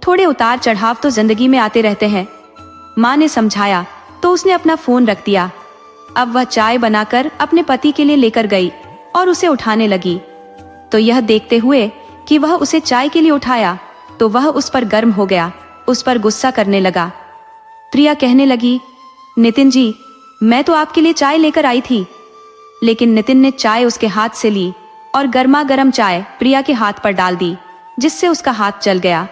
थोड़े उतार चढ़ाव तो जिंदगी में आते रहते हैं। माँ ने समझाया तो उसने अपना फोन रख दिया। अब वह चाय बनाकर अपने पति के लिए लेकर गई और उसे उठाने लगी। तो यह देखते हुए कि वह उसे चाय के लिए उठाया तो वह उस पर गर्म हो गया, उस पर गुस्सा करने लगा। प्रिया कहने लगी, नितिन जी मैं तो आपके लिए चाय लेकर आई थी। लेकिन नितिन ने चाय उसके हाथ से ली और गर्मा गर्म चाय प्रिया के हाथ पर डाल दी, जिससे उसका हाथ जल गया।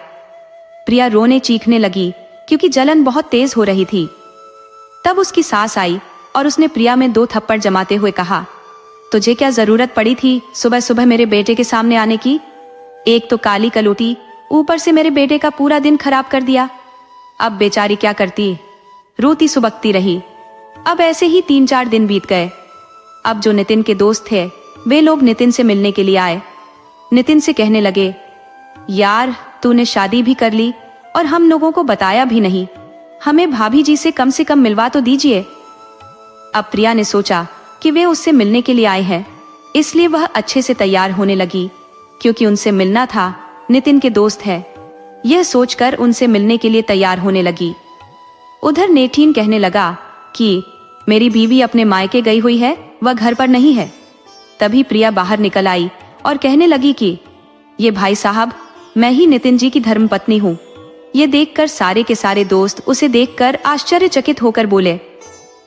प्रिया रोने चीखने लगी क्योंकि जलन बहुत तेज हो रही थी। तब उसकी सास आई और उसने प्रिया में 2 थप्पड़ जमाते हुए कहा, तुझे क्या जरूरत पड़ी थी सुबह सुबह मेरे बेटे के सामने आने की। एक तो काली कलूटी, ऊपर से मेरे बेटे का पूरा दिन खराब कर दिया। अब बेचारी क्या करती, रोती सुबकती रही। अब ऐसे ही 3-4 दिन बीत गए। अब जो नितिन के दोस्त थे वे लोग नितिन से मिलने के लिए आए। नितिन से कहने लगे, यार तूने शादी भी कर ली और हम लोगों को बताया भी नहीं, हमें भाभी जी से कम मिलवा तो दीजिए। अब प्रिया ने सोचा कि वे उससे मिलने के लिए आए हैं, इसलिए वह अच्छे से तैयार होने लगी, क्योंकि उनसे मिलना था, नितिन के दोस्त है। यह सोचकर उनसे मिलने के लिए तैयार होने लगी। उधर नेठीन कहने लगा कि मेरी बीवी अपने मायके गई हुई है, वह घर पर नहीं है। तभी प्रिया बाहर निकल आई और कहने लगी कि ये भाई साहब, मैं ही नितिन जी की धर्मपत्नी हूँ। ये देखकर सारे के सारे दोस्त उसे देखकर आश्चर्यचकित होकर बोले,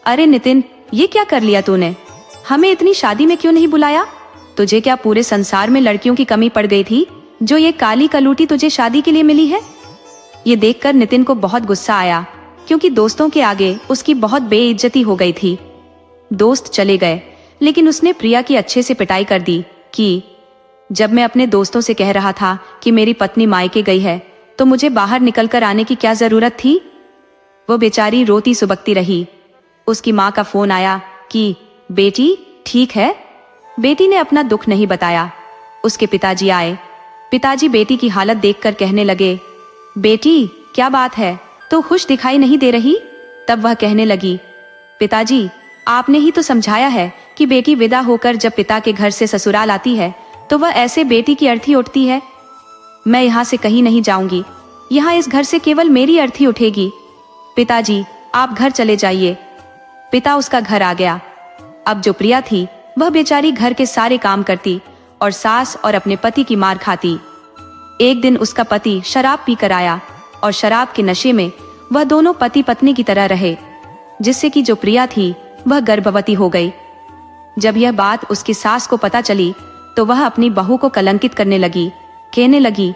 अरे नितिन, ये क्या कर लिया तूने? हमें इतनी शादी में क्यों नहीं बुलाया? तुझे क्या पूरे संसार में लड़कियों की कमी पड़ गई थी जो ये काली कलूटी तुझे शादी के लिए मिली है? ये देखकर नितिन को बहुत गुस्सा आया, क्योंकि दोस्तों के आगे उसकी बहुत बेइज्जती हो गई थी। दोस्त चले गए, लेकिन उसने प्रिया की अच्छे से पिटाई कर दी कि जब मैं अपने दोस्तों से कह रहा था कि मेरी पत्नी मायके गई है, तो मुझे बाहर निकलकर आने की क्या जरूरत थी? वो बेचारी रोती सुबकती रही। उसकी माँ का फोन आया कि बेटी ठीक है। बेटी ने अपना दुख नहीं बताया। उसके पिताजी आए। पिताजी बेटी की हालत देखकर कहने लगे, बेटी क्या बात है, तो खुश दिखाई नहीं दे रही? तब वह कहने लगी, पिताजी आपने ही तो समझाया है कि बेटी विदा होकर जब पिता के घर से ससुराल आती है तो वह ऐसे बेटी की अर्थी उठती है। मैं यहाँ से कहीं नहीं जाऊंगी, यहाँ इस घर से केवल मेरी अर्थी उठेगी। पिताजी आप घर चले जाइए। पिता उसका घर आ गया। अब जो प्रिया थी वह बेचारी घर के सारे काम करती और सास और अपने पति की मार खाती। एक दिन उसका पति शराब पीकर आया और शराब के नशे में वह दोनों पति पत्नी की तरह रहे, जिससे कि जो प्रिया थी वह गर्भवती हो गई। जब यह बात उसकी सास को पता चली तो वह अपनी बहू को कलंकित करने लगी। कहने लगी,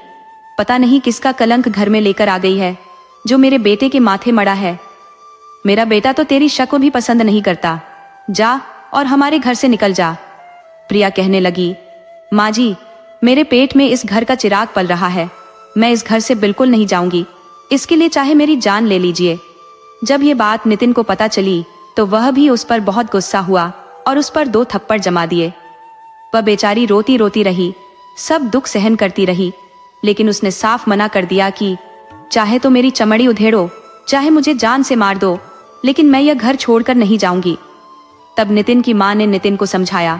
पता नहीं किसका कलंक घर में लेकर आ गई है जो मेरे बेटे के माथे मड़ा है। मेरा बेटा तो तेरी शक्ल भी पसंद नहीं करता। जा और हमारे घर से निकल जा। प्रिया कहने लगी, माँ जी मेरे पेट में इस घर का चिराग पल रहा है, मैं इस घर से बिल्कुल नहीं जाऊंगी, इसके लिए चाहे मेरी जान ले लीजिए। जब ये बात नितिन को पता चली तो वह भी उस पर बहुत गुस्सा हुआ और उस पर 2 थप्पड़ जमा दिए। वह बेचारी रोती रोती रही, सब दुख सहन करती रही, लेकिन उसने साफ मना कर दिया कि चाहे तो मेरी चमड़ी उधेड़ो, चाहे मुझे जान से मार दो, लेकिन मैं यह घर छोड़कर नहीं जाऊंगी। तब नितिन की माँ ने नितिन को समझाया,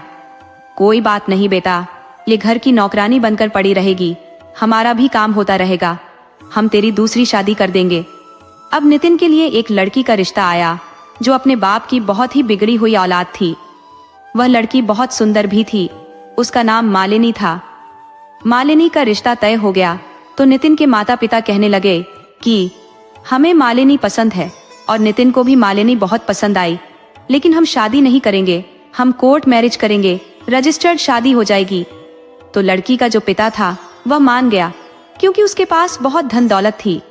कोई बात नहीं बेटा, ये घर की नौकरानी बनकर पड़ी रहेगी, हमारा भी काम होता रहेगा, हम तेरी दूसरी शादी कर देंगे। अब नितिन के लिए एक लड़की का रिश्ता आया जो अपने बाप की बहुत ही बिगड़ी हुई औलाद थी। वह लड़की बहुत सुंदर भी थी। उसका नाम मालिनी था। मालिनी का रिश्ता तय हो गया तो नितिन के माता पिता कहने लगे कि हमें मालिनी पसंद है और नितिन को भी मालिनी बहुत पसंद आई, लेकिन हम शादी नहीं करेंगे, हम कोर्ट मैरिज करेंगे, रजिस्टर्ड शादी हो जाएगी। तो लड़की का जो पिता था वह मान गया, क्योंकि उसके पास बहुत धन दौलत थी।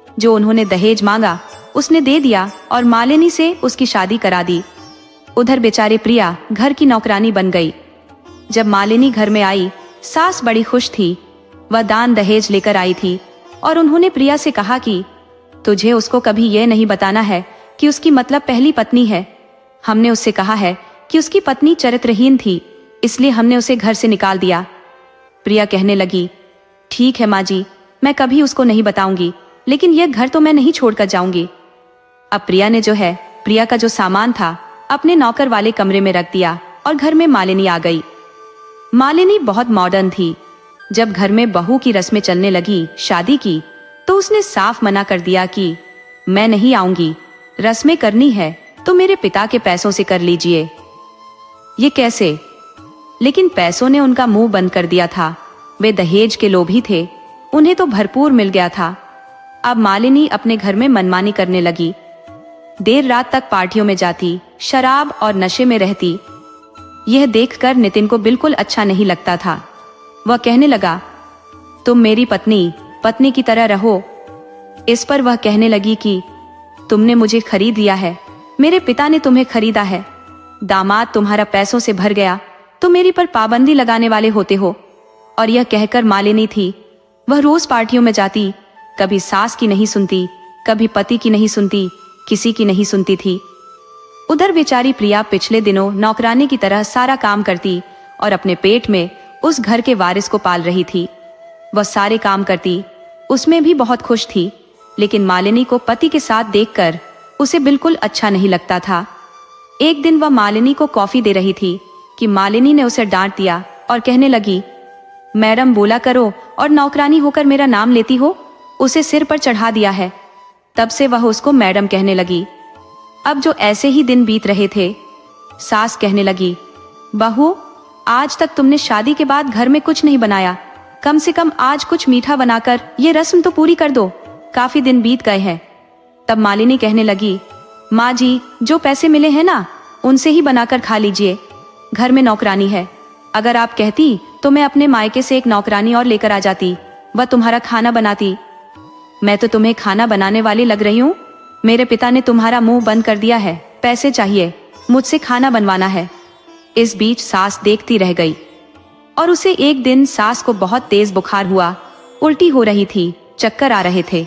जो उन्होंने दहेज मांगा उसने दे दिया और मालिनी से उसकी शादी करा दी। उधर बेचारी प्रिया घर की नौकरानी बन गई। जब मालिनी घर में आई, सास बड़ी खुश थी। वह दान दहेज लेकर आई थी और उन्होंने प्रिया से कहा कि तुझे उसको कभी यह नहीं बताना है कि उसकी मतलब पहली पत्नी है। हमने उससे कहा है कि उसकी पत्नी चरित्रहीन थी, इसलिए हमने उसे घर से निकाल दिया। प्रिया कहने लगी, ठीक है माँ जी, मैं कभी उसको नहीं बताऊंगी, लेकिन यह घर तो मैं नहीं छोड़कर जाऊंगी। अब प्रिया ने जो है, प्रिया का जो सामान था अपने नौकर वाले कमरे में रख दिया और घर में मालिनी आ गई। मालिनी बहुत मॉडर्न थी। जब घर में बहू की रस्में चलने लगी शादी की, तो उसने साफ मना कर दिया कि मैं नहीं आऊंगी, रस्में करनी है तो मेरे पिता के पैसों से कर लीजिए। ये कैसे? लेकिन पैसों ने उनका मुंह बंद कर दिया था। वे दहेज के लोभी थे, उन्हें तो भरपूर मिल गया था। अब मालिनी अपने घर में मनमानी करने लगी। देर रात तक पार्टियों में जाती, शराब और नशे में रहती। यह देखकर नितिन को बिल्कुल अच्छा नहीं लगता था। वह कहने लगा, तुम मेरी पत्नी की तरह रहो। इस पर वह कहने लगी कि तुमने मुझे खरीद लिया है, मेरे पिता ने तुम्हें खरीदा है। दामाद तुम्हारा पैसों से भर गया तो मेरी पर पाबंदी लगाने वाले होते हो। और यह कहकर मालिनी थी, वह रोज पार्टियों में जाती, कभी सास की नहीं सुनती, कभी पति की नहीं सुनती, किसी की नहीं सुनती थी। उधर बेचारी प्रिया पिछले दिनों नौकरानी की तरह सारा काम करती और अपने पेट में उस घर के वारिस को पाल रही थी। वह सारे काम करती, उसमें भी बहुत खुश थी, लेकिन मालिनी को पति के साथ देखकर उसे बिल्कुल अच्छा नहीं लगता था। एक दिन वह मालिनी को कॉफी दे रही थी कि मालिनी ने उसे डांट दिया और कहने लगी, मैडम बोला करो और नौकरानी होकर मेरा नाम लेती हो, उसे सिर पर चढ़ा दिया है। तब से वह उसको मैडम कहने लगी। अब जो ऐसे ही दिन बीत रहे थे, सास कहने लगी, बहू आज तक तुमने शादी के बाद घर में कुछ नहीं बनाया, कम से कम आज कुछ मीठा बनाकर ये रस्म तो पूरी कर दो, काफी दिन बीत गए हैं। तब मालिनी कहने लगी, माँ जी जो पैसे मिले हैं ना उनसे ही बनाकर खा लीजिए, घर में नौकरानी है, अगर आप कहती तो मैं अपने मायके से एक नौकरानी और लेकर आ जाती, वह तुम्हारा खाना बनाती। मैं तो तुम्हें खाना बनाने वाली लग रही हूँ? मेरे पिता ने तुम्हारा मुंह बंद कर दिया है, पैसे चाहिए, मुझसे खाना बनवाना है। इस बीच सास देखती रह गई और उसे एक दिन सास को बहुत तेज बुखार हुआ, उल्टी हो रही थी, चक्कर आ रहे थे।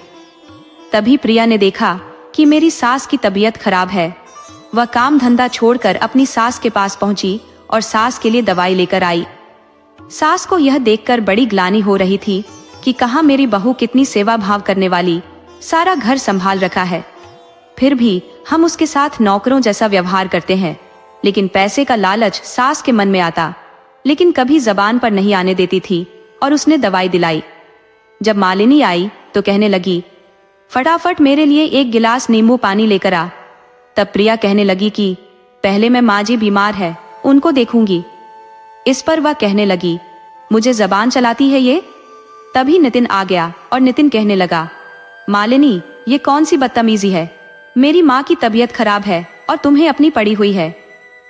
तभी प्रिया ने देखा कि मेरी सास की तबीयत खराब है। वह काम धंधा छोड़कर अपनी सास के पास पहुंची और सास के लिए दवाई लेकर आई। सास को यह देखकर बड़ी ग्लानि हो रही थी कि कहाँ मेरी बहू कितनी सेवा भाव करने वाली, सारा घर संभाल रखा है, फिर भी हम उसके साथ नौकरों जैसा व्यवहार करते हैं। लेकिन पैसे का लालच सास के मन में आता, लेकिन कभी जबान पर नहीं आने देती थी और उसने दवाई दिलाई। जब मालिनी आई तो कहने लगी, फटाफट मेरे लिए एक गिलास नींबू पानी लेकर आ। तब प्रिया कहने लगी कि पहले मैं माँ जी बीमार है, उनको देखूंगी। इस पर वह कहने लगी, मुझे जबान चलाती है ये। तभी नितिन आ गया और नितिन कहने लगा, मालिनी ये कौन सी बदतमीजी है, मेरी माँ की तबीयत खराब है और तुम्हें अपनी पड़ी हुई है।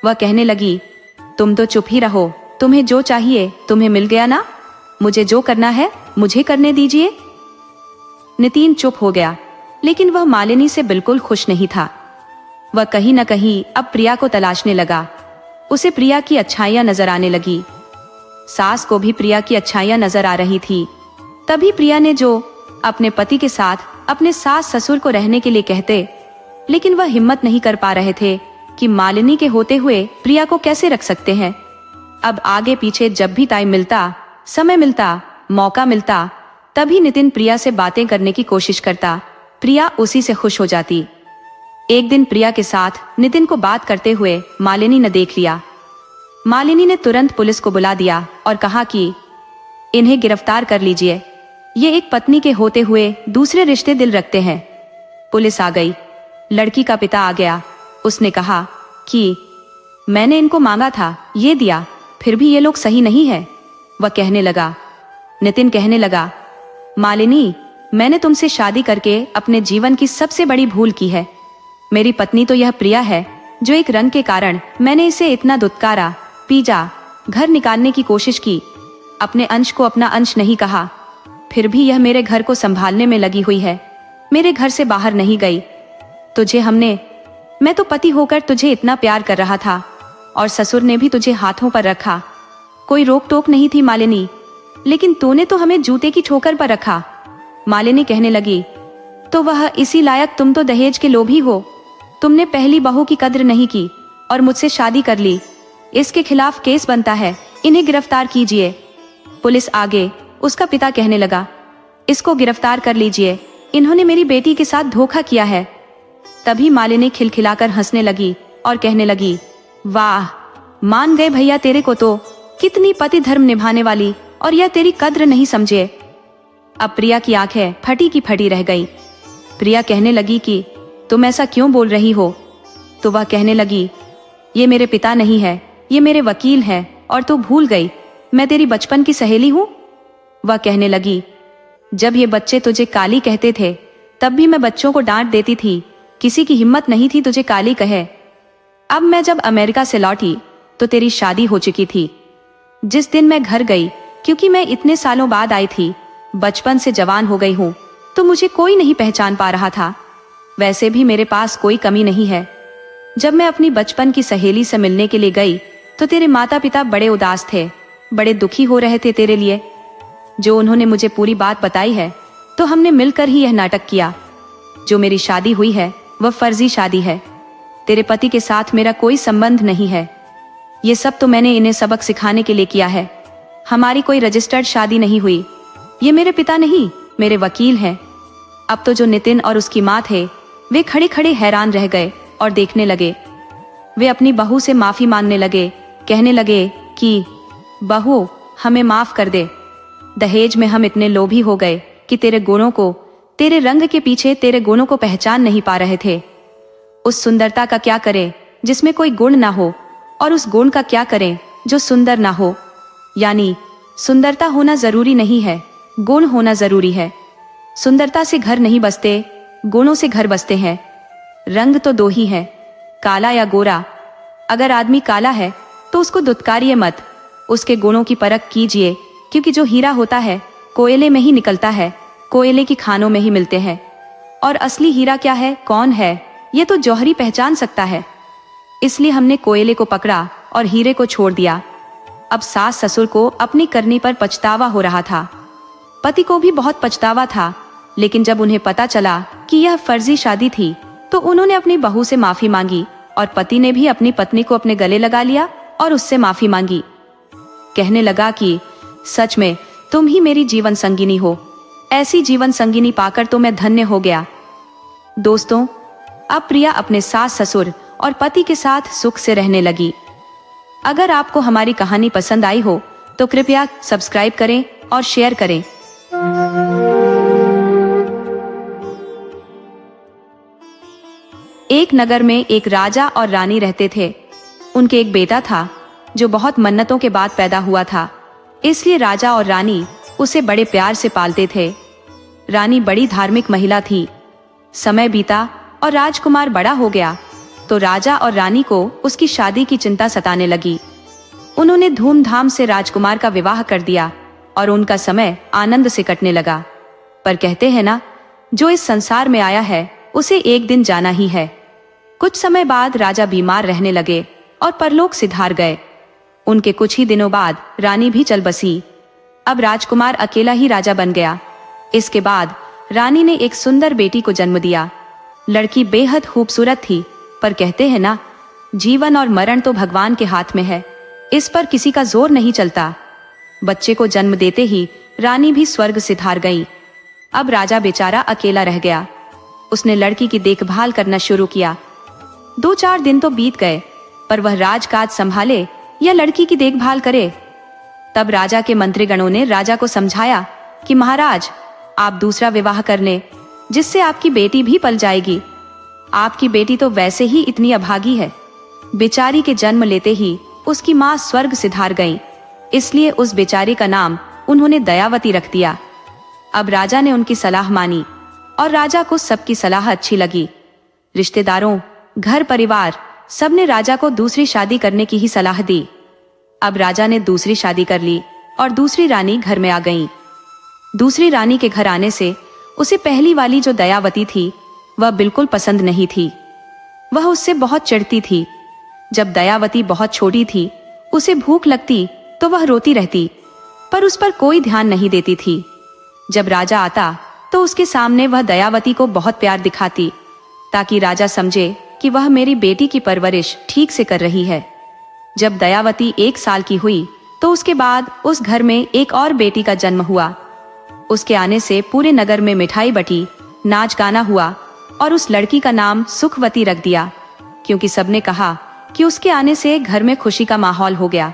वह कहने लगी, तुम तो चुप ही रहो, तुम्हें जो चाहिए तुम्हें मिल गया ना, मुझे जो करना है मुझे करने दीजिए। नितिन चुप हो गया, लेकिन वह मालिनी से बिल्कुल खुश नहीं था। वह कहीं न कहीं अब प्रिया को तलाशने लगा। उसे प्रिया की अच्छाइयां नजर आने लगी, सास को भी प्रिया की अच्छाइयां नजर आ रही थी। तभी प्रिया ने जो अपने पति के साथ अपने सास ससुर को रहने के लिए कहते, लेकिन वह हिम्मत नहीं कर पा रहे थे कि मालिनी के होते हुए प्रिया को कैसे रख सकते हैं। अब आगे पीछे जब भी टाइम मिलता, समय मिलता, मौका मिलता, तभी नितिन प्रिया से बातें करने की कोशिश करता, प्रिया उसी से खुश हो जाती। एक दिन प्रिया के साथ नितिन को बात करते हुए मालिनी ने देख लिया। मालिनी ने तुरंत पुलिस को बुला दिया और कहा कि इन्हें गिरफ्तार कर लीजिए, ये एक पत्नी के होते हुए दूसरे रिश्ते दिल रखते हैं। पुलिस आ गई, लड़की का पिता आ गया, उसने कहा कि मैंने इनको मांगा था, ये दिया, फिर भी ये लोग सही नहीं है। वह कहने लगा, नितिन कहने लगा, मालिनी मैंने तुमसे शादी करके अपने जीवन की सबसे बड़ी भूल की है। मेरी पत्नी तो यह प्रिया है जो एक रंग के कारण मैंने इसे इतना दुत्कारा, पीजा, घर निकालने की कोशिश की, अपने अंश को अपना अंश नहीं कहा, फिर भी यह मेरे घर को संभालने में लगी हुई है, मेरे घर से बाहर नहीं गई। मैं तो पति होकर तुझे इतना प्यार कर रहा था और ससुर ने भी तुझे हाथों पर रखा, कोई रोक टोक नहीं थी मालिनी, लेकिन तूने तो हमें जूते की ठोकर पर रखा। मालिनी कहने लगी, तो वह इसी लायक तुम तो दहेज के लोभी हो, तुमने पहली बहू की कद्र नहीं की और मुझसे शादी कर ली, इसके खिलाफ केस बनता है, इन्हें गिरफ्तार कीजिए। पुलिस आगे, उसका पिता कहने लगा, इसको गिरफ्तार कर लीजिए, इन्होंने मेरी बेटी के साथ धोखा किया है। तभी मालिनी खिलखिलाकर हंसने लगी और कहने लगी, वाह मान गए भैया तेरे को, तो कितनी पति धर्म निभाने वाली, और यह तेरी कद्र नहीं समझे। अब प्रिया की आंखें फटी की फटी रह गई। प्रिया कहने लगी कि तुम ऐसा क्यों बोल रही हो? तो वह कहने लगी, ये मेरे पिता नहीं है, ये मेरे वकील हैं, और तू भूल गई मैं तेरी बचपन की सहेली हूँ। वह कहने लगी, जब ये बच्चे तुझे काली कहते थे तब भी मैं बच्चों को डांट देती थी, किसी की हिम्मत नहीं थी तुझे काली कहे। अब मैं जब अमेरिका से लौटी तो तेरी शादी हो चुकी थी। जिस दिन मैं घर गई, क्योंकि मैं इतने सालों बाद आई थी, बचपन से जवान हो गई हूँ, तो मुझे कोई नहीं पहचान पा रहा था। वैसे भी मेरे पास कोई कमी नहीं है। जब मैं अपनी बचपन की सहेली से मिलने के लिए गई तो तेरे माता पिता बड़े उदास थे, बड़े दुखी हो रहे थे तेरे लिए। जो उन्होंने मुझे पूरी बात बताई है, तो हमने मिलकर ही यह नाटक किया। जो मेरी शादी हुई है वह फर्जी शादी है, तेरे पति के साथ मेरा कोई संबंध नहीं है। ये सब तो मैंने इन्हें सबक सिखाने के लिए किया है। हमारी कोई रजिस्टर्ड शादी नहीं हुई। ये मेरे पिता नहीं, मेरे वकील हैं। अब तो जो नितिन और उसकी माँ थे, वे खड़े खड़े हैरान रह गए और देखने लगे। वे अपनी बहू से माफी मांगने लगे, कहने लगे कि बहू हमें माफ कर दे, दहेज में हम इतने लोभी हो गए कि तेरे गुणों को, तेरे रंग के पीछे तेरे गुणों को पहचान नहीं पा रहे थे। उस सुंदरता का क्या करें जिसमें कोई गुण ना हो, और उस गुण का क्या करें जो सुंदर ना हो। यानी सुंदरता होना जरूरी नहीं है, गुण होना जरूरी है। सुंदरता से घर नहीं बसते, गुणों से घर बसते हैं। रंग तो दो ही है, काला या गोरा। अगर आदमी काला है तो उसको दुत्कारिए मत, उसके गुणों की परख कीजिए, क्योंकि जो हीरा होता है कोयले में ही निकलता है, कोयले की खानों में ही मिलते हैं। और असली हीरा क्या है, कौन है, ये तो जौहरी पहचान सकता है। इसलिए हमने कोयले को पकड़ा और हीरे को छोड़ दिया। अब सास ससुर को अपनी करनी पर पछतावा हो रहा था। पति को भी बहुत पछतावा था, लेकिन जब उन्हें पता चला कि यह फर्जी शादी थी तो उन्होंने अपनी बहू से माफी मांगी, और पति ने भी अपनी पत्नी को अपने गले लगा लिया और उससे माफी मांगी। कहने लगा कि सच में तुम ही मेरी जीवन संगिनी हो, ऐसी जीवन संगिनी पाकर तो मैं धन्य हो गया। दोस्तों, अब प्रिया अपने सास ससुर और पति के साथ सुख से रहने लगी। अगर आपको हमारी कहानी पसंद आई हो तो कृपया सब्सक्राइब करें और शेयर करें। एक नगर में एक राजा और रानी रहते थे। उनके एक बेटा था जो बहुत मन्नतों के बाद पैदा हुआ था, इसलिए राजा और रानी उसे बड़े प्यार से पालते थे। रानी बड़ी धार्मिक महिला थी। समय बीता और राजकुमार बड़ा हो गया तो राजा और रानी को उसकी शादी की चिंता सताने लगी। उन्होंने धूमधाम से राजकुमार का विवाह कर दिया और उनका समय आनंद से कटने लगा। पर कहते हैं ना, जो इस संसार में आया है उसे एक दिन जाना ही है। कुछ समय बाद राजा बीमार रहने लगे और परलोक सिधार गए। उनके कुछ ही दिनों बाद रानी भी चल बसी। अब राजकुमार अकेला ही राजा बन गया। इसके बाद रानी ने एक सुंदर बेटी को जन्म दिया। लड़की बेहद खूबसूरत थी, पर कहते हैं ना, जीवन और मरण तो भगवान के हाथ में है, इस पर किसी का जोर नहीं चलता। बच्चे को जन्म देते ही रानी भी स्वर्ग सिधार गई। अब राजा बेचारा अकेला रह गया। उसने लड़की की देखभाल करना शुरू किया। 2-4 दिन तो बीत गए, पर वह राजकाज संभाले या लड़की की देखभाल करे। तब राजा के मंत्रीगणों ने राजा को समझाया कि महाराज, आप दूसरा विवाह कर लें, जिससे आपकी बेटी भी पल जाएगी। आपकी बेटी तो वैसे ही इतनी अभागी है। बेचारी के जन्म लेते ही उसकी माँ स्वर्ग सिधार गई, इसलिए उस बेचारी का नाम उन्होंने दयावती रख दिया। अब राजा ने उनकी सलाह मानी और राजा को सबकी सलाह अच्छी लगी। रिश्तेदारों, घर परिवार सबने राजा को दूसरी शादी करने की ही सलाह दी। अब राजा ने दूसरी शादी कर ली और दूसरी रानी घर में आ गई। दूसरी रानी के घर आने से उसे पहली वाली जो दयावती थी वह बिल्कुल पसंद नहीं थी। वह उससे बहुत चिढ़ती थी। जब दयावती बहुत छोटी थी, उसे भूख लगती तो वह रोती रहती, पर उस पर कोई ध्यान नहीं देती थी। जब राजा आता तो उसके सामने वह दयावती को बहुत प्यार दिखाती, ताकि राजा समझे कि वह मेरी बेटी की परवरिश ठीक से कर रही है। जब दयावती 1 साल की हुई तो उसके बाद उस घर में एक और बेटी का जन्म हुआ। उसके आने से पूरे नगर में मिठाई बटी, नाच गाना हुआ और उस लड़की का नाम सुखवती रख दिया, क्योंकि सबने कहा कि उसके आने से घर में खुशी का माहौल हो गया।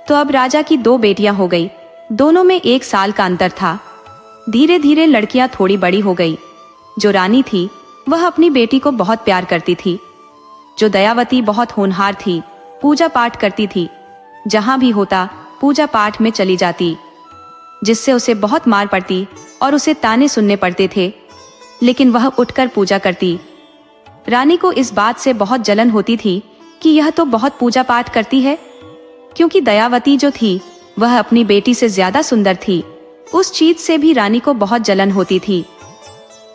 तो अब राजा की 2 बेटियां हो गई। दोनों में 1 साल का अंतर था। धीरे धीरे लड़कियां थोड़ी बड़ी हो गई। जो रानी थी वह अपनी बेटी को बहुत प्यार करती थी। जो दयावती बहुत होनहार थी, पूजा पाठ करती थी। जहां भी होता पूजा पाठ में चली जाती, जिससे उसे बहुत मार पड़ती और उसे ताने सुनने पड़ते थे, लेकिन वह उठकर पूजा करती। रानी को इस बात से बहुत जलन होती थी कि यह तो बहुत पूजा पाठ करती है, क्योंकि दयावती जो थी वह अपनी बेटी से ज्यादा सुंदर थी। उस चीज से भी रानी को बहुत जलन होती थी।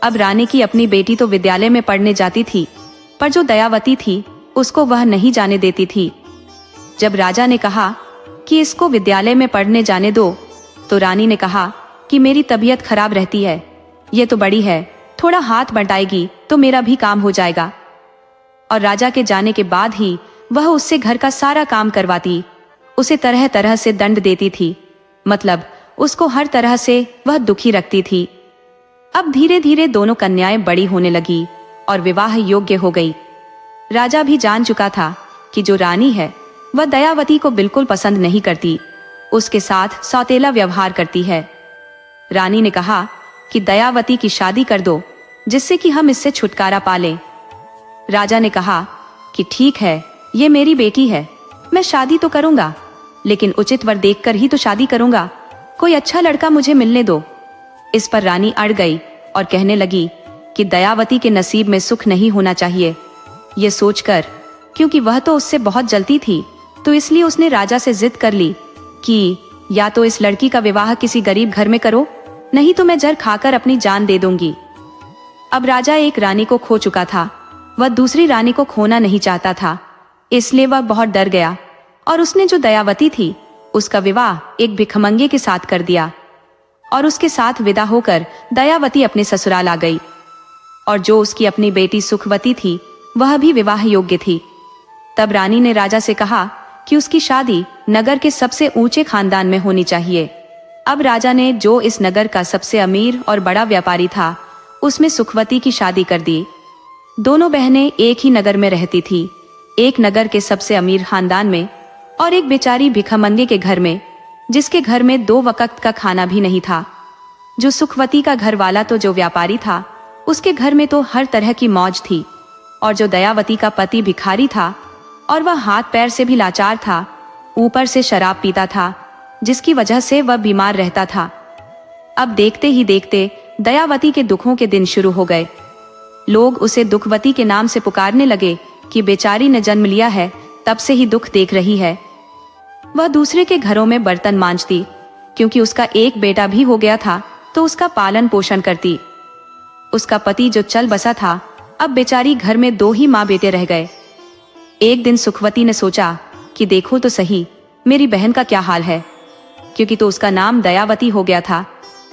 अब रानी की अपनी बेटी तो विद्यालय में पढ़ने जाती थी, पर जो दयावती थी उसको वह नहीं जाने देती थी। जब राजा ने कहा कि इसको विद्यालय में पढ़ने जाने दो, तो रानी ने कहा कि मेरी तबीयत खराब रहती है, ये तो बड़ी है, थोड़ा हाथ बटाएगी तो मेरा भी काम हो जाएगा। और राजा के जाने के बाद ही वह उससे घर का सारा काम करवाती, उसे तरह तरह से दंड देती थी, मतलब उसको हर तरह से वह दुखी रखती थी। अब धीरे धीरे दोनों कन्याएं बड़ी होने लगी और विवाह योग्य हो गई। राजा भी जान चुका था कि जो रानी है वह दयावती को बिल्कुल पसंद नहीं करती, उसके साथ सौतेला व्यवहार करती है। रानी ने कहा कि दयावती की शादी कर दो, जिससे कि हम इससे छुटकारा पा लें। राजा ने कहा कि ठीक है, ये मेरी बेटी है, मैं शादी तो करूंगा, लेकिन उचित वर देखकर ही तो शादी करूंगा, कोई अच्छा लड़का मुझे मिलने दो। इस पर रानी अड़ गई और कहने लगी कि दयावती के नसीब में सुख नहीं होना चाहिए। ये सोचकर, क्योंकि वह तो उससे बहुत जलती थी, तो इसलिए उसने राजा से जिद कर ली कि या तो इस लड़की का विवाह किसी गरीब घर में करो, नहीं तो मैं जहर खाकर अपनी जान दे दूंगी। अब राजा एक रानी को खो चुका था, वह दूसरी रानी को खोना नहीं चाहता था, इसलिए वह बहुत डर गया और उसने जो दयावती थी उसका विवाह एक भिखमंगे के साथ कर दिया। और उसके साथ विदा होकर दयावती अपने ससुराल आ गई। और जो उसकी अपनी बेटी सुखवती थी वह भी विवाह योग्य थी। तब रानी ने राजा से कहा कि उसकी शादी नगर के सबसे ऊंचे खानदान में होनी चाहिए। अब राजा ने जो इस नगर का सबसे अमीर और बड़ा व्यापारी था उसमें सुखवती की शादी कर दी। दोनों बहनें एक ही नगर में रहती थी, एक नगर के सबसे अमीर खानदान में और एक बेचारी भिखमंगे के घर में, जिसके घर में 2 वक्त का खाना भी नहीं था। जो सुखवती का घर वाला तो जो व्यापारी था उसके घर में तो हर तरह की मौज थी, और जो दयावती का पति भिखारी था और वह हाथ पैर से भी लाचार था, ऊपर से शराब पीता था, जिसकी वजह से वह बीमार रहता था। अब देखते ही देखते दयावती के दुखों के दिन शुरू हो गए। लोग उसे दुखवती के नाम से पुकारने लगे कि बेचारी ने जन्म लिया है, तब से ही दुख देख रही है। वह दूसरे के घरों में बर्तन मांजती, क्योंकि उसका एक बेटा भी हो गया था तो उसका पालन पोषण करती। उसका पति जो चल बसा था, अब बेचारी घर में 2 ही माँ बेटे रह गए। एक दिन सुखवती ने सोचा कि देखो तो सही मेरी बहन का क्या हाल है, क्योंकि तो उसका नाम दयावती हो गया था।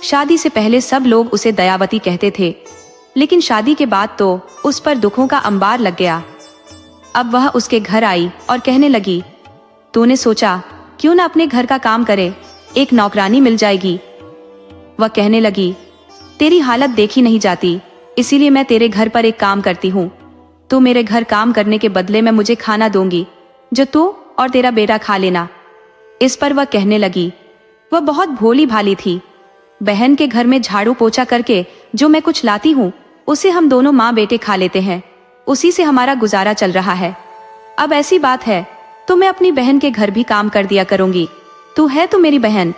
शादी से पहले सब लोग उसे दयावती कहते थे, लेकिन शादी के बाद तो उस पर दुखों का अंबार लग गया। अब वह उसके घर आई और कहने लगी, तूने सोचा क्यों ना अपने घर का काम करे, एक नौकरानी मिल जाएगी। वह कहने लगी, तेरी हालत देखी नहीं जाती, इसीलिए मैं तेरे घर पर एक काम करती हूँ। तू मेरे घर काम करने के बदले में मुझे खाना दूंगी, जो तू और तेरा बेटा खा लेना। इस पर वह कहने लगी, वह बहुत भोली भाली थी, बहन के घर में झाड़ू पोछा करके जो मैं कुछ लाती हूँ उसे हम दोनों माँ बेटे खा लेते हैं, उसी से हमारा गुजारा चल रहा है। अब ऐसी बात है तो मैं अपनी बहन के घर भी काम कर दिया करूंगी, तू है तो मेरी बहन।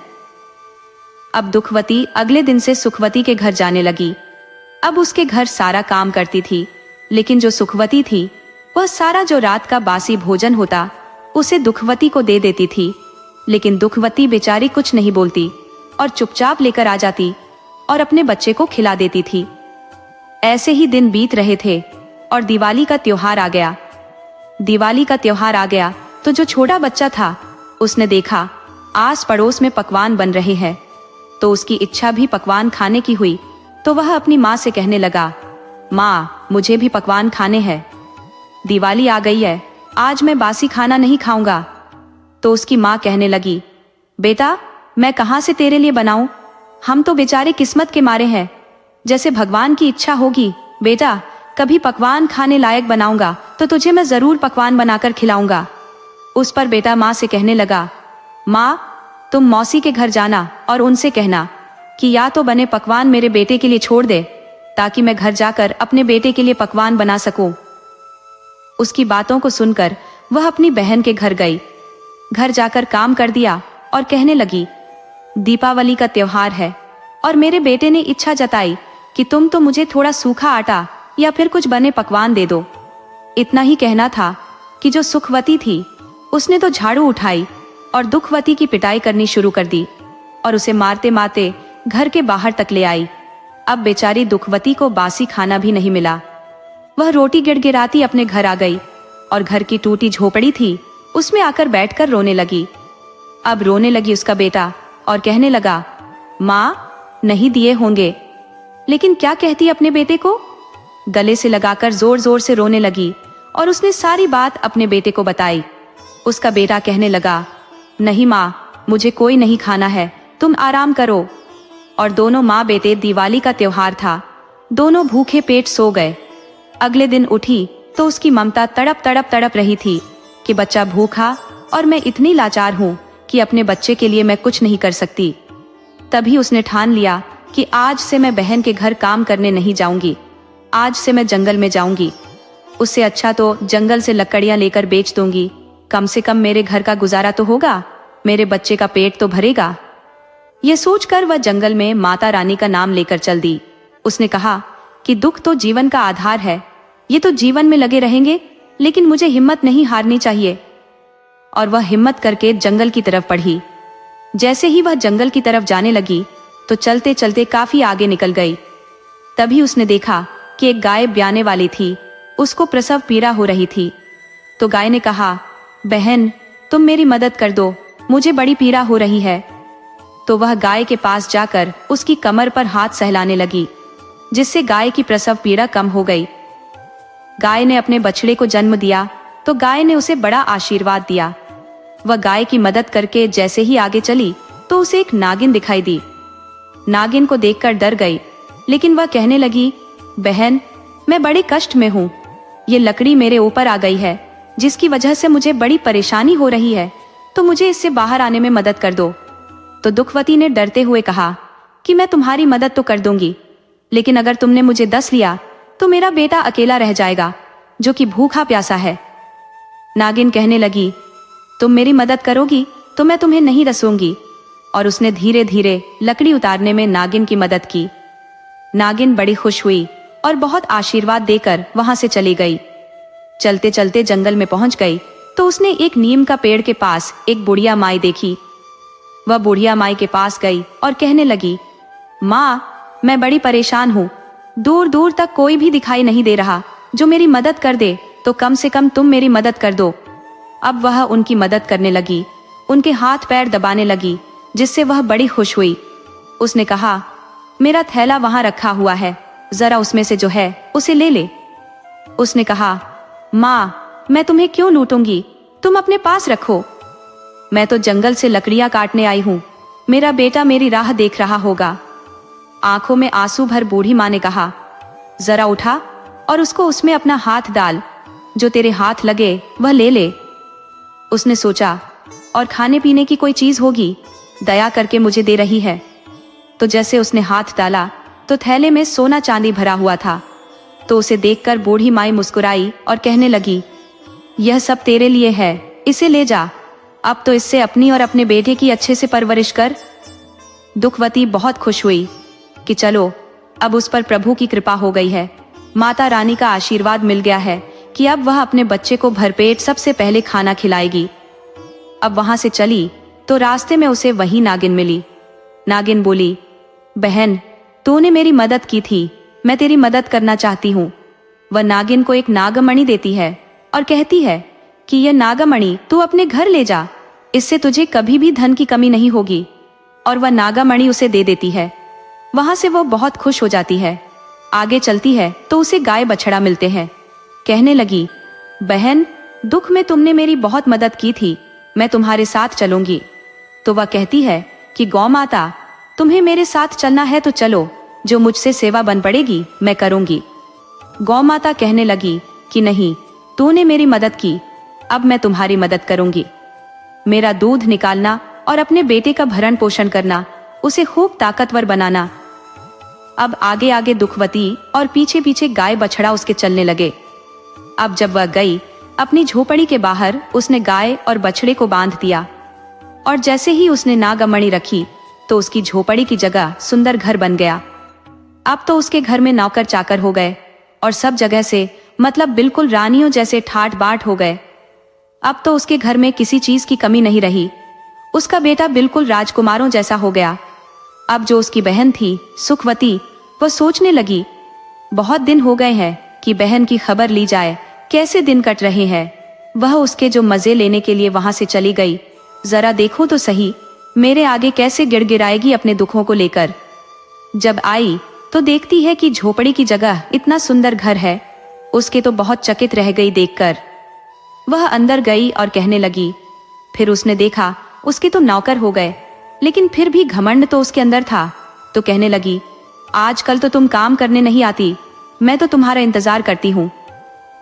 अब दुखवती अगले दिन से सुखवती के घर जाने लगी। अब उसके घर सारा काम करती थी, लेकिन जो सुखवती थी वह सारा जो रात का बासी भोजन होता उसे दुखवती को दे देती थी। लेकिन दुखवती बेचारी कुछ नहीं बोलती और चुपचाप लेकर आ जाती और अपने बच्चे को खिला देती थी। ऐसे ही दिन बीत रहे थे और दिवाली का त्योहार आ गया। दिवाली का त्योहार आ गया तो जो छोटा बच्चा था उसने देखा आस पड़ोस में पकवान बन रहे हैं, तो उसकी इच्छा भी पकवान खाने की हुई। तो वह अपनी माँ से कहने लगा, माँ मुझे भी पकवान खाने हैं, दिवाली आ गई है, आज मैं बासी खाना नहीं खाऊंगा। तो उसकी माँ कहने लगी, बेटा मैं कहाँ से तेरे लिए बनाऊं, हम तो बेचारे किस्मत के मारे हैं, जैसे भगवान की इच्छा होगी बेटा कभी पकवान खाने लायक बनाऊंगा तो तुझे मैं जरूर पकवान बनाकर खिलाऊंगा। उस पर बेटा माँ से कहने लगा, माँ तुम मौसी के घर जाना और उनसे कहना कि या तो बने पकवान मेरे बेटे के लिए छोड़ दे, ताकि मैं घर जाकर अपने बेटे के लिए पकवान बना सकूं। उसकी बातों को सुनकर वह अपनी बहन के घर गई। घर जाकर काम कर दिया और कहने लगी, दीपावली का त्योहार है और मेरे बेटे ने इच्छा जताई कि तुम तो मुझे थोड़ा सूखा आटा या फिर कुछ बने पकवान दे दो। इतना ही कहना था कि जो सुखवती थी उसने तो झाड़ू उठाई और दुखवती की पिटाई करनी शुरू कर दी और उसे मारते मारते घर के बाहर तक ले आई। अब बेचारी दुखवती को बासी खाना भी नहीं मिला। वह रोटी गिड़गिड़ाती अपने घर आ गई और घर की टूटी झोपड़ी थी उसमें आकर बैठकर रोने लगी। अब रोने लगी उसका बेटा और कहने लगा, माँ नहीं दिए होंगे, लेकिन क्या कहती अपने बेटे को। गले से लगाकर जोर जोर से रोने लगी और उसने सारी बात अपने बेटे को बताई। उसका बेटा कहने लगा, नहीं माँ मुझे कोई नहीं खाना है, तुम आराम करो। और दोनों माँ बेटे, दिवाली का त्योहार था, दोनों भूखे पेट सो गए। अगले दिन उठी तो उसकी ममता तड़प रही थी कि बच्चा भूखा और मैं इतनी लाचार हूँ कि अपने बच्चे के लिए मैं कुछ नहीं कर सकती। तभी उसने ठान लिया कि आज से मैं बहन के घर काम करने नहीं जाऊंगी, आज से मैं जंगल में जाऊंगी। उससे अच्छा तो जंगल से लकड़ियां लेकर बेच दूंगी, कम से कम मेरे घर का गुजारा तो होगा, मेरे बच्चे का पेट तो भरेगा। ये सोचकर वह जंगल में माता रानी का नाम लेकर चल दी। उसने कहा कि दुख तो जीवन का आधार है, ये तो जीवन में लगे रहेंगे, लेकिन मुझे हिम्मत नहीं हारनी चाहिए। और वह हिम्मत करके जंगल की तरफ बढ़ी। जैसे ही वह जंगल की तरफ जाने लगी तो चलते चलते काफी आगे निकल गई। तभी उसने देखा कि एक गाय ब्याने वाली थी, उसको प्रसव पीड़ा हो रही थी। तो गाय ने कहा, बहन तुम मेरी मदद कर दो, मुझे बड़ी पीड़ा हो रही है। तो वह गाय के पास जाकर उसकी कमर पर हाथ सहलाने लगी, जिससे गाय की प्रसव पीड़ा कम हो गई। गाय ने अपने बछड़े को जन्म दिया तो गाय ने उसे बड़ा आशीर्वाद दिया। वह गाय की मदद करके जैसे ही आगे चली तो उसे एक नागिन दिखाई दी। नागिन को देखकर डर गई, लेकिन वह कहने लगी, बहन मैं बड़े कष्ट में हूँ, ये लकड़ी मेरे ऊपर आ गई है, जिसकी वजह से मुझे बड़ी परेशानी हो रही है, तो मुझे इससे बाहर आने में मदद कर दो। तो दुखवती ने डरते हुए कहा कि मैं तुम्हारी मदद तो कर दूंगी, लेकिन अगर तुमने मुझे डस लिया तो मेरा बेटा अकेला रह जाएगा, जो कि भूखा प्यासा है। नागिन कहने लगी, तुम मेरी मदद करोगी तो मैं तुम्हें नहीं डसूंगी। और उसने धीरे धीरे लकड़ी उतारने में नागिन की मदद की। नागिन बड़ी खुश हुई और बहुत आशीर्वाद देकर वहां से चली गई। चलते चलते जंगल में पहुंच गई तो उसने एक नीम का पेड़ के पास एक बुढ़िया माई देखी। वह बुढ़िया माई के पास गई और कहने लगी, माँ मैं बड़ी परेशान हूँ, दूर दूर तक कोई भी दिखाई नहीं दे रहा जो मेरी मदद कर दे, तो कम से कम तुम मेरी मदद कर दो। अब वह उनकी मदद करने लगी, उनके हाथ पैर दबाने लगी, जिससे वह बड़ी खुश हुई। उसने कहा, मेरा थैला वहां रखा हुआ है, जरा उसमें से जो है उसे ले ले। उसने कहा, माँ मैं तुम्हें क्यों लूटूंगी, तुम अपने पास रखो, मैं तो जंगल से लकड़ियां काटने आई हूँ, मेरा बेटा मेरी राह देख रहा होगा। आंखों में आंसू भर बूढ़ी माँ ने कहा, जरा उठा और उसको उसमें अपना हाथ डाल, जो तेरे हाथ लगे वह ले ले। उसने सोचा, और खाने पीने की कोई चीज होगी, दया करके मुझे दे रही है। तो जैसे उसने हाथ डाला तो थैले में सोना चांदी भरा हुआ था। तो उसे देखकर बूढ़ी माई मुस्कुराई और कहने लगी, यह सब तेरे लिए है, इसे ले जा, अब तो इससे अपनी और अपने बेटे की अच्छे से परवरिश कर। दुखवती बहुत खुश हुई कि चलो अब उस पर प्रभु की कृपा हो गई है, माता रानी का आशीर्वाद मिल गया है कि अब वह अपने बच्चे को भरपेट सबसे पहले खाना खिलाएगी। अब वहां से चली तो रास्ते में उसे वही नागिन मिली। नागिन बोली, बहन तूने मेरी मदद की थी, मैं तेरी मदद करना चाहती हूँ। वह नागिन को एक नागमणि देती है और कहती है कि यह नागमणि तू अपने घर ले जा, इससे तुझे कभी भी धन की कमी नहीं होगी। और वह नागमणि उसे दे देती है। वहां से वो बहुत खुश हो जाती है। आगे चलती है तो उसे गाय बछड़ा मिलते हैं। कहने लगी, बहन दुख में तुमने मेरी बहुत मदद की थी, मैं तुम्हारे साथ चलूंगी। तो वह कहती है कि गौ माता तुम्हें मेरे साथ चलना है तो चलो, जो मुझसे सेवा बन पड़ेगी मैं करूंगी। गौ माता कहने लगी कि नहीं, तूने मेरी मदद की, अब मैं तुम्हारी मदद करूंगी। मेरा दूध निकालना और अपने बेटे का भरण पोषण करना, उसे खूब ताकतवर बनाना। अब आगे आगे दुखवती और पीछे पीछे गाय बछड़ा उसके चलने लगे। अब जब वह गई अपनी झोपड़ी के बाहर, उसने गाय और बछड़े को बांध दिया। और जैसे ही उसने नागमणि रखी तो उसकी झोपड़ी की जगह सुंदर घर बन गया। अब तो उसके घर में नौकर चाकर हो गए और सब जगह से मतलब बिल्कुल रानियों जैसे ठाट बाट हो गए। अब तो उसके घर में किसी चीज की कमी नहीं रही। उसका बेटा बिल्कुल राजकुमारों जैसा हो गया। अब जो उसकी बहन थी सुखवती, वह सोचने लगी, बहुत दिन हो गए हैं कि बहन की खबर ली जाए, कैसे दिन कट रहे हैं। वह उसके जो मजे लेने के लिए वहां से चली गई, जरा देखो तो सही मेरे आगे कैसे गिड़गिड़ाएगी अपने दुखों को लेकर। जब आई तो देखती है कि झोपड़ी की जगह इतना सुंदर घर है। उसके तो बहुत चकित रह गई देखकर। वह अंदर गई और कहने लगी। फिर उसने देखा उसके तो नौकर हो गए, लेकिन फिर भी घमंड तो उसके अंदर था। तो कहने लगी, आजकल तो तुम काम करने नहीं आती, मैं तो तुम्हारा इंतजार करती हूँ।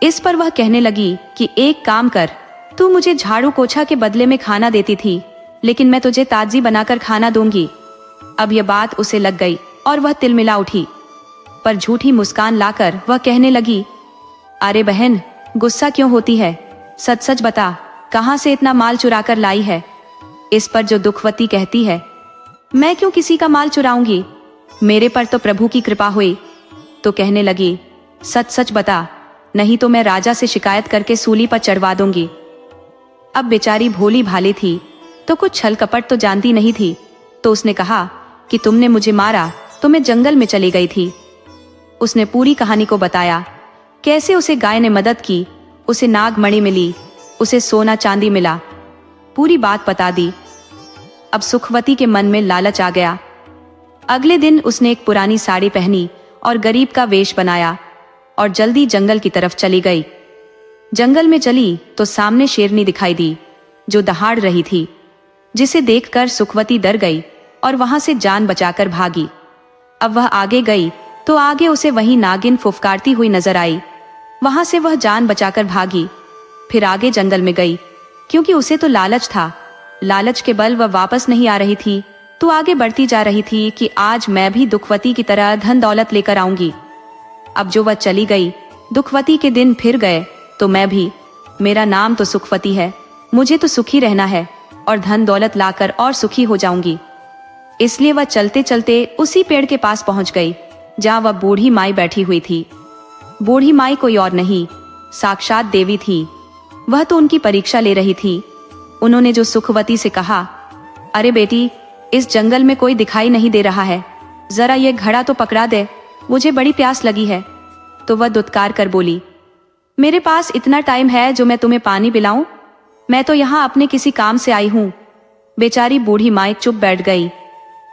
इस पर वह कहने लगी कि एक काम कर, तू मुझे झाड़ू पोछा के बदले में खाना देती थी, लेकिन मैं तुझे ताजी बनाकर खाना दूंगी। अब यह बात उसे लग गई और वह तिलमिला उठी, पर झूठी मुस्कान लाकर वह कहने लगी, अरे बहन, गुस्सा क्यों होती है? सच सच बता, कहाँ से इतना माल चुरा कर लाई है? इस पर जो दुखवती कहती है, मैं क्यों किसी का माल चुराऊंगी, मेरे पर तो प्रभु की कृपा हुई। तो कहने लगी, सच सच बता, नहीं तो मैं राजा से शिकायत करके सूली पर चढ़वा दूंगी। अब बेचारी भोली भाली थी तो कुछ छल कपट तो जानती नहीं थी, तो उसने कहा कि तुमने मुझे मारा तो मैं जंगल में चली गई थी। उसने पूरी कहानी को बताया, कैसे उसे गाय ने मदद की, उसे नागमणि मिली, उसे सोना चांदी मिला, पूरी बात बता दी। अब सुखवती के मन में लालच आ गया। अगले दिन उसने एक पुरानी साड़ी पहनी और गरीब का वेश बनाया और जल्दी जंगल की तरफ चली गई। जंगल में चली तो सामने शेरनी दिखाई दी जो दहाड़ रही थी, जिसे देखकर सुखवती डर गई और वहां से जान बचाकर भागी। अब वह आगे गई तो आगे उसे वही नागिन फुफकारती हुई नजर आई। वहां से वह जान बचाकर भागी, फिर आगे जंगल में गई, क्योंकि उसे तो लालच था। लालच के बल वह वापस नहीं आ रही थी, तो आगे बढ़ती जा रही थी कि आज मैं भी दुखवती की तरह धन दौलत लेकर आऊंगी। अब जो वह चली गई, दुखवती के दिन फिर गए, तो मैं भी, मेरा नाम तो सुखवती है, मुझे तो सुखी रहना है और धन दौलत लाकर और सुखी हो जाऊंगी। इसलिए वह चलते चलते उसी पेड़ के पास पहुंच गई जहां वह बूढ़ी माई बैठी हुई थी। बूढ़ी माई कोई और नहीं, साक्षात देवी थी। वह तो उनकी परीक्षा ले रही थी। उन्होंने जो सुखवती से कहा, अरे बेटी, इस जंगल में कोई दिखाई नहीं दे रहा है, जरा ये घड़ा तो पकड़ा दे, मुझे बड़ी प्यास लगी है। तो वह दुत्कार कर बोली, मेरे पास इतना टाइम है जो मैं तुम्हें पानी पिलाऊं? मैं तो यहाँ अपने किसी काम से आई हूँ। बेचारी बूढ़ी माई चुप बैठ गई।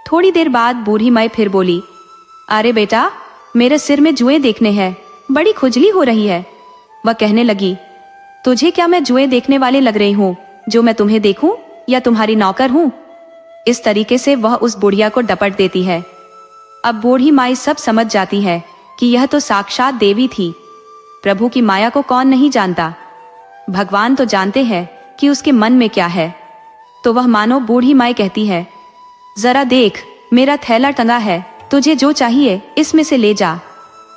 थोड़ी देर बाद बूढ़ी माई फिर बोली, अरे बेटा, मेरे सिर में जुएं देखने हैं, बड़ी खुजली हो रही है। वह कहने लगी, तुझे क्या मैं जुएं देखने वाले लग रही हूँ जो मैं तुम्हें देखूं, या तुम्हारी नौकर हूं? इस तरीके से वह उस बुढ़िया को डपट देती है। अब बूढ़ी माई सब समझ जाती है कि यह तो साक्षात देवी थी। प्रभु की माया को कौन नहीं जानता, भगवान तो जानते हैं कि उसके मन में क्या है। तो वह मानो बूढ़ी माई कहती है, जरा देख, मेरा थैला टंगा है, तुझे जो चाहिए इसमें से ले जा।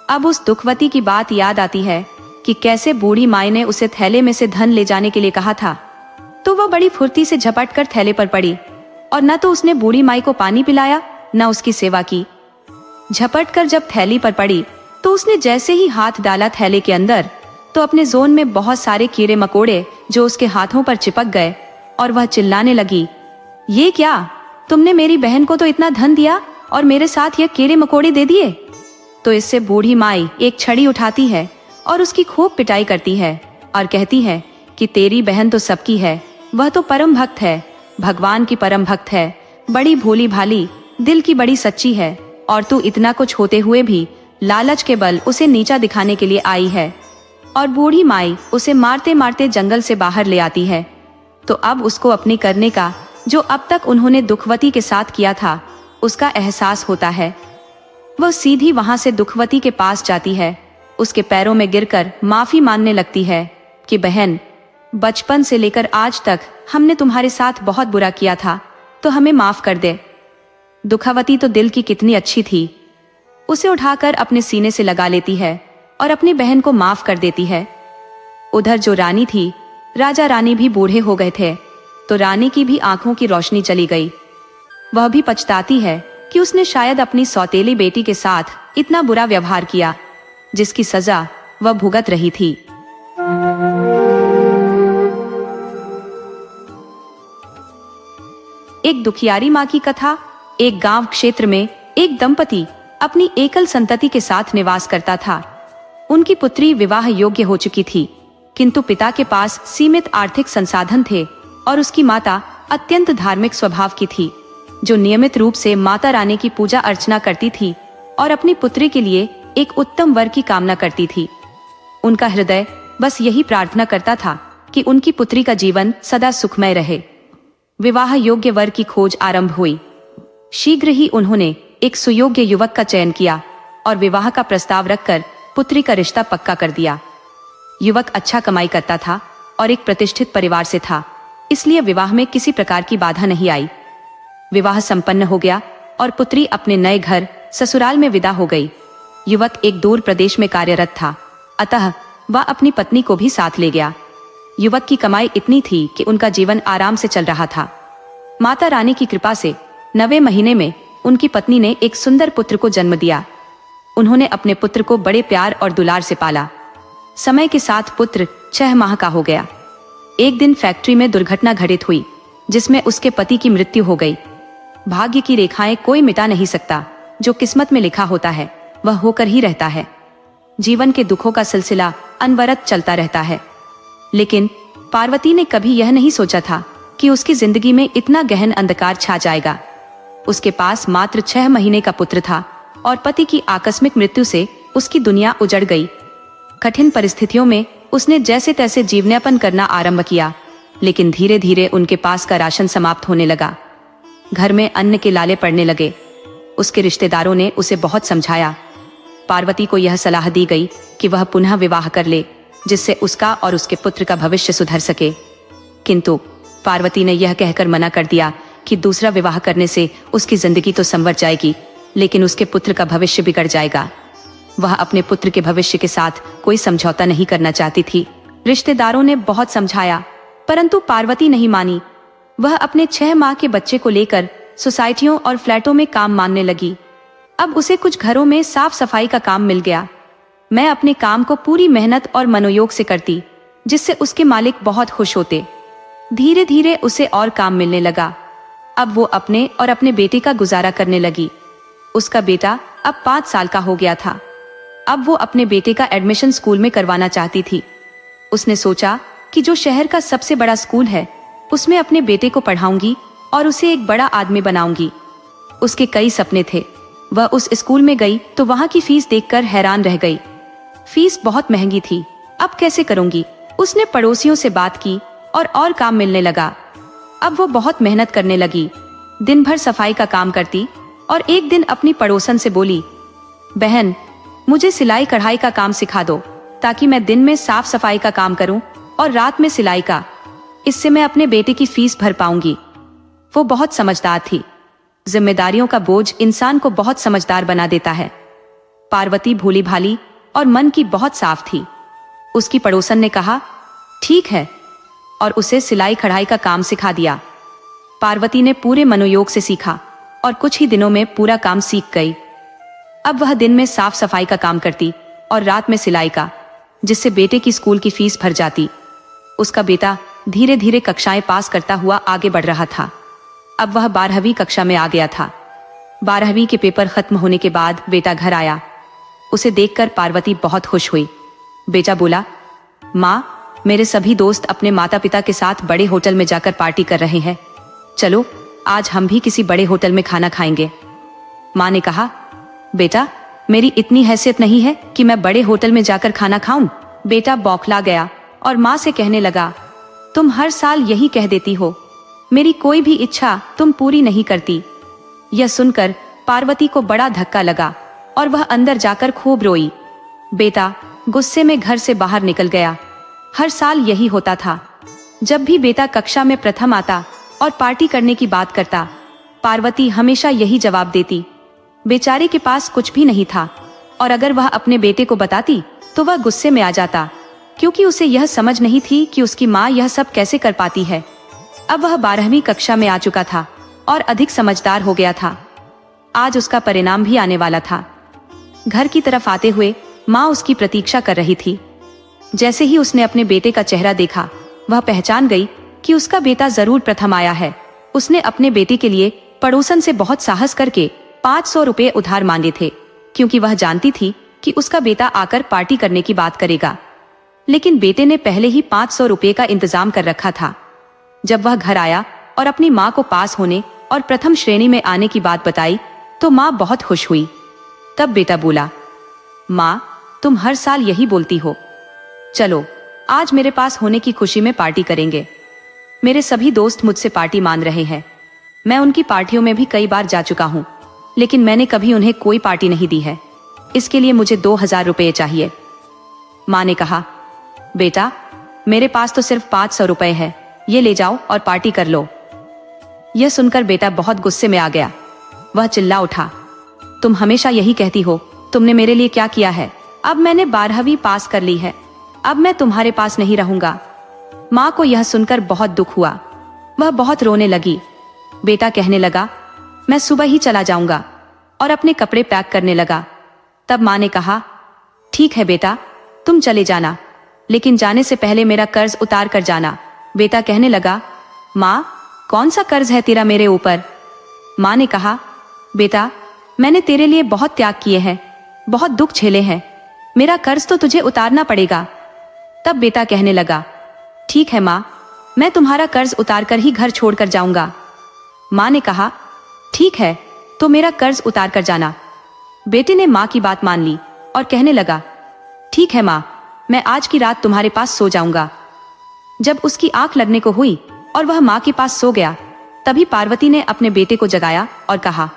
अब उस दुखवती की बात याद आती है कि कैसे बूढ़ी माई ने उसे थैले में से धन ले जाने के लिए कहा था। तो वह बड़ी फुर्ती से झपट कर थैले पर पड़ी और न तो उसने बूढ़ी माई को पानी पिलाया, न उसकी सेवा की। झपट कर जब थैली पर पड़ी तो उसने जैसे ही हाथ डाला थैले के अंदर, तो अपने जोन में बहुत सारे कीड़े मकोड़े जो उसके हाथों पर चिपक गए और वह चिल्लाने लगी, ये क्या, तुमने मेरी बहन को तो इतना धन दिया और मेरे साथ ये कीड़े मकोड़े दे दिए। तो इससे बूढ़ी माई एक छड़ी उठाती है और उसकी खूब पिटाई करती है और कहती है कि तेरी बहन तो सबकी है, वह तो परम भक्त है, भगवान की परम भक्त है, बड़ी भोली भाली, दिल की बड़ी सच्ची है, और तू इतना कुछ होते हुए भी लालच के बल उसे नीचा दिखाने के लिए आई है। और बूढ़ी माई उसे मारते मारते जंगल से बाहर ले आती है। तो अब उसको अपनी करने का, जो अब तक उन्होंने दुखवती के साथ किया था, उसका एहसास होता है। वह सीधी वहां से दुखवती के पास जाती है, उसके पैरों में गिरकर माफी मांगने लगती है कि बहन, बचपन से लेकर आज तक हमने तुम्हारे साथ बहुत बुरा किया था, तो हमें माफ कर दे। दुखवती तो दिल की कितनी अच्छी थी, उसे उठाकर अपने सीने से लगा लेती है और अपनी बहन को माफ कर देती है। उधर जो रानी थी, राजा रानी भी बूढ़े हो गए थे, तो रानी की भी आंखों की रोशनी चली गई। वह भी पछताती है कि उसने शायद अपनी सौतेली बेटी के साथ इतना बुरा व्यवहार किया, जिसकी सजा वह भुगत रही थी। एक दुखियारी माँ की कथा। एक गांव क्षेत्र में एक दंपति अपनी एकल संतति के साथ निवास करता था। उनकी पुत्री विवाह योग्य हो चुकी थी, किंतु पिता के पास सीमित आर्थिक संसाधन थे और उसकी माता अत्यंत धार्मिक स्वभाव की थी, जो नियमित रूप से माता रानी की पूजा अर्चना करती थी और अपनी पुत्री के लिए एक उत्तम वर की कामना करती थी। उनका हृदय बस यही प्रार्थना करता था कि उनकी पुत्री का जीवन सदा सुखमय रहे। विवाह योग्य वर की खोज आरंभ हुई। शीघ्र ही उन्होंने एक सुयोग्य युवक का चयन किया और विवाह का प्रस्ताव रखकर पुत्री का रिश्ता पक्का कर दिया। युवक अच्छा कमाई करता था और एक प्रतिष्ठित परिवार से था, इसलिए विवाह में किसी प्रकार की बाधा नहीं आई। विवाह संपन्न हो गया और पुत्री अपने नए घर ससुराल में विदा हो गई। युवक एक दूर प्रदेश में कार्यरत था, अतः वह अपनी पत्नी को भी साथ ले गया। युवक की कमाई इतनी थी कि उनका जीवन आराम से चल रहा था। माता रानी की कृपा से 9वें महीने में उनकी पत्नी ने एक सुंदर पुत्र को जन्म दिया। उन्होंने अपने पुत्र को बड़े प्यार और दुलार से पाला। समय के साथ पुत्र 6 माह का हो गया। एक दिन फैक्ट्री में दुर्घटना घटित हुई, जिसमें उसके पति की मृत्यु हो गई। भाग्य की रेखाएं कोई मिटा नहीं सकता, जो किस्मत में लिखा होता है वह होकर ही रहता है। जीवन के दुखों का सिलसिला अनवरत चलता रहता है। लेकिन पार्वती ने कभी यह नहीं सोचा था कि उसकी जिंदगी में इतना गहन अंधकार छा जाएगा। उसके पास मात्र 6 महीने का पुत्र था और पति की आकस्मिक मृत्यु से उसकी दुनिया उजड़ गई। कठिन परिस्थितियों में उसने जैसे तैसे जीवनयापन करना आरंभ किया, लेकिन धीरे धीरे उनके पास का राशन समाप्त होने लगा। घर में अन्न के लाले पड़ने लगे। उसके रिश्तेदारों ने उसे बहुत समझाया। पार्वती को यह सलाह दी गई कि वह पुनः विवाह कर ले, जिससे उसका और उसके पुत्र का भविष्य सुधर सके। किंतु पार्वती ने यह कहकर मना कर दिया कि दूसरा विवाह करने से उसकी जिंदगी तो संवर जाएगी, लेकिन उसके पुत्र का भविष्य बिगड़ जाएगा। वह अपने पुत्र के भविष्य के साथ कोई समझौता नहीं करना चाहती थी। रिश्तेदारों ने बहुत समझाया, परंतु पार्वती नहीं मानी। वह अपने 6 माह के बच्चे को लेकर सोसाइटियों और फ्लैटों में काम मांगने लगी। अब उसे कुछ घरों में साफ सफाई का काम मिल गया। मैं अपने काम को पूरी मेहनत और मनोयोग से करती, जिससे उसके मालिक बहुत खुश होते। धीरे धीरे उसे और काम मिलने लगा। अब वो अपने और अपने बेटे का गुजारा करने लगी। उसका बेटा अब 5 साल का हो गया था। अब वो अपने बेटे का एडमिशन स्कूल में करवाना चाहती थी। उसने सोचा कि जो शहर का सबसे बड़ा स्कूल है, उसमें अपने बेटे को पढ़ाऊंगी और उसे एक बड़ा आदमी बनाऊंगी। उसके कई सपने थे। वह उस स्कूल में गई तो वहां की फीस देखकर हैरान रह गई। फीस बहुत महंगी थी। अब कैसे करूंगी? उसने पड़ोसियों से बात की और काम मिलने लगा। अब वो बहुत मेहनत करने लगी। दिन भर सफाई का काम करती और एक दिन अपनी पड़ोसन से बोली, बहन, मुझे सिलाई कढ़ाई का काम सिखा दो, ताकि मैं दिन में साफ सफाई का काम करूं और रात में सिलाई का। इससे मैं अपने बेटे की फीस भर पाऊंगी। वो बहुत समझदार थी। जिम्मेदारियों का बोझ इंसान को बहुत समझदार बना देता है। पार्वती भोली भाली और मन की बहुत साफ थी। उसकी पड़ोसन ने कहा, ठीक है, और उसे सिलाई कढ़ाई का काम सिखा दिया। पार्वती ने पूरे मनोयोग से सीखा और कुछ ही दिनों में पूरा काम सीख गई। अब वह दिन में साफ सफाई का काम करती और रात में सिलाई का, जिससे बेटे की स्कूल की फीस भर जाती। उसका बेटा धीरे धीरे कक्षाएं पास करता हुआ आगे बढ़ रहा था। अब वह 12वीं कक्षा में आ गया था। 12वीं के पेपर खत्म होने के बाद बेटा घर आया। उसे देखकर पार्वती बहुत खुश हुई। बेटा बोला, माँ, मेरे सभी दोस्त अपने माता पिता के साथ बड़े होटल में जाकर पार्टी कर रहे हैं। चलो, आज हम भी किसी बड़े होटल में खाना खाएंगे। माँ ने कहा, बेटा, मेरी इतनी हैसियत नहीं है कि मैं बड़े होटल में जाकर खाना खाऊं। बेटा बौखला गया और माँ से कहने लगा, तुम हर साल यही कह देती हो, मेरी कोई भी इच्छा तुम पूरी नहीं करती। यह सुनकर पार्वती को बड़ा धक्का लगा और वह अंदर जाकर खूब रोई। बेटा गुस्से में घर से बाहर निकल गया। हर साल यही होता था। जब भी बेटा कक्षा में प्रथम आता और पार्टी करने की बात करता, पार्वती हमेशा यही जवाब देती। बेचारे के पास कुछ भी नहीं था, और अगर वह अपने बेटे को बताती तो वह गुस्से में आ जाता, क्योंकि उसे यह समझ नहीं थी कि उसकी माँ यह सब कैसे कर पाती है। अब वह 12वीं कक्षा में आ चुका था और अधिक समझदार हो गया था। आज उसका परिणाम भी आने वाला था। घर की तरफ आते हुए माँ उसकी प्रतीक्षा कर रही थी। जैसे ही उसने अपने बेटे का चेहरा देखा, वह पहचान गई कि उसका बेटा जरूर प्रथम आया है। उसने अपने बेटे के लिए पड़ोसन से बहुत साहस करके 500 रुपए उधार मांगे थे, क्योंकि वह जानती थी कि उसका बेटा आकर पार्टी करने की बात करेगा। लेकिन बेटे ने पहले ही 500 रुपए का इंतजाम कर रखा था। जब वह घर आया और अपनी माँ को पास होने और प्रथम श्रेणी में आने की बात बताई, तो माँ बहुत खुश हुई। तब बेटा बोला, माँ, तुम हर साल यही बोलती हो। चलो, आज मेरे पास होने की खुशी में पार्टी करेंगे। मेरे सभी दोस्त मुझसे पार्टी मान रहे हैं। मैं उनकी पार्टियों में भी कई बार जा चुका हूँ, लेकिन मैंने कभी उन्हें कोई पार्टी नहीं दी है। इसके लिए मुझे 2000 रुपये चाहिए। माँ ने कहा, बेटा, मेरे पास तो सिर्फ 500 रुपये है, ये ले जाओ और पार्टी कर लो। यह सुनकर बेटा बहुत गुस्से में आ गया। वह चिल्ला उठा, तुम हमेशा यही कहती हो, तुमने मेरे लिए क्या किया है? अब मैंने 12वीं पास कर ली है, अब मैं तुम्हारे पास नहीं रहूंगा। माँ को यह सुनकर बहुत दुख हुआ, वह बहुत रोने लगी। बेटा कहने लगा, मैं सुबह ही चला जाऊंगा, और अपने कपड़े पैक करने लगा। तब माँ ने कहा, ठीक है बेटा, तुम चले जाना, लेकिन जाने से पहले मेरा कर्ज उतार कर जाना। बेटा कहने लगा, माँ, कौन सा कर्ज है तेरा मेरे ऊपर? माँ ने कहा, बेटा, मैंने तेरे लिए बहुत त्याग किए हैं, बहुत दुख झेले हैं, मेरा कर्ज तो तुझे उतारना पड़ेगा। तब बेटा कहने लगा, ठीक है माँ, मैं तुम्हारा कर्ज उतार कर ही घर छोड़कर जाऊंगा। माँ ने कहा, ठीक है, तो मेरा कर्ज उतार कर जाना। बेटे ने माँ की बात मान ली और कहने लगा, ठीक है माँ, मैं आज की रात तुम्हारे पास सो जाऊंगा। जब उसकी आंख लगने को हुई और वह माँ के पास सो गया, तभी पार्वती ने अपने बेटे को जगाया और कहा,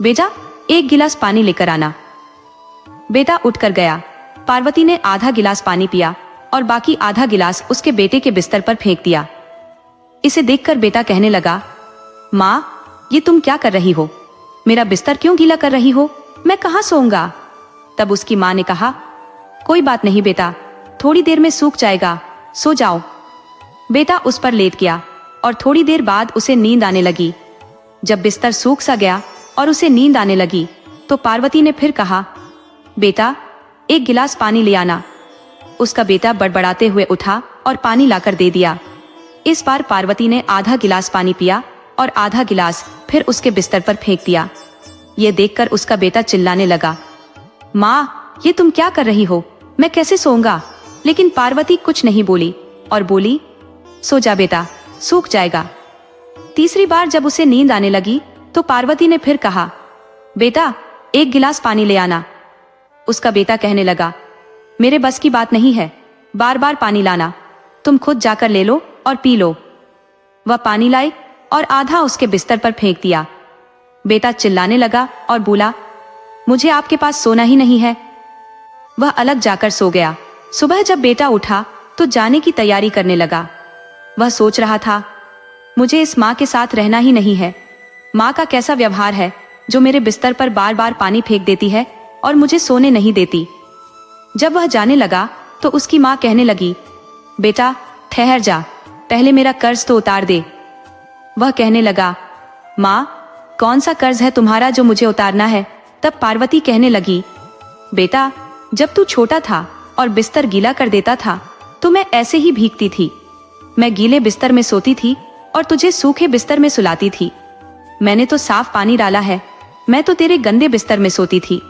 बेटा, एक गिलास पानी लेकर आना। बेटा उठकर गया। पार्वती ने आधा गिलास पानी पिया और बाकी आधा गिलास उसके बेटे के बिस्तर पर फेंक दिया। इसे देखकर बेटा कहने लगा, माँ, ये तुम क्या कर रही हो? मेरा बिस्तर क्यों गीला कर रही हो? मैं कहाँ सोऊंगा? तब उसकी माँ ने कहा, कोई बात नहीं बेटा, थोड़ी देर में सूख जाएगा, सो जाओ। बेटा उस पर लेट गया और थोड़ी देर बाद उसे नींद आने लगी। जब बिस्तर सूख सा गया और उसे नींद आने लगी, तो पार्वती ने फिर कहा, बेटा, एक गिलास पानी ले आना। उसका बेटा बड़बड़ाते हुए उठा और पानी लाकर दे दिया। इस बार पार्वती ने आधा गिलास पानी पिया और आधा गिलास फिर उसके बिस्तर पर फेंक दिया। ये देखकर उसका बेटा चिल्लाने लगा, माँ, ये तुम क्या कर रही हो? मैं कैसे सोऊंगा? लेकिन पार्वती कुछ नहीं बोली और बोली, सो जा बेटा, सूख जाएगा। तीसरी बार जब उसे नींद आने लगी, तो पार्वती ने फिर कहा, बेटा, एक गिलास पानी ले आना। उसका बेटा कहने लगा, मेरे बस की बात नहीं है, बार बार पानी लाना, तुम खुद जाकर ले लो और पी लो। वह पानी लाई और आधा उसके बिस्तर पर फेंक दिया। बेटा चिल्लाने लगा और बोला, मुझे आपके पास सोना ही नहीं है। वह अलग जाकर सो गया। सुबह जब बेटा उठा तो जाने की तैयारी करने लगा। वह सोच रहा था, मुझे इस माँ के साथ रहना ही नहीं है। माँ का कैसा व्यवहार है, जो मेरे बिस्तर पर बार बार पानी फेंक देती है और मुझे सोने नहीं देती। जब वह जाने लगा तो उसकी माँ कहने लगी, बेटा, ठहर जा, पहले मेरा कर्ज तो उतार दे। वह कहने लगा, माँ, कौन सा कर्ज है तुम्हारा जो मुझे उतारना है? तब पार्वती कहने लगी, बेटा, जब तू छोटा था और बिस्तर गीला कर देता था तो मैं ऐसे ही भीगती थी। मैं गीले बिस्तर में सोती थी और तुझे सूखे बिस्तर में सुलाती थी। मैंने तो साफ पानी डाला है, मैं तो तेरे गंदे बिस्तर में सोती थी।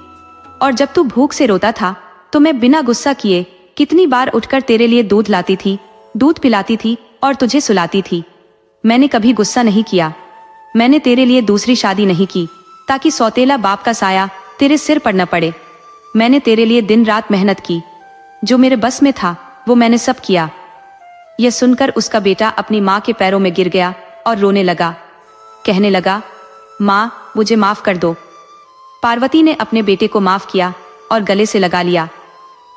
और जब तू भूख से रोता था तो मैं बिना गुस्सा किए कितनी बार उठकर तेरे लिए दूध लाती थी, दूध पिलाती थी और तुझे सुलाती थी। मैंने कभी गुस्सा नहीं किया। मैंने तेरे लिए दूसरी शादी नहीं की ताकि सौतेला बाप का साया तेरे सिर पर न पड़े। मैंने तेरे लिए दिन रात मेहनत की, जो मेरे बस में था वो मैंने सब किया। यह सुनकर उसका बेटा अपनी माँ के पैरों में गिर गया और रोने लगा। कहने लगा, माँ, मुझे माफ कर दो। पार्वती ने अपने बेटे को माफ किया और गले से लगा लिया।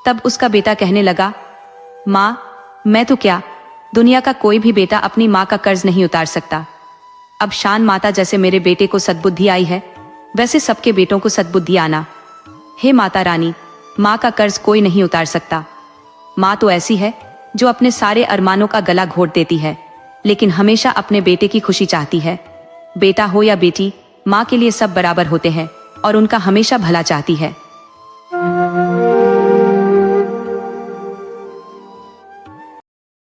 तब उसका बेटा कहने लगा, माँ, मैं तो क्या, दुनिया का कोई भी बेटा अपनी माँ का कर्ज नहीं उतार सकता। अब शान माता जैसे मेरे बेटे को सद्बुद्धि आई है, वैसे सबके बेटों को सद्बुद्धि आना। हे माता रानी, माँ का कर्ज कोई नहीं उतार सकता। माँ तो ऐसी है जो अपने सारे अरमानों का गला घोट देती है, लेकिन हमेशा अपने बेटे की खुशी चाहती है। बेटा हो या बेटी, माँ के लिए सब बराबर होते हैं और उनका हमेशा भला चाहती है।